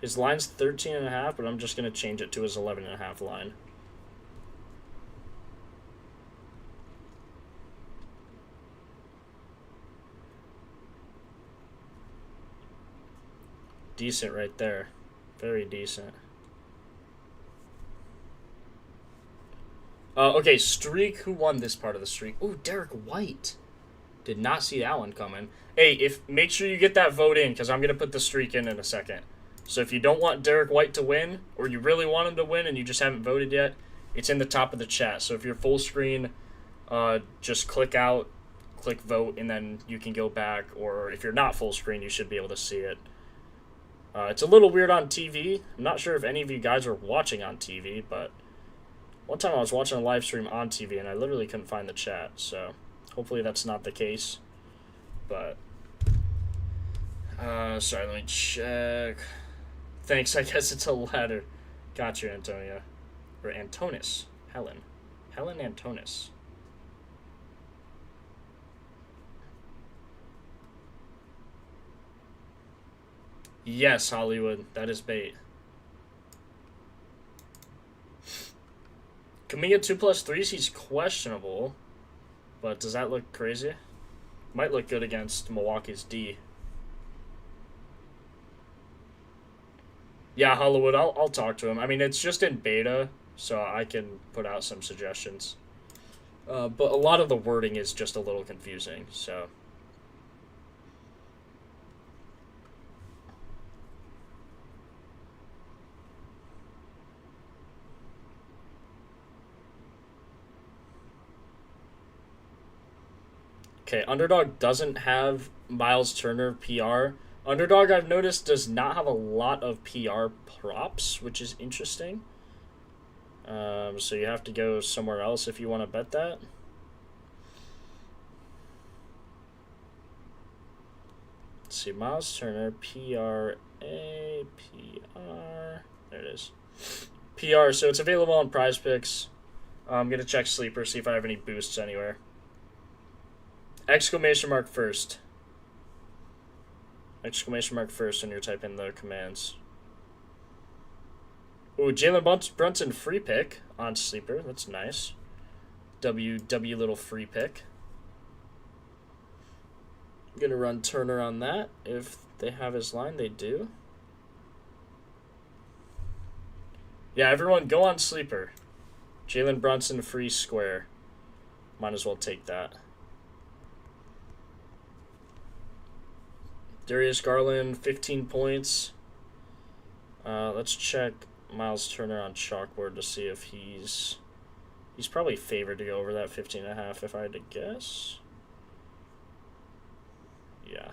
His line's 13.5, but I'm just gonna change it to his 11.5 line. Decent right there. Very decent. Okay, streak. Who won this part of the streak? Ooh, Derek White. Did not see that one coming. Hey, make sure you get that vote in, because I'm going to put the streak in a second. So if you don't want Derek White to win, or you really want him to win and you just haven't voted yet, it's in the top of the chat. So if you're full screen, just click out, click vote, and then you can go back. Or if you're not full screen, you should be able to see it. It's a little weird on TV. I'm not sure if any of you guys are watching on TV, but one time I was watching a live stream on TV and I literally couldn't find the chat. So hopefully that's not the case. But, sorry, let me check. Thanks, I guess it's a ladder. Got you, Antonia. Or Antonis. Helen Antonis. Yes, Hollywood. That is bait. Kaminga 2+3s, he's questionable. But does that look crazy? Might look good against Milwaukee's D. Yeah, Hollywood, I'll talk to him. I mean, it's just in beta, so I can put out some suggestions. But a lot of the wording is just a little confusing, so... Okay, Underdog doesn't have Miles Turner PR. Underdog, I've noticed, does not have a lot of PR props, which is interesting. So you have to go somewhere else if you want to bet that. Let's see, Miles Turner, PR. There it is. PR, so it's available on Prize Picks. I'm going to check Sleeper, see if I have any boosts anywhere. Exclamation mark first. Exclamation mark first when you're typing the commands. Ooh, Jalen Brunson free pick on Sleeper. That's nice. W little free pick. I'm going to run Turner on that. If they have his line, they do. Yeah, everyone go on Sleeper. Jalen Brunson free square. Might as well take that. Darius Garland, 15 points. Let's check Miles Turner on Chalkboard to see if he's probably favored to go over that 15.5 if I had to guess. Yeah.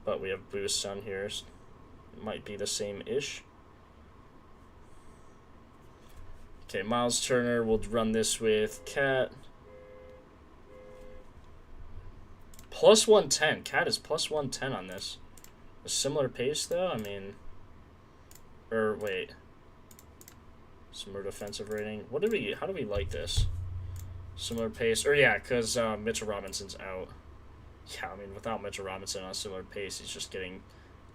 But we have boosts on here. It might be the same-ish. Okay, Miles Turner, we'll run this with Cat. Plus 110. Cat is plus 110 on this. A similar pace, though? I mean... wait. Similar defensive rating. How do we like this? Similar pace. Or, yeah, because Mitchell Robinson's out. Yeah, I mean, without Mitchell Robinson on a similar pace, he's just getting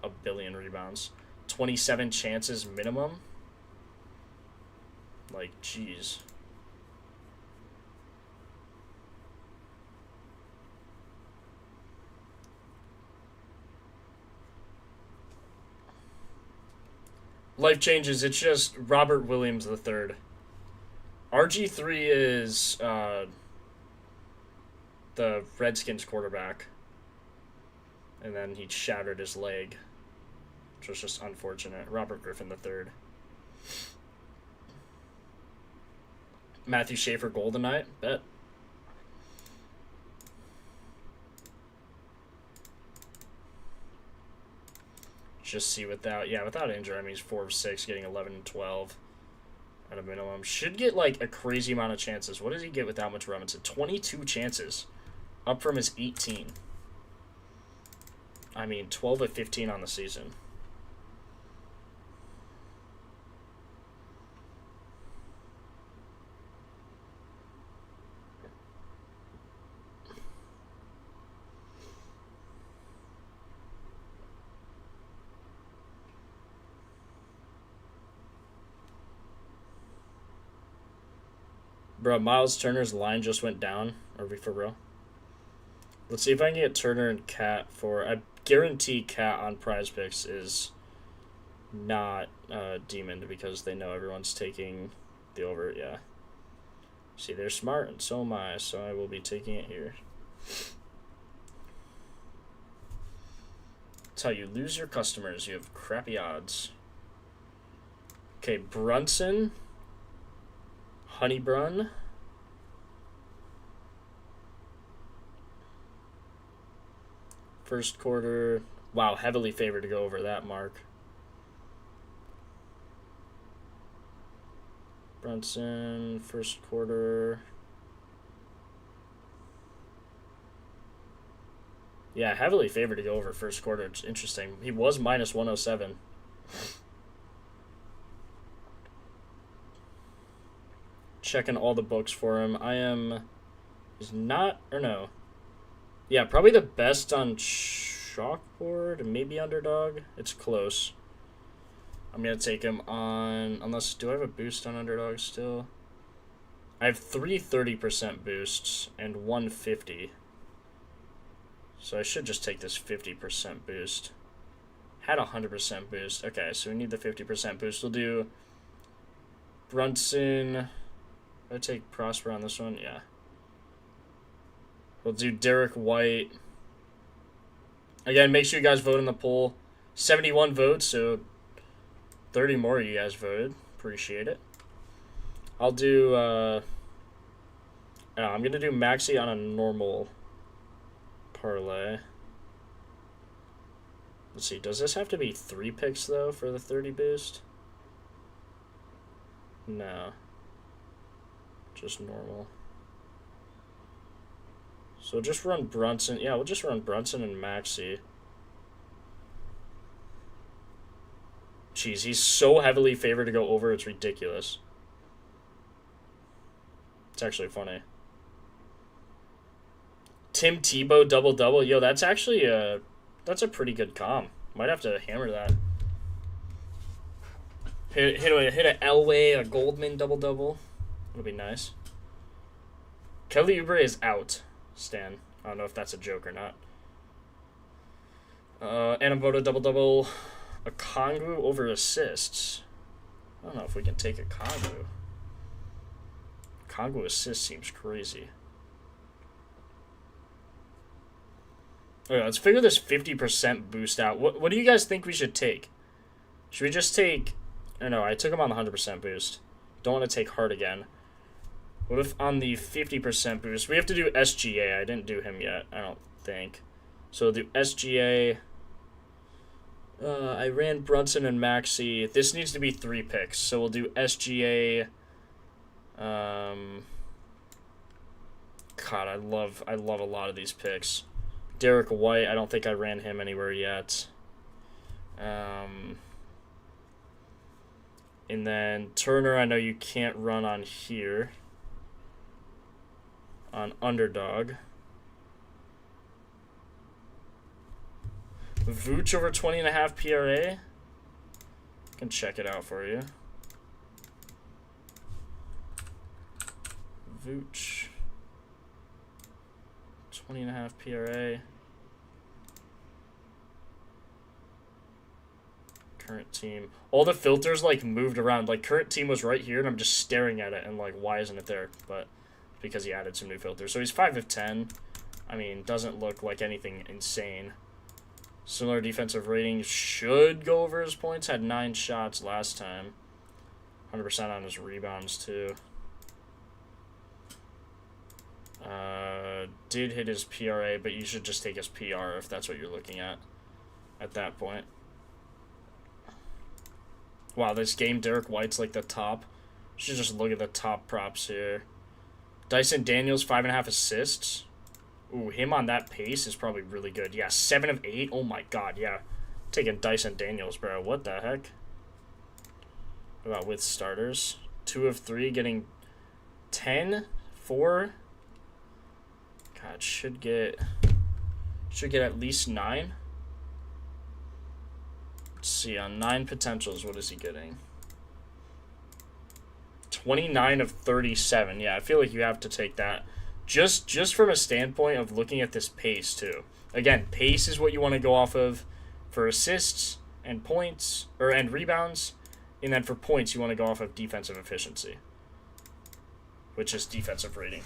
a billion rebounds. 27 chances minimum? Like, jeez. Life changes. It's just Robert Williams III. RG3 is the Redskins quarterback. And then he shattered his leg, which was just unfortunate. Robert Griffin III. Matthew Schaefer Golden Knight. Bet. Just see without injury. I mean, he's 4 of 6, getting 11 and 12 at a minimum. Should get like a crazy amount of chances. What does he get without Mitch Robinson? 22 chances, up from his 18. I mean, 12 of 15 on the season. Bro, Miles Turner's line just went down. Are we for real? Let's see if I can get Turner and Cat for... guarantee cat on Prize Picks is not Demon because they know everyone's taking the over. Yeah. See, they're smart, and so am I, so I will be taking it here. That's how you lose your customers. You have crappy odds. Okay, Brunson. Honeybrun. First quarter. Wow, heavily favored to go over that mark. Brunson, first quarter. Yeah, heavily favored to go over first quarter. It's interesting. He was minus 107. Checking all the books for him. I am... He's not... Or no. Yeah, probably the best on chalkboard. Maybe underdog. It's close. I'm going to take him on... Unless... Do I have a boost on underdog still? I have 3 30% boosts and 1 50. So I should just take this 50% boost. Had a 100% boost. Okay, so we need the 50% boost. We'll do Brunson. Did I take Prosper on this one? Yeah. We'll do Derek White. Again, make sure you guys vote in the poll. 71 votes, so 30 more of you guys voted. Appreciate it. I'll do... I'm going to do Maxi on a normal... parlay. Let's see, does this have to be 3 picks though for the 30 boost? No. Just normal. So just run Brunson. Yeah, we'll just run Brunson and Maxi. Jeez, he's so heavily favored to go over, it's ridiculous. It's actually funny. Tim Tebow double-double. Yo, that's actually that's a pretty good comp. Might have to hammer that. Hit a Elway, a Goldman double-double. That'll be nice. Kelly Oubre is out, Stan. I don't know if that's a joke or not. Anavoda double-double. A Kongu over assists. I don't know if we can take a Kongu. Kongu assist seems crazy. Okay, let's figure this 50% boost out. What do you guys think we should take? Should we just take... I don't know, I took him on the 100% boost. Don't want to take Hart again. What if on the 50% boost... We have to do SGA. I didn't do him yet, I don't think. So we'll do SGA. I ran Brunson and Maxi. This needs to be 3 picks. So we'll do SGA. God, I love a lot of these picks. Derek White, I don't think I ran him anywhere yet. And then Turner, I know you can't run on here. On underdog. Vooch over 20.5 PRA. I can check it out for you. Vooch. 20.5 PRA. Current team. All the filters like moved around. Like current team was right here and I'm just staring at it and like why isn't it there? But because he added some new filters. So he's 5 of 10. I mean, doesn't look like anything insane. Similar defensive rating, should go over his points. Had 9 shots last time. 100% on his rebounds too. Did hit his PRA, but you should just take his PR if that's what you're looking at that point. Wow, this game, Derek White's like the top. You should just look at the top props here. Dyson Daniels, 5.5 assists. Ooh, him on that pace is probably really good. Yeah, 7 of 8. Oh my god, yeah. Taking Dyson Daniels, bro. What the heck? What about with starters? 2 of 3, getting 10, 4. God, should get at least 9. Let's see, on 9 potentials, what is he getting? 29 of 37. Yeah, I feel like you have to take that. Just from a standpoint of looking at this pace, too. Again, pace is what you want to go off of for assists and points, and rebounds. And then for points, you want to go off of defensive efficiency, which is defensive rating.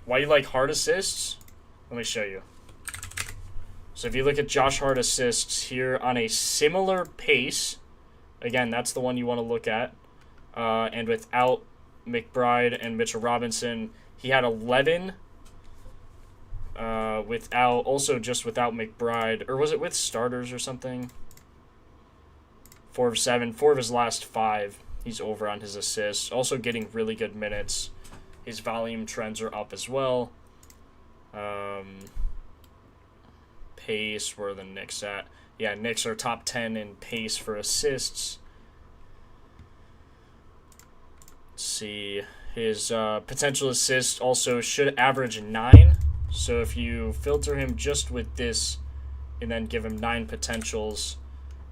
Why you like Hart assists? Let me show you. So if you look at Josh Hart assists here on a similar pace, again, that's the one you want to look at. And without McBride and Mitchell Robinson, he had 11. Without McBride, or was it with starters or something? 4 of 7. 4 of his last 5. He's over on his assists. Also getting really good minutes. His volume trends are up as well. Pace, where are the Knicks at? Yeah, Knicks are top 10 in pace for assists. Let's see. His potential assist also should average 9. So if you filter him just with this and then give him 9 potentials,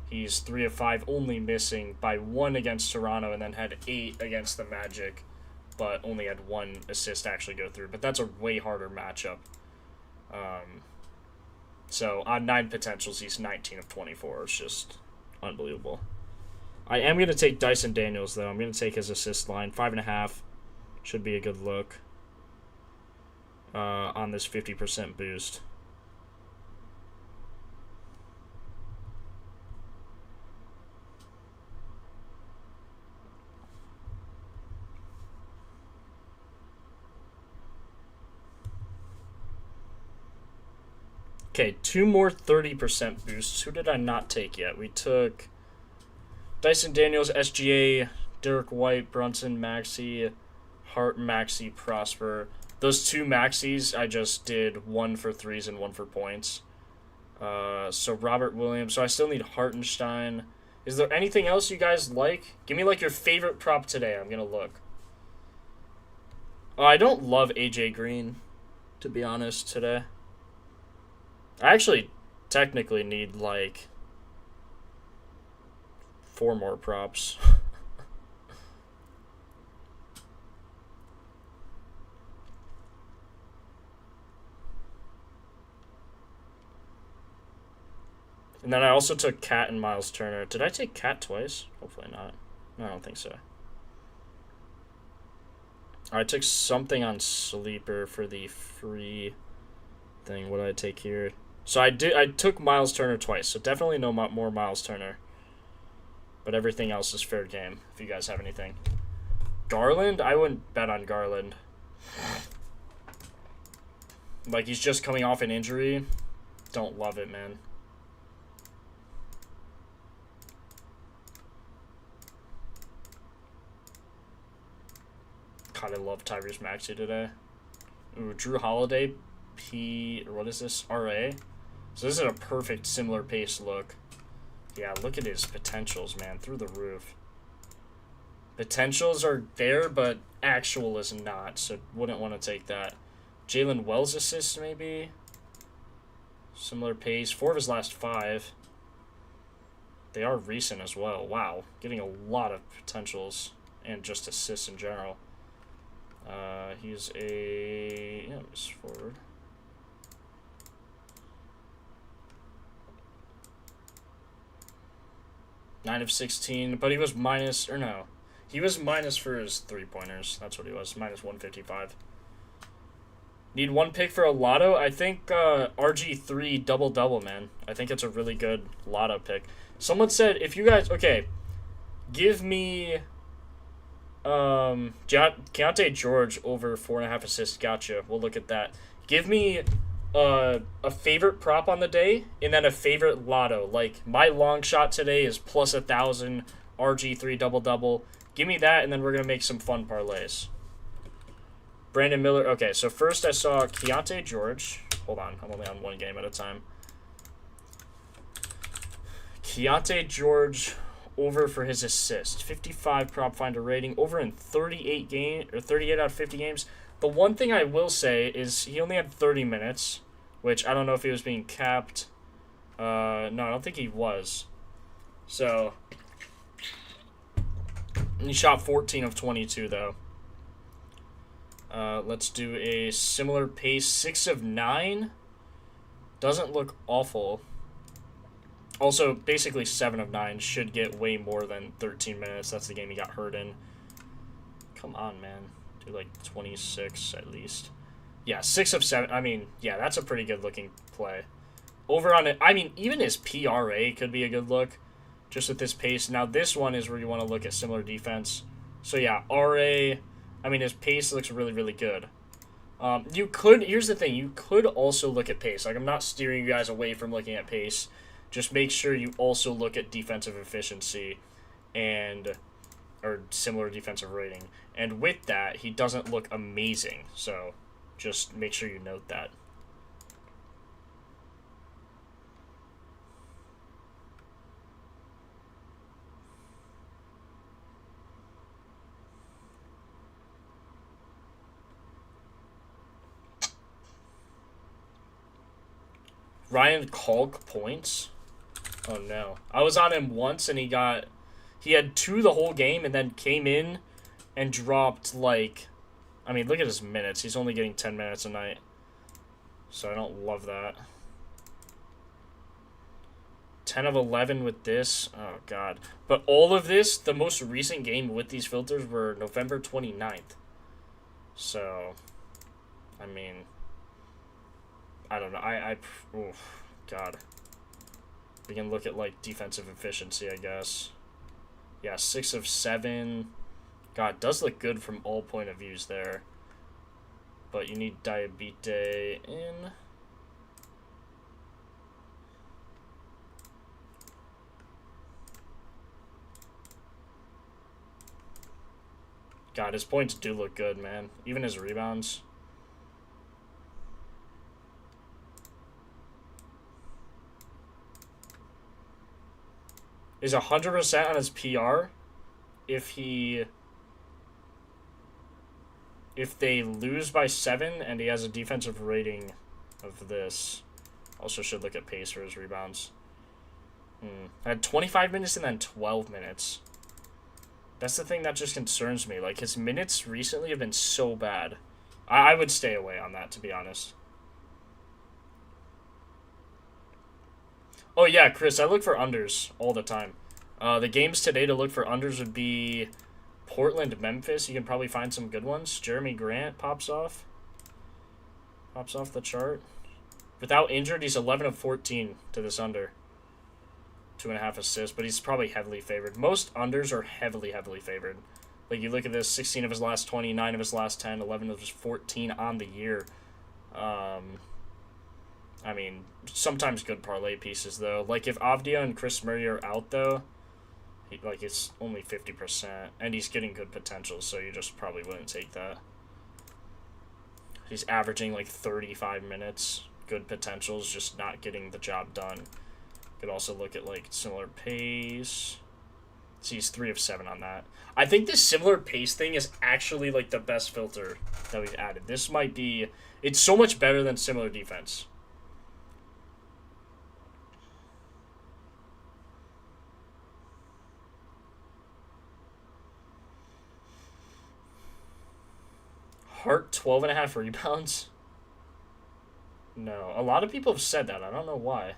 he's 3 of 5, only missing by 1 against Toronto, and then had 8 against the Magic, but only had 1 assist actually go through. But that's a way harder matchup. So on 9 potentials, he's 19 of 24. It's just unbelievable. I am going to take Dyson Daniels, though. I'm going to take his assist line. 5.5 should be a good look on this 50% boost. Okay, 2 more 30% boosts. Who did I not take yet? We took Dyson Daniels, SGA, Derek White, Brunson, Maxey, Hart, Maxey, Prosper. Those 2 Maxies, I just did 1 for 3s and 1 for points. So Robert Williams. So I still need Hartenstein. Is there anything else you guys like? Give me like your favorite prop today. I'm going to look. I don't love AJ Green, to be honest, today. I actually technically need like 4 more props. And then I also took Cat and Miles Turner. Did I take Cat twice? Hopefully not. No, I don't think so. I took something on Sleeper for the free thing. What did I take here? So I took Miles Turner twice, so definitely no more Miles Turner. But everything else is fair game, if you guys have anything. Garland? I wouldn't bet on Garland. Like, he's just coming off an injury. Don't love it, man. God, I love Tyrese Maxey today. Ooh, Drew Holiday, what is this? RA? So this is a perfect similar pace look. Yeah, look at his potentials, man, through the roof. Potentials are there, but actual is not, so wouldn't want to take that. Jalen Wells assist, maybe? Similar pace. 4 of his last 5. They are recent as well. Wow, getting a lot of potentials and just assists in general. He's a forward. 9 of 16, but he was minus, or no. He was minus for his 3-pointers. That's what he was, minus 155. Need 1 pick for a lotto? I think RG3 double-double, man. I think it's a really good lotto pick. Someone said, if you guys, okay, give me Keontae George over 4.5 assists. Gotcha. We'll look at that. Give me a favorite prop on the day and then a favorite lotto. Like, my long shot today is plus 1,000 RG3 double-double. Give me that, and then we're going to make some fun parlays. Brandon Miller. Okay, so first I saw Keontae George. Hold on. I'm only on 1 game at a time. Keontae George over for his assist. 55 Propfinder rating. Over in 38 out of 50 games. The one thing I will say is he only had 30 minutes, which I don't know if he was being capped. No, I don't think he was. So, he shot 14 of 22, though. Let's do a similar pace. 6 of 9. Doesn't look awful. Also, basically 7 of 9 should get way more than 13 minutes. That's the game he got hurt in. Come on, man. Do like 26 at least. Yeah, 6 of 7. I mean, yeah, that's a pretty good looking play. Over on it, I mean, even his PRA could be a good look, just with this pace. Now, this one is where you want to look at similar defense. So, yeah, RA, I mean, his pace looks really, really good. You could, here's the thing, you could also look at pace. Like, I'm not steering you guys away from looking at pace. Just make sure you also look at defensive efficiency or similar defensive rating. And with that, he doesn't look amazing. So, just make sure you note that. Ryan Kalk points? Oh no. I was on him once and he had 2 the whole game and then came in and dropped like, I mean, look at his minutes. He's only getting 10 minutes a night. So I don't love that. 10 of 11 with this. Oh god. But all of this, the most recent game with these filters were November 29th. So, I mean, I don't know. Oh, God. We can look at, like, defensive efficiency, I guess. Yeah, 6 of 7. God, does look good from all point of views there. But you need Diabite in. God, his points do look good, man. Even his rebounds. Is 100% on his PR if they lose by 7 and he has a defensive rating of this. Also should look at pace for his rebounds. I had 25 minutes and then 12 minutes. That's the thing that just concerns me. Like, his minutes recently have been so bad. I would stay away on that, to be honest. Oh, yeah, Chris, I look for unders all the time. The games today to look for unders would be Portland, Memphis. You can probably find some good ones. Jeremy Grant pops off. Pops off the chart. Without injured, he's 11 of 14 to this under. 2.5 assists, but he's probably heavily favored. Most unders are heavily, heavily favored. Like, you look at this, 16 of his last 20, 9 of his last 10, 11 of his 14 on the year. I mean, sometimes good parlay pieces, though. Like, if Avdia and Chris Murray are out, though, it's only 50%, and he's getting good potential, so you just probably wouldn't take that. He's averaging, like, 35 minutes. Good potentials, just not getting the job done. Could also look at, like, similar pace. So he's 3 of 7 on that. I think this similar pace thing is actually, like, the best filter that we've added. This might be... It's so much better than similar defense. Hart, 12.5 rebounds? No. A lot of people have said that. I don't know why.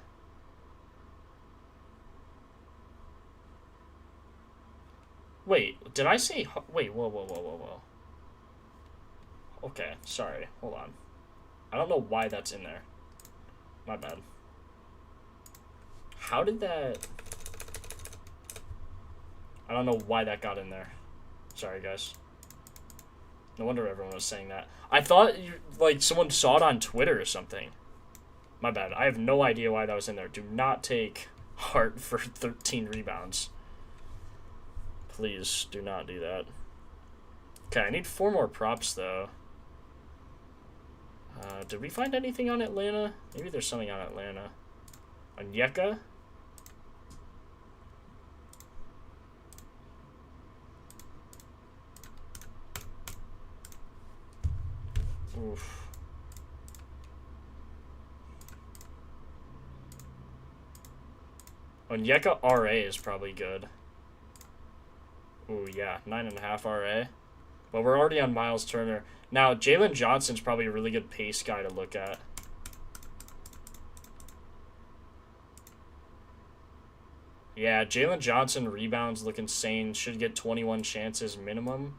Wait, did I say... Wait, whoa. Okay, sorry. Hold on. I don't know why that's in there. My bad. How did that... I don't know why that got in there. Sorry, guys. No wonder everyone was saying that. I thought, someone saw it on Twitter or something. My bad. I have no idea why that was in there. Do not take Hart for 13 rebounds. Please do not do that. Okay, I need 4 more props, though. Did we find anything on Atlanta? Maybe there's something on Atlanta. Onyeka? Oof. Onyeka RA is probably good. Ooh, yeah, 9.5 RA. But we're already on Miles Turner. Now, Jalen Johnson's probably a really good pace guy to look at. Yeah, Jalen Johnson rebounds look insane. Should get 21 chances minimum.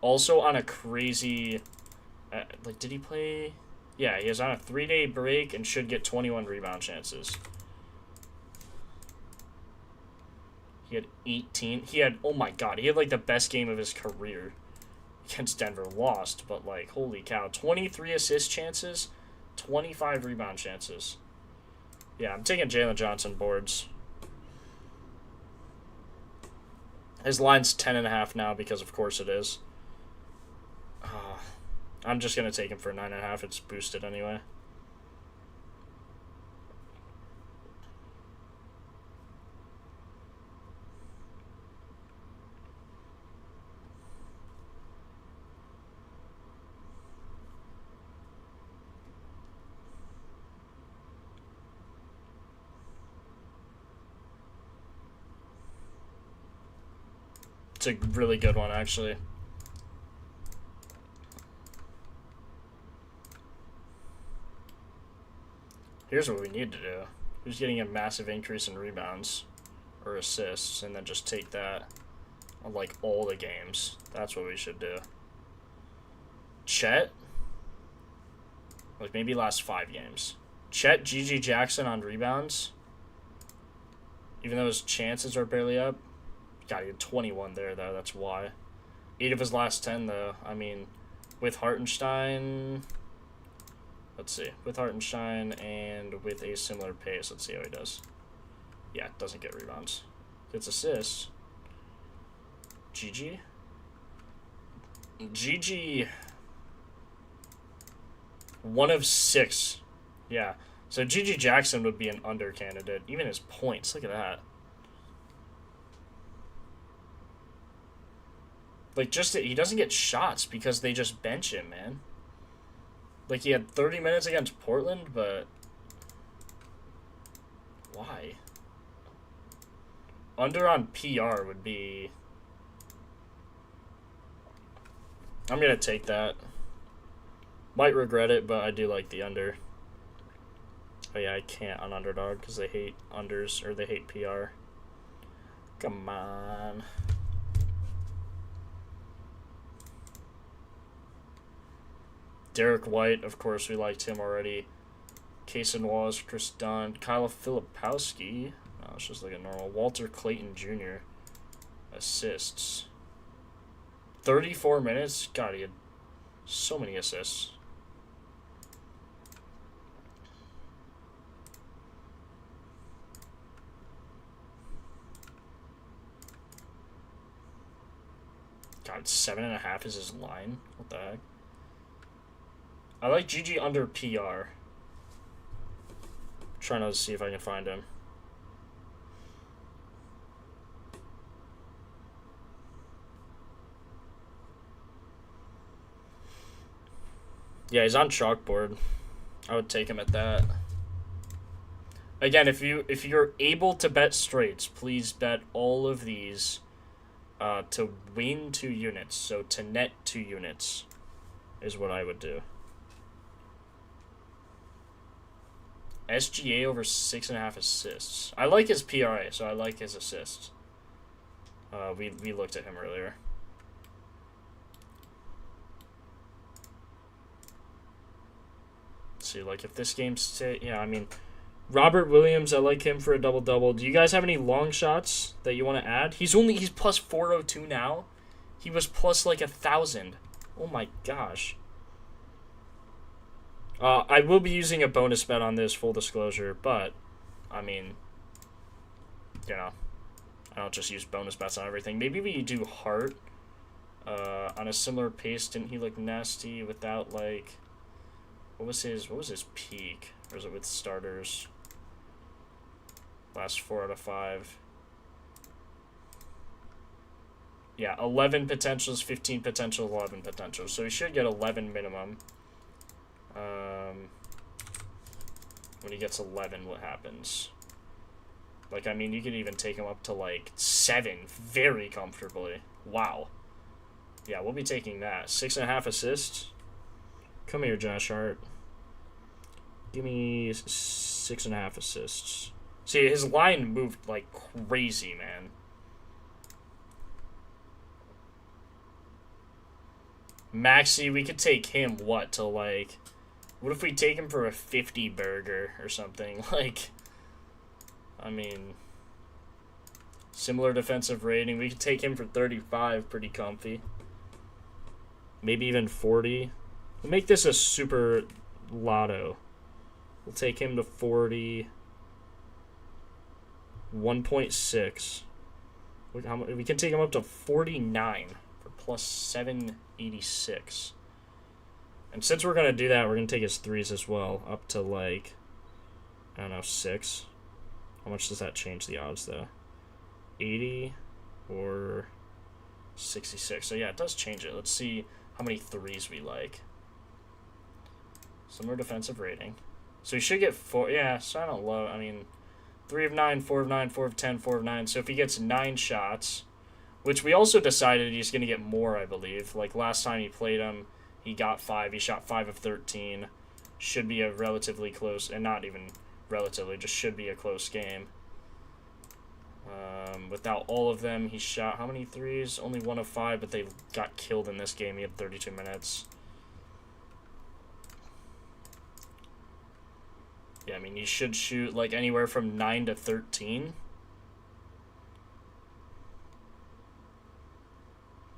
Also on a crazy... like, did he play... Yeah, he is on a 3-day break and should get 21 rebound chances. He had 18. He had... Oh, my God. He had, like, the best game of his career against Denver. Lost, but, like, holy cow. 23 assist chances, 25 rebound chances. Yeah, I'm taking Jalen Johnson boards. His line's 10.5 now because, of course, it is. I'm just going to take him for 9.5. It's boosted anyway. It's a really good one, actually. Here's what we need to do. Who's getting a massive increase in rebounds or assists, and then just take that on, like, all the games. That's what we should do. Chet? Like, maybe last 5 games. Chet, GG Jackson on rebounds. Even though his chances are barely up. God, he had 21 there, though. That's why. 8 of his last 10, though. I mean, with Hartenstein... Let's see. With Hartenstein and with a similar pace, let's see how he does. Yeah, doesn't get rebounds. Gets assists. GG. GG. 1 of 6. Yeah. So GG Jackson would be an under candidate. Even his points. Look at that. Like, just he doesn't get shots because they just bench him, man. Like, he had 30 minutes against Portland, but... Why? Under on PR would be... I'm going to take that. Might regret it, but I do like the under. Oh, yeah, I can't on Underdog because they hate unders, or they hate PR. Come on. Derek White, of course, we liked him already. Kaysen Wallace, Chris Dunn, Kyle Filipowski. No, it's just like a normal. Walter Clayton Jr. Assists. 34 minutes? God, he had so many assists. God, 7.5 is his line? What the heck? I like GG under PR. Trying to see if I can find him. Yeah, he's on chalkboard. I would take him at that. Again, if you're able to bet straights, please bet all of these to win 2 units. So to net 2 units is what I would do. SGA over 6.5 assists. I like his PRA, so I like his assists. We looked at him earlier. Let's see, like if this game yeah, I mean, Robert Williams, I like him for a double-double. Do you guys have any long shots that you want to add? He's plus 402 now. He was plus like 1,000. Oh my gosh. I will be using a bonus bet on this, full disclosure, but, I mean, you know, I don't just use bonus bets on everything. Maybe we do Hart on a similar pace. Didn't he look nasty without, like, what was his peak? Or is it with starters? Last 4 out of 5. Yeah, 11 potentials, 15 potential, 11 potential. So he should get 11 minimum. When he gets 11, what happens? Like, I mean, you could even take him up to, like, 7 very comfortably. Wow. Yeah, we'll be taking that. 6.5 assists. Come here, Josh Hart. Give me 6.5 assists. See, his line moved like crazy, man. Maxi, we could take him, what, to like... What if we take him for a 50 burger or something? Like, I mean... Similar defensive rating. We could take him for 35, pretty comfy. Maybe even 40. We'll make this a super lotto. We'll take him to 40. 1.6. We can take him up to 49 for plus 786. And since we're going to do that, we're going to take his threes as well, up to like, I don't know, 6. How much does that change the odds, though? 80 or 66. So yeah, it does change it. Let's see how many threes we like. Similar defensive rating. So he should get 4. Yeah, so I don't low. I mean, 3 of 9, 4 of 9, 4 of 10, 4 of 9. So if he gets 9 shots, which we also decided he's going to get more, I believe. Like last time he played him, he got 5. He shot 5 of 13. Should be a relatively close, and not even relatively, just should be a close game. Without all of them, he shot how many threes? Only 1 of 5, but they got killed in this game. He had 32 minutes. Yeah, I mean, you should shoot like anywhere from 9 to 13.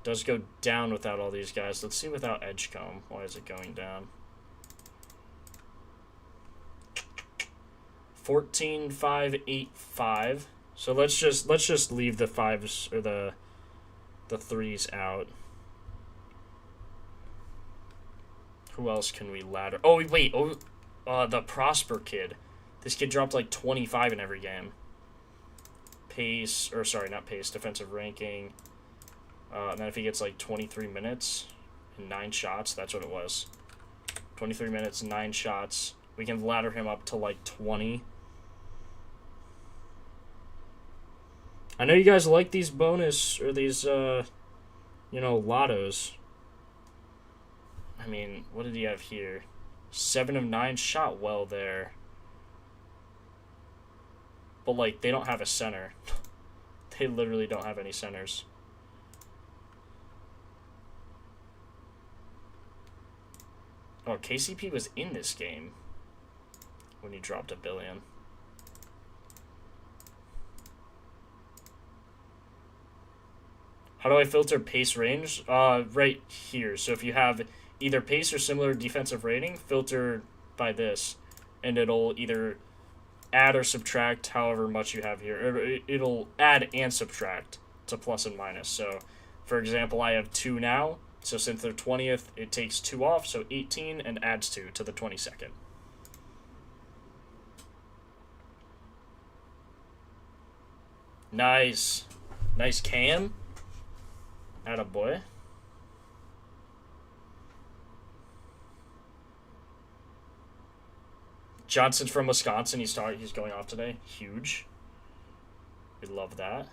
Does go down without all these guys. Let's see without Edgecombe. Why is it going down? 14, 5, 8, 5. So let's just leave the 5s or the 3s out. Who else can we ladder? Oh wait, the Prosper kid. This kid dropped like 25 in every game. Pace, or sorry, not pace, defensive ranking. And then if he gets like 23 minutes and 9 shots, that's what it was. 23 minutes, 9 shots. We can ladder him up to like 20. I know you guys like these bonus, or these, lottos. I mean, what did he have here? 7 of 9, shot well there. But, like, they don't have a center. They literally don't have any centers. Oh, KCP was in this game when he dropped $1 billion. How do I filter pace range? Right here. So if you have either pace or similar defensive rating, filter by this, and it'll either add or subtract however much you have here. It'll add and subtract to plus and minus. So, for example, I have 2 now. So since they're 20th, it takes 2 off, so 18, and adds 2 to the 22nd. Nice. Nice cam. Attaboy. Johnson's from Wisconsin. He's going off today. Huge. We love that.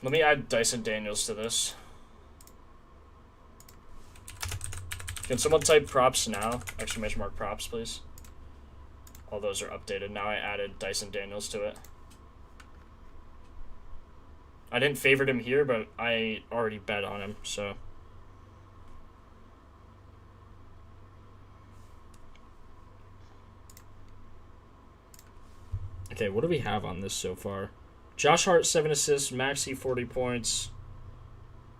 Let me add Dyson Daniels to this. Can someone type props now? Exclamation mark props, please. All those are updated. Now I added Dyson Daniels to it. I didn't favorite him here, but I already bet on him, so. Okay, what do we have on this so far? Josh Hart, 7 assists. Maxey, 40 points.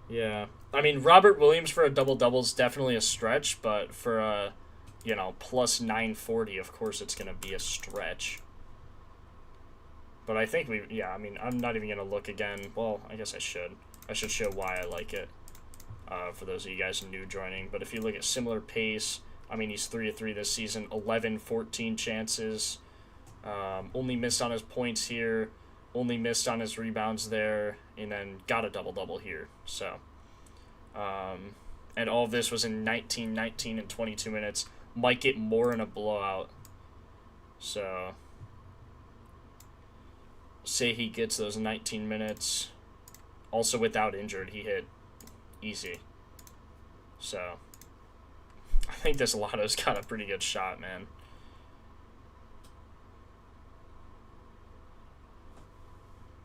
Yeah. I mean, Robert Williams for a double-double is definitely a stretch, but for a, plus 940, of course it's going to be a stretch. But I think I'm not even going to look again. Well, I guess I should. I should show why I like it for those of you guys new joining. But if you look at similar pace, I mean, he's 3 of 3 this season, 11, 14 chances. Only missed on his points here. Only missed on his rebounds there, and then got a double-double here. So, and all of this was in 19, 19, and 22 minutes. Might get more in a blowout. So, say he gets those 19 minutes. Also, without injured, he hit easy. So, think this lotto's got a pretty good shot, man.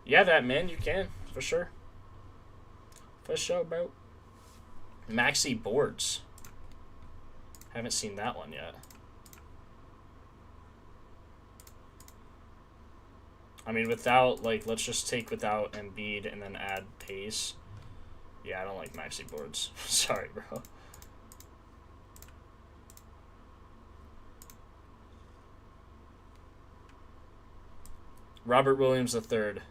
Yeah, that, man, you can, for sure. For sure, bro. Maxi boards. Haven't seen that one yet. I mean, without, like, let's just take without Embiid and then add pace. Yeah, I don't like maxi boards. Sorry, bro. Robert Williams III.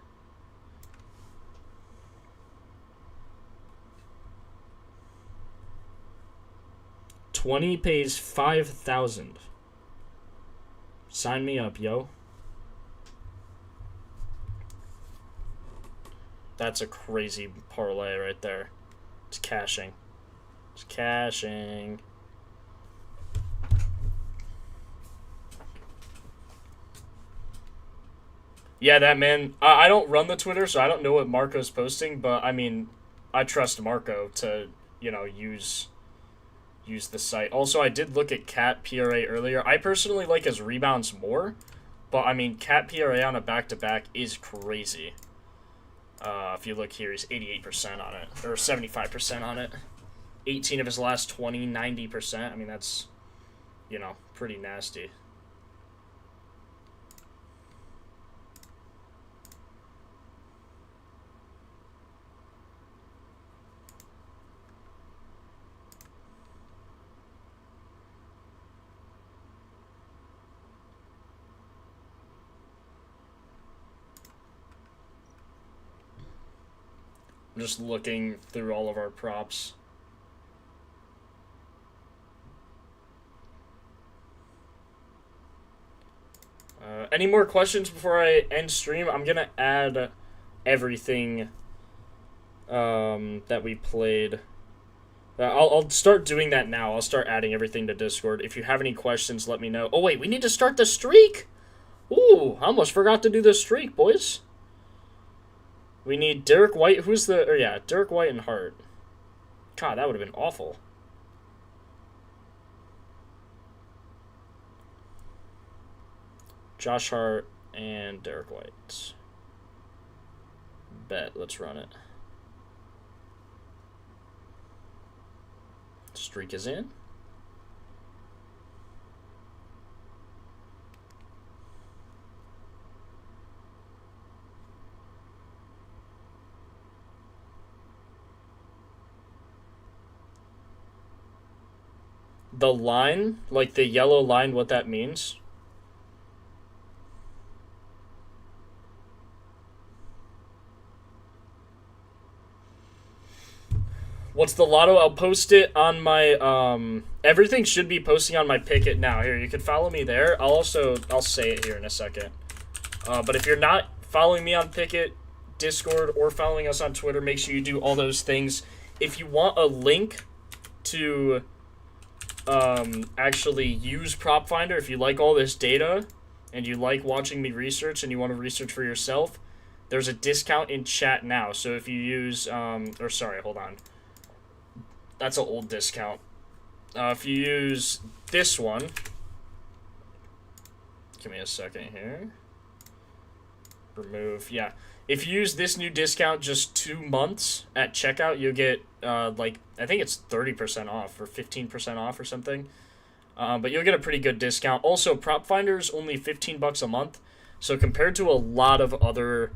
$20 pays $5,000. Sign me up, yo. That's a crazy parlay right there. It's cashing. It's cashing. Yeah, that, man. I don't run the Twitter, so I don't know what Marco's posting, but I mean, I trust Marco to, you know, use the site. Also, I did look at Cat PRA earlier. I personally like his rebounds more, but I mean, Cat PRA on a back-to-back is crazy. If you look here, he's 88% on it, or 75% on it. 18 of his last 20, 90%. I mean, that's, you know, pretty nasty. I'm just looking through all of our props. Any more questions before I end stream? I'm going to add everything that we played. I'll start doing that now. I'll start adding everything to Discord. If you have any questions, let me know. Oh, wait, we need to start the streak. Ooh, I almost forgot to do the streak, boys. We need Derek White. Who's the... Or yeah, Derek White and Hart. God, that would have been awful. Josh Hart and Derek White. Bet. Let's run it. Streak is in. The line, like the yellow line, what that means. What's the lotto? I'll post it on my, everything should be posting on my Picket now. Here, you can follow me there. I'll say it here in a second. But if you're not following me on Picket, Discord, or following us on Twitter, make sure you do all those things. If you want a link to actually use Propfinder, if you like all this data and you like watching me research and you want to research for yourself, there's a discount in chat now. So if you use, or sorry, hold on. That's an old discount. If you use this one, give me a second here. Remove, yeah. If you use this new discount just 2 months at checkout, you'll get, like, I think it's 30% off or 15% off or something. But you'll get a pretty good discount. Also, Propfinder is only $15 a month. So compared to a lot of other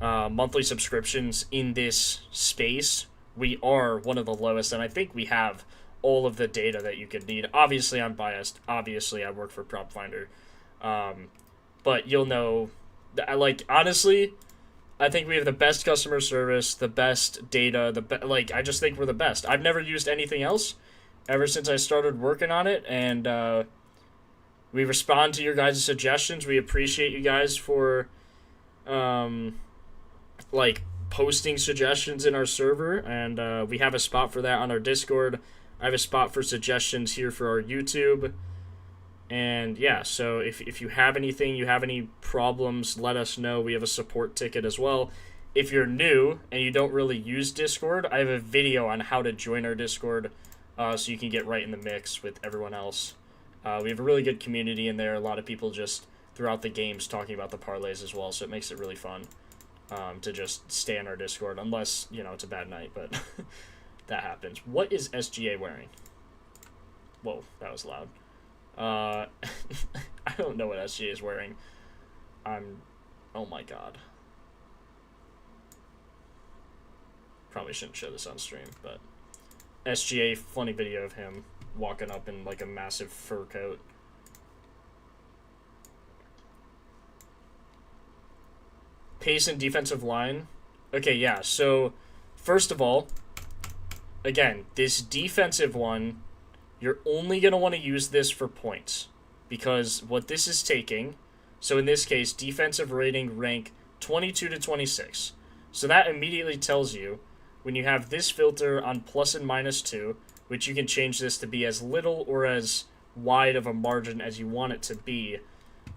monthly subscriptions in this space, we are one of the lowest. And I think we have all of the data that you could need. Obviously, I'm biased. Obviously, I work for Propfinder. But you'll know, like, honestly, I think we have the best customer service, the best data, like, I just think we're the best. I've never used anything else ever since I started working on it, and we respond to your guys' suggestions. We appreciate you guys for, like, posting suggestions in our server, and we have a spot for that on our Discord. I have a spot for suggestions here for our YouTube. And yeah, so if you have anything, you have any problems, let us know. We have a support ticket as well. If you're new and you don't really use Discord, I have a video on how to join our Discord so you can get right in the mix with everyone else. We have a really good community in there. A lot of people just throughout the games talking about the parlays as well, so it makes it really fun to just stay in our Discord, unless, you know, it's a bad night, but that happens. What is SGA wearing? Whoa, that was loud. I don't know what SGA is wearing. Oh my god. Probably shouldn't show this on stream, but SGA, funny video of him walking up in like a massive fur coat. Pace and defensive line. Okay, yeah, so first of all, again, this defensive one, you're only going to want to use this for points, because what this is taking, so in this case, defensive rating rank 22 to 26. So that immediately tells you, when you have this filter on plus and minus 2, which you can change this to be as little or as wide of a margin as you want it to be,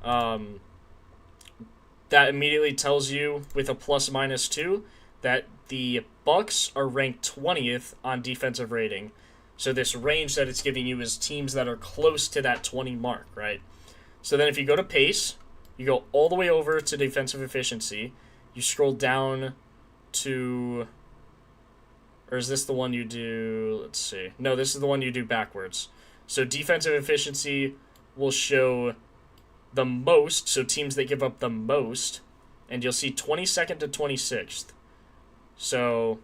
that immediately tells you with a plus minus 2 that the Bucks are ranked 20th on defensive rating. So this range that it's giving you is teams that are close to that 20 mark, right? So then if you go to pace, you go all the way over to defensive efficiency, you scroll down to... Or is this the one you do... Let's see. No, this is the one you do backwards. So defensive efficiency will show the most, so teams that give up the most, and you'll see 22nd to 26th. So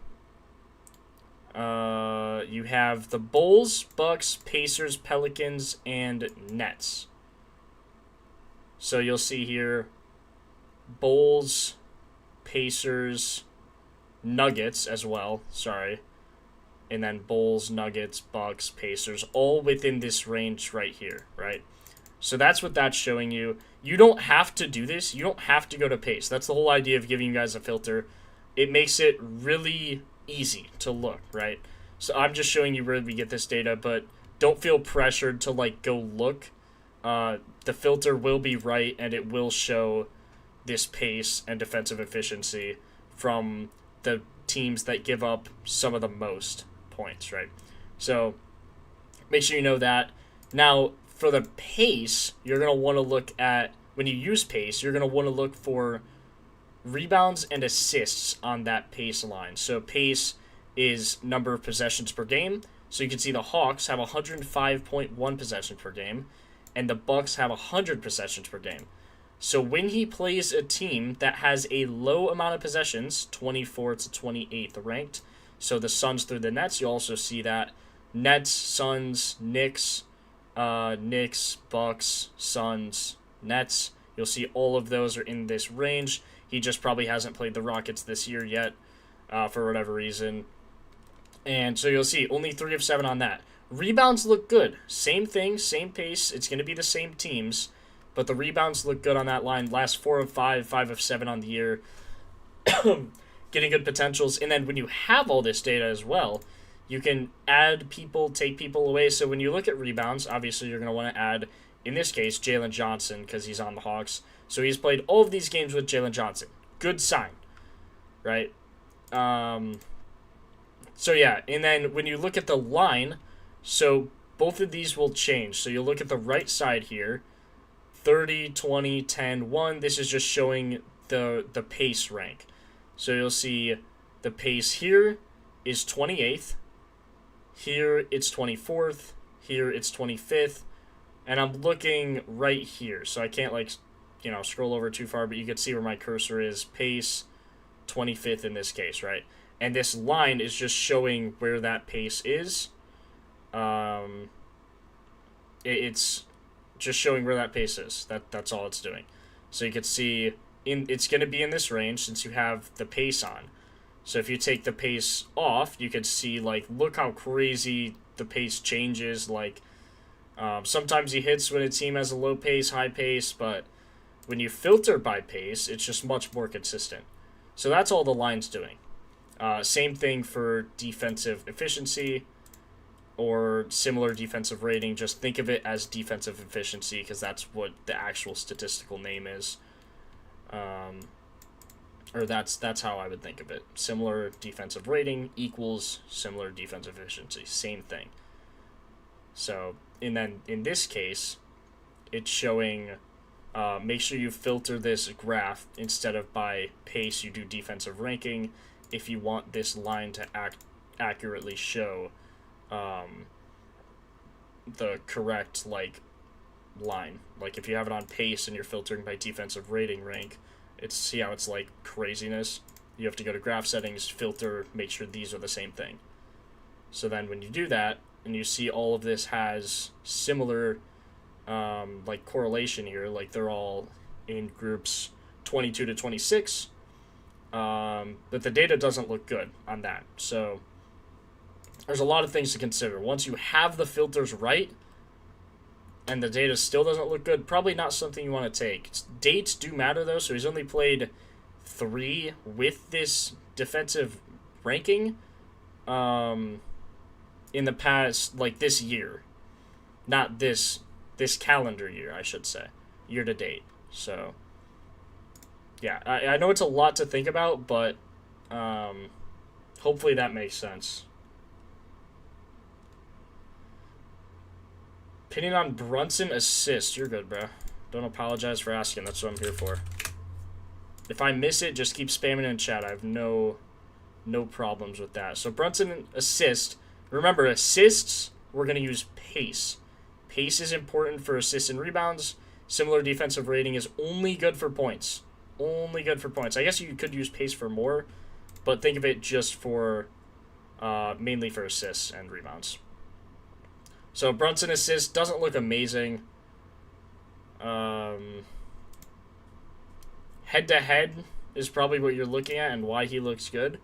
you have the Bulls, Bucks, Pacers, Pelicans, and Nets. So you'll see here Bulls, Pacers, Nuggets as well, sorry. And then Bulls, Nuggets, Bucks, Pacers, all within this range right here, right? So that's what that's showing you. You don't have to do this. You don't have to go to pace. That's the whole idea of giving you guys a filter. It makes it really easy to look, right? So I'm just showing you where we get this data, but don't feel pressured to, like, go look. The filter will be right, and it will show this pace and defensive efficiency from the teams that give up some of the most points, right? So make sure you know that. Now, for the pace, you're going to want to look at, when you use pace, you're going to want to look for rebounds and assists on that pace line. So pace is number of possessions per game. So you can see the Hawks have 105.1 possessions per game, and the Bucks have 100 possessions per game. So when he plays a team that has a low amount of possessions, 24 to 28th ranked, so the Suns through the Nets, you also see that. Nets, Suns, Knicks, Bucks, Suns, Nets. You'll see all of those are in this range. He just probably hasn't played the Rockets this year yet, for whatever reason. And so you'll see only 3 of 7 on that. Rebounds look good. Same thing, same pace. It's going to be the same teams. But the rebounds look good on that line. Last 4 of 5, 5 of 7 on the year. Getting good potentials. And then when you have all this data as well, you can add people, take people away. So when you look at rebounds, obviously you're going to want to add, in this case, Jalen Johnson, because he's on the Hawks. So he's played all of these games with Jalen Johnson. Good sign, right? So yeah, and then when you look at the line, so both of these will change. So you'll look at the right side here, 30, 20, 10, 1. This is just showing the pace rank. So you'll see the pace here is 28th. Here it's 24th. Here it's 25th. And I'm looking right here. So I can't, like, you know, scroll over too far, but you can see where my cursor is. Pace 25th in this case, right? And this line is just showing where that pace is. It's just showing where that pace is. That's all it's doing. So you can see it's going to be in this range since you have the pace on. So if you take the pace off, you can see, like, look how crazy the pace changes. Like, sometimes he hits when a team has a low pace, high pace, but when you filter by pace, it's just much more consistent. So that's all the line's doing. Same thing for defensive efficiency or similar defensive rating. Just think of it as defensive efficiency because that's what the actual statistical name is. Or that's how I would think of it. Similar defensive rating equals similar defensive efficiency. Same thing. So, and then in this case, it's showing, make sure you filter this graph instead of by pace, you do defensive ranking if you want this line to accurately show the correct, like, line. Like, if you have it on pace and you're filtering by defensive rating rank, see how it's, like, craziness? You have to go to graph settings, filter, make sure these are the same thing. So then when you do that, and you see all of this has similar, like, correlation here, like they're all in groups 22 to 26, but the data doesn't look good on that. So there's a lot of things to consider. Once you have the filters right, and the data still doesn't look good, probably not something you want to take. Dates do matter, though, so he's only played 3 with this defensive ranking in the past, like, this year. Not this calendar year, I should say. Year to date. So, yeah, I know it's a lot to think about, but hopefully that makes sense. Opinion on Brunson assist. You're good, bro. Don't apologize for asking. That's what I'm here for. If I miss it, just keep spamming in chat. I have no problems with that. So Brunson assist. Remember, assists, we're going to use pace. Pace is important for assists and rebounds. Similar defensive rating is only good for points. Only good for points. I guess you could use pace for more, but think of it just for mainly for assists and rebounds. So Brunson assist doesn't look amazing. Head-to-head is probably what you're looking at and why he looks good.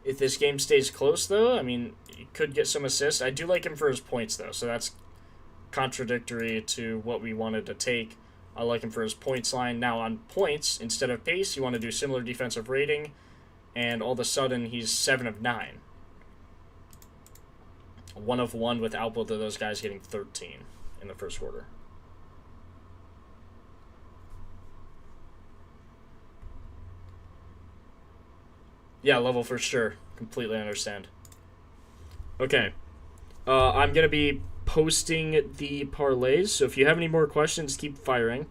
If this game stays close, though, I mean, he could get some assists. I do like him for his points, though, so that's contradictory to what we wanted to take. I like him for his points line. Now, on points, instead of pace, you want to do similar defensive rating, and all of a sudden, he's 7 of 9. 1 of 1 without both of those guys getting 13 in the first quarter. Yeah, level for sure. Completely understand. Okay. I'm going to be posting the parlays, so if you have any more questions, keep firing.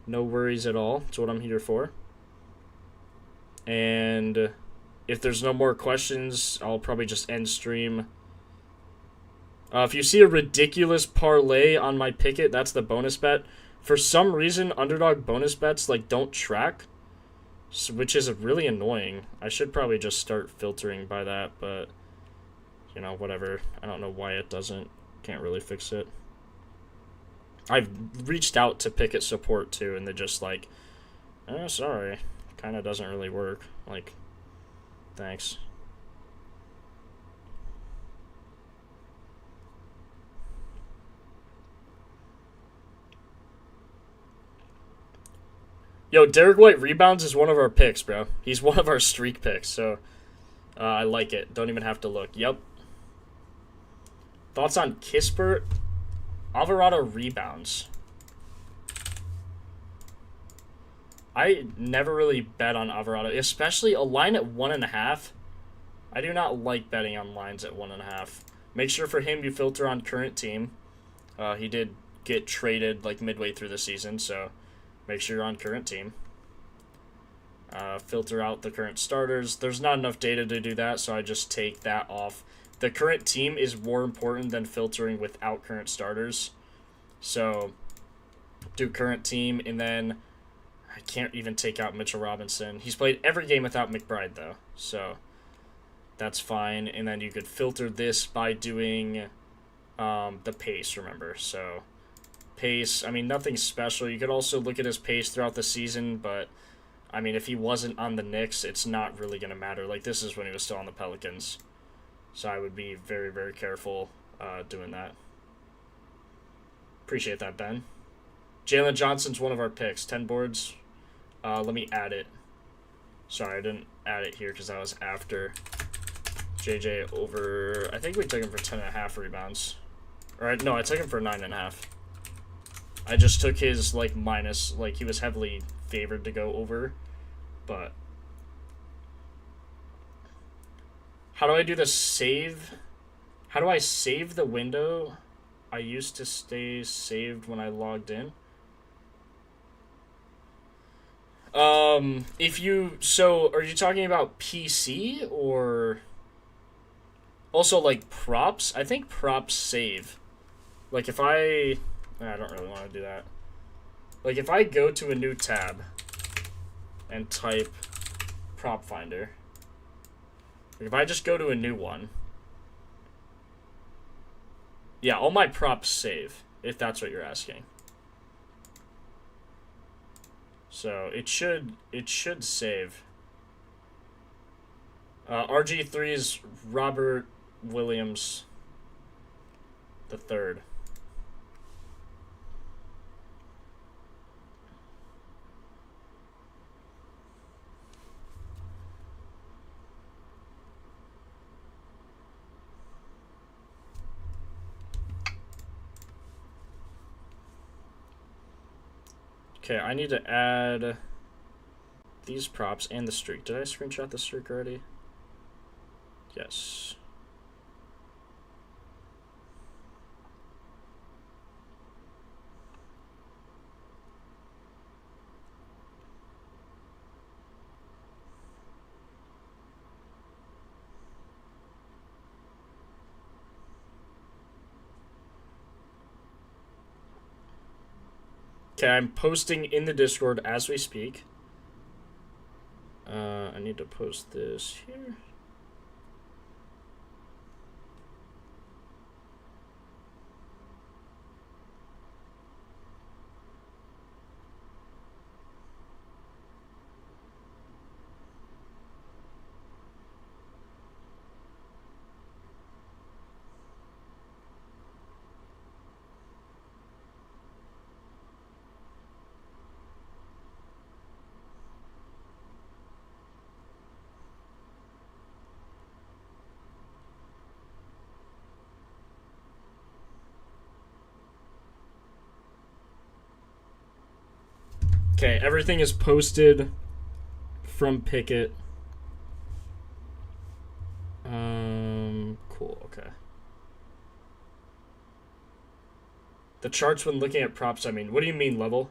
No worries at all. That's what I'm here for. And if there's no more questions, I'll probably just end stream. If you see a ridiculous parlay on my picket, that's the bonus bet. For some reason, underdog bonus bets like don't track, which is really annoying. I should probably just start filtering by that, but you know, whatever. I don't know why it doesn't. Can't really fix it. I've reached out to Picket support too, and they're just like, oh, sorry. Kind of doesn't really work. Like, thanks. Yo, Derek White rebounds is one of our picks, bro. He's one of our streak picks, so I like it. Don't even have to look. Yep. Thoughts on Kispert? Alvarado rebounds. I never really bet on Alvarado, especially a line at 1.5. I do not like betting on lines at 1.5. Make sure for him you filter on current team. He did get traded like midway through the season, so make sure you're on current team. Filter out the current starters. There's not enough data to do that, so I just take that off. The current team is more important than filtering without current starters. So do current team, and then I can't even take out Mitchell Robinson. He's played every game without McBride, though, so that's fine. And then you could filter this by doing the pace, remember. So pace, I mean, nothing special. You could also look at his pace throughout the season, but I mean, if he wasn't on the Knicks, it's not really going to matter. Like, this is when he was still on the Pelicans. So I would be very, very careful doing that. Appreciate that, Ben. Jalen Johnson's one of our picks. 10 boards. Let me add it. Sorry, I didn't add it here because that was after JJ over... I think we took him for 10.5 rebounds. Alright, no, I took him for 9.5. I just took his, like, minus. Like, he was heavily favored to go over. But... how do I do the save? How do I save the window? I used to stay saved when I logged in. If you, so are you talking about PC or also like props? I think props save. Like if I don't really want to do that. Like if I go to a new tab and type Propfinder, if I just go to a new one, yeah, all my props save, if that's what you're asking. So it should save. RG3 is Robert Williams the third. Okay, I need to add these props and the streak. Did I screenshot the streak already? Yes. Okay, I'm posting in the Discord as we speak. I need to post this here. Okay, everything is posted from Pickett. Cool, okay. The charts when looking at props, I mean, what do you mean level?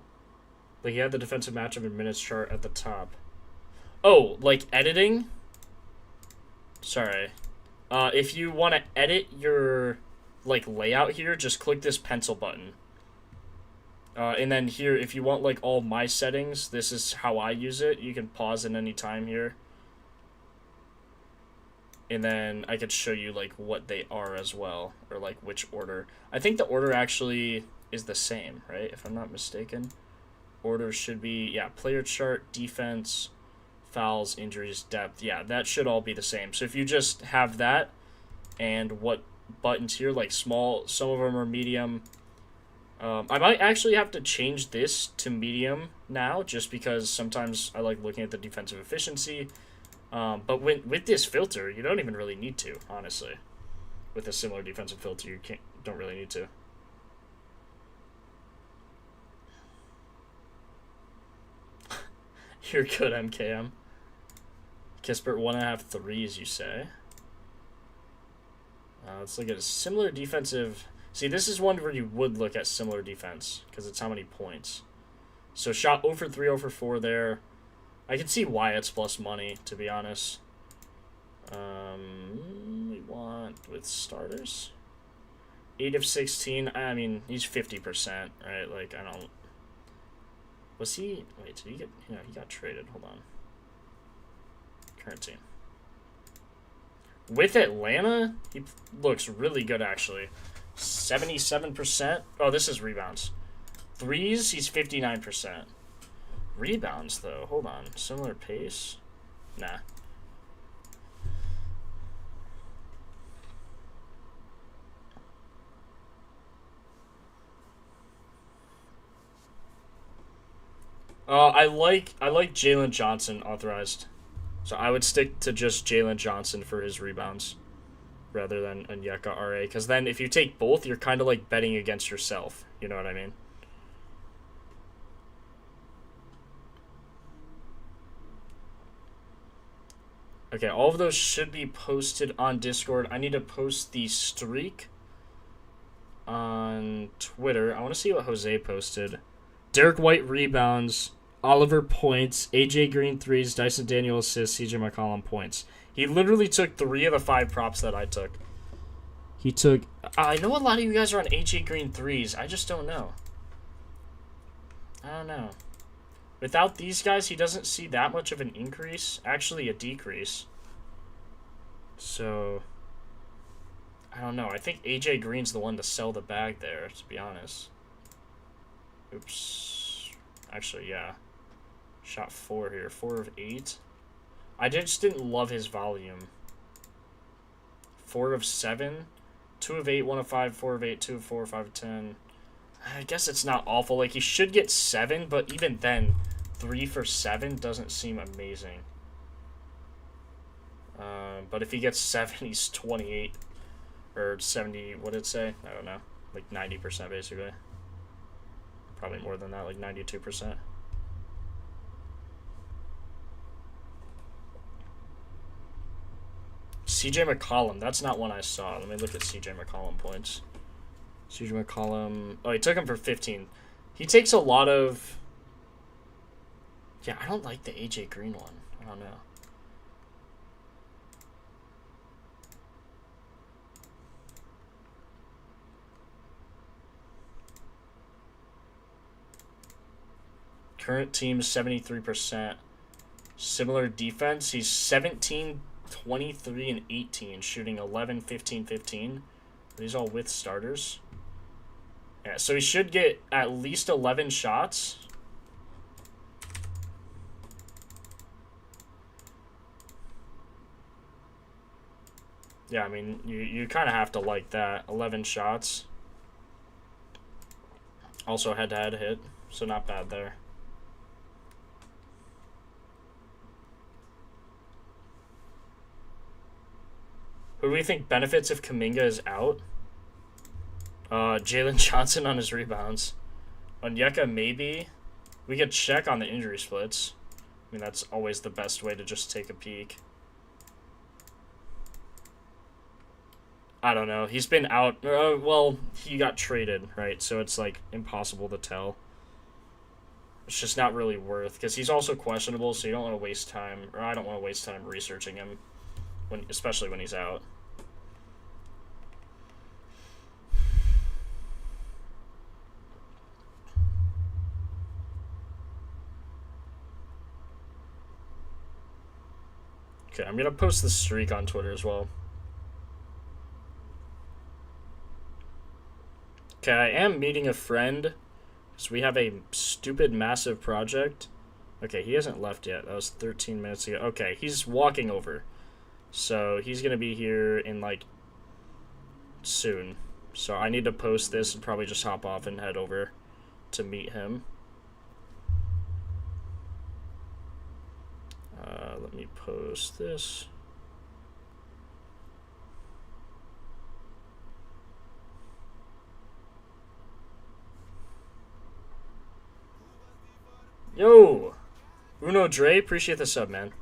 Like, you had the defensive matchup and minutes chart at the top. Oh, like editing? Sorry. If you want to edit your, like, layout here, just click this pencil button. And then here, if you want, like, all my settings, this is how I use it. You can pause at any time here. And then I could show you, like, what they are as well. Or, like, which order. I think the order actually is the same, right? If I'm not mistaken. Order should be, yeah, player chart, defense, fouls, injuries, depth. Yeah, that should all be the same. So if you just have that and what buttons here, like small, some of them are medium. I might actually have to change this to medium now just because sometimes I like looking at the defensive efficiency. But with this filter, you don't even really need to, honestly. With a similar defensive filter, you don't really need to. You're good, MKM. Kispert 1.5 threes, you say. Let's look at a similar defensive. See, this is one where you would look at similar defense because it's how many points. So shot 0 for 3, 0 for 4 there. I can see why it's plus money, to be honest. We want with starters. 8 of 16. I mean, he's 50%, right? Like, I don't. Was he? Wait, did he get? Yeah, he got traded. Hold on. Current team. With Atlanta, he looks really good, actually. 77%. Oh, this is rebounds. Threes, he's 59%. Rebounds, though. Hold on. Similar pace? Nah. I like Jalen Johnson authorized. So I would stick to just Jalen Johnson for his rebounds rather than Onyeka RA. Because then if you take both, you're kind of like betting against yourself. You know what I mean? Okay, all of those should be posted on Discord. I need to post the streak on Twitter. I want to see what Jose posted. Derek White rebounds, Oliver points, AJ Green threes, Dyson Daniel assists, CJ McCollum points. He literally took 3 of the 5 props that I took. He took... I know a lot of you guys are on AJ Green threes. I just don't know. I don't know. Without these guys, he doesn't see that much of an increase. Actually, a decrease. So... I don't know. I think AJ Green's the one to sell the bag there, to be honest. Oops. Actually, yeah. Shot 4 here. 4 of 8. I just didn't love his volume. 4 of 7. 2 of 8, 1 of 5, 4 of 8, 2 of 4, 5 of 10. I guess it's not awful. Like, he should get 7, but even then, 3 for 7 doesn't seem amazing. But if he gets 7, he's 28. Or 70, what did it say? I don't know. Like 90% basically. Probably more than that, like 92%. CJ McCollum, that's not one I saw. Let me look at CJ McCollum points. CJ McCollum, oh, he took him for 15. He takes a lot of... Yeah, I don't like the AJ Green one. I don't know. Current team 73%. Similar defense. He's 17, 23, and 18, shooting 11, 15, 15. These all with starters. Yeah, so he should get at least 11 shots. Yeah, I mean, you kind of have to like that. 11 shots. Also head-to-head hit, so not bad there. Who do we think benefits if Kuminga is out? Jalen Johnson on his rebounds. Onyeka maybe. We could check on the injury splits. I mean, that's always the best way to just take a peek. I don't know. He's been out. Well, he got traded, right? So it's like impossible to tell. It's just not really worth, because he's also questionable, so you don't want to waste time, or I don't want to waste time researching him, especially when he's out. Okay, I'm going to post the streak on Twitter as well. Okay, I am meeting a friend, because we have a stupid, massive project. Okay, he hasn't left yet. That was 13 minutes ago. Okay, he's walking over. So he's going to be here in, like, soon. So I need to post this and probably just hop off and head over to meet him. Let me post this. Yo! Uno Dre, appreciate the sub, man.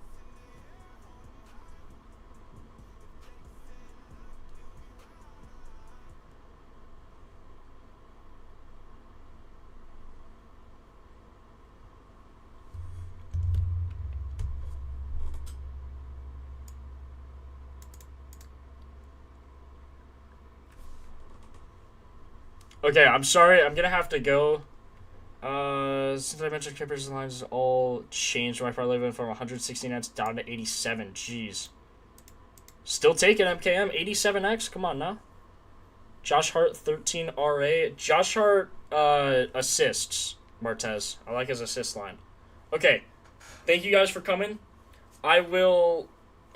Okay, I'm sorry. I'm going to have to go. Since I mentioned Clippers and lines all changed, my parlay went from 169 down to 87. Jeez. Still taking MKM. 87X. Come on now. Josh Hart, 13 RA. Josh Hart assists Martez. I like his assist line. Okay. Thank you guys for coming. I will...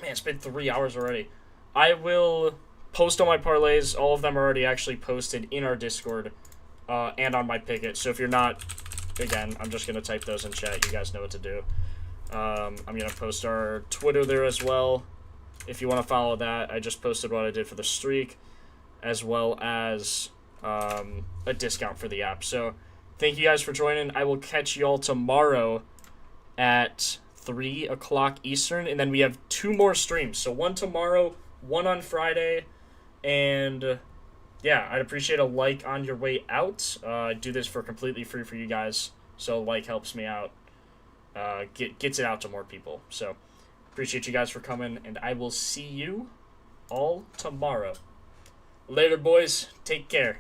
Man, it's been 3 hours already. I will post all my parlays. All of them are already actually posted in our Discord and on my Picket. So if you're not... Again, I'm just going to type those in chat. You guys know what to do. I'm going to post our Twitter there as well. If you want to follow that, I just posted what I did for the streak, as well as a discount for the app. So thank you guys for joining. I will catch you all tomorrow at 3 o'clock Eastern, and then we have 2 more streams. So one tomorrow, one on Friday, and yeah, I'd appreciate a like on your way out. I do this for completely free for you guys, so like helps me out. Gets it out to more people. So appreciate you guys for coming, and I will see you all tomorrow. Later, boys. Take care.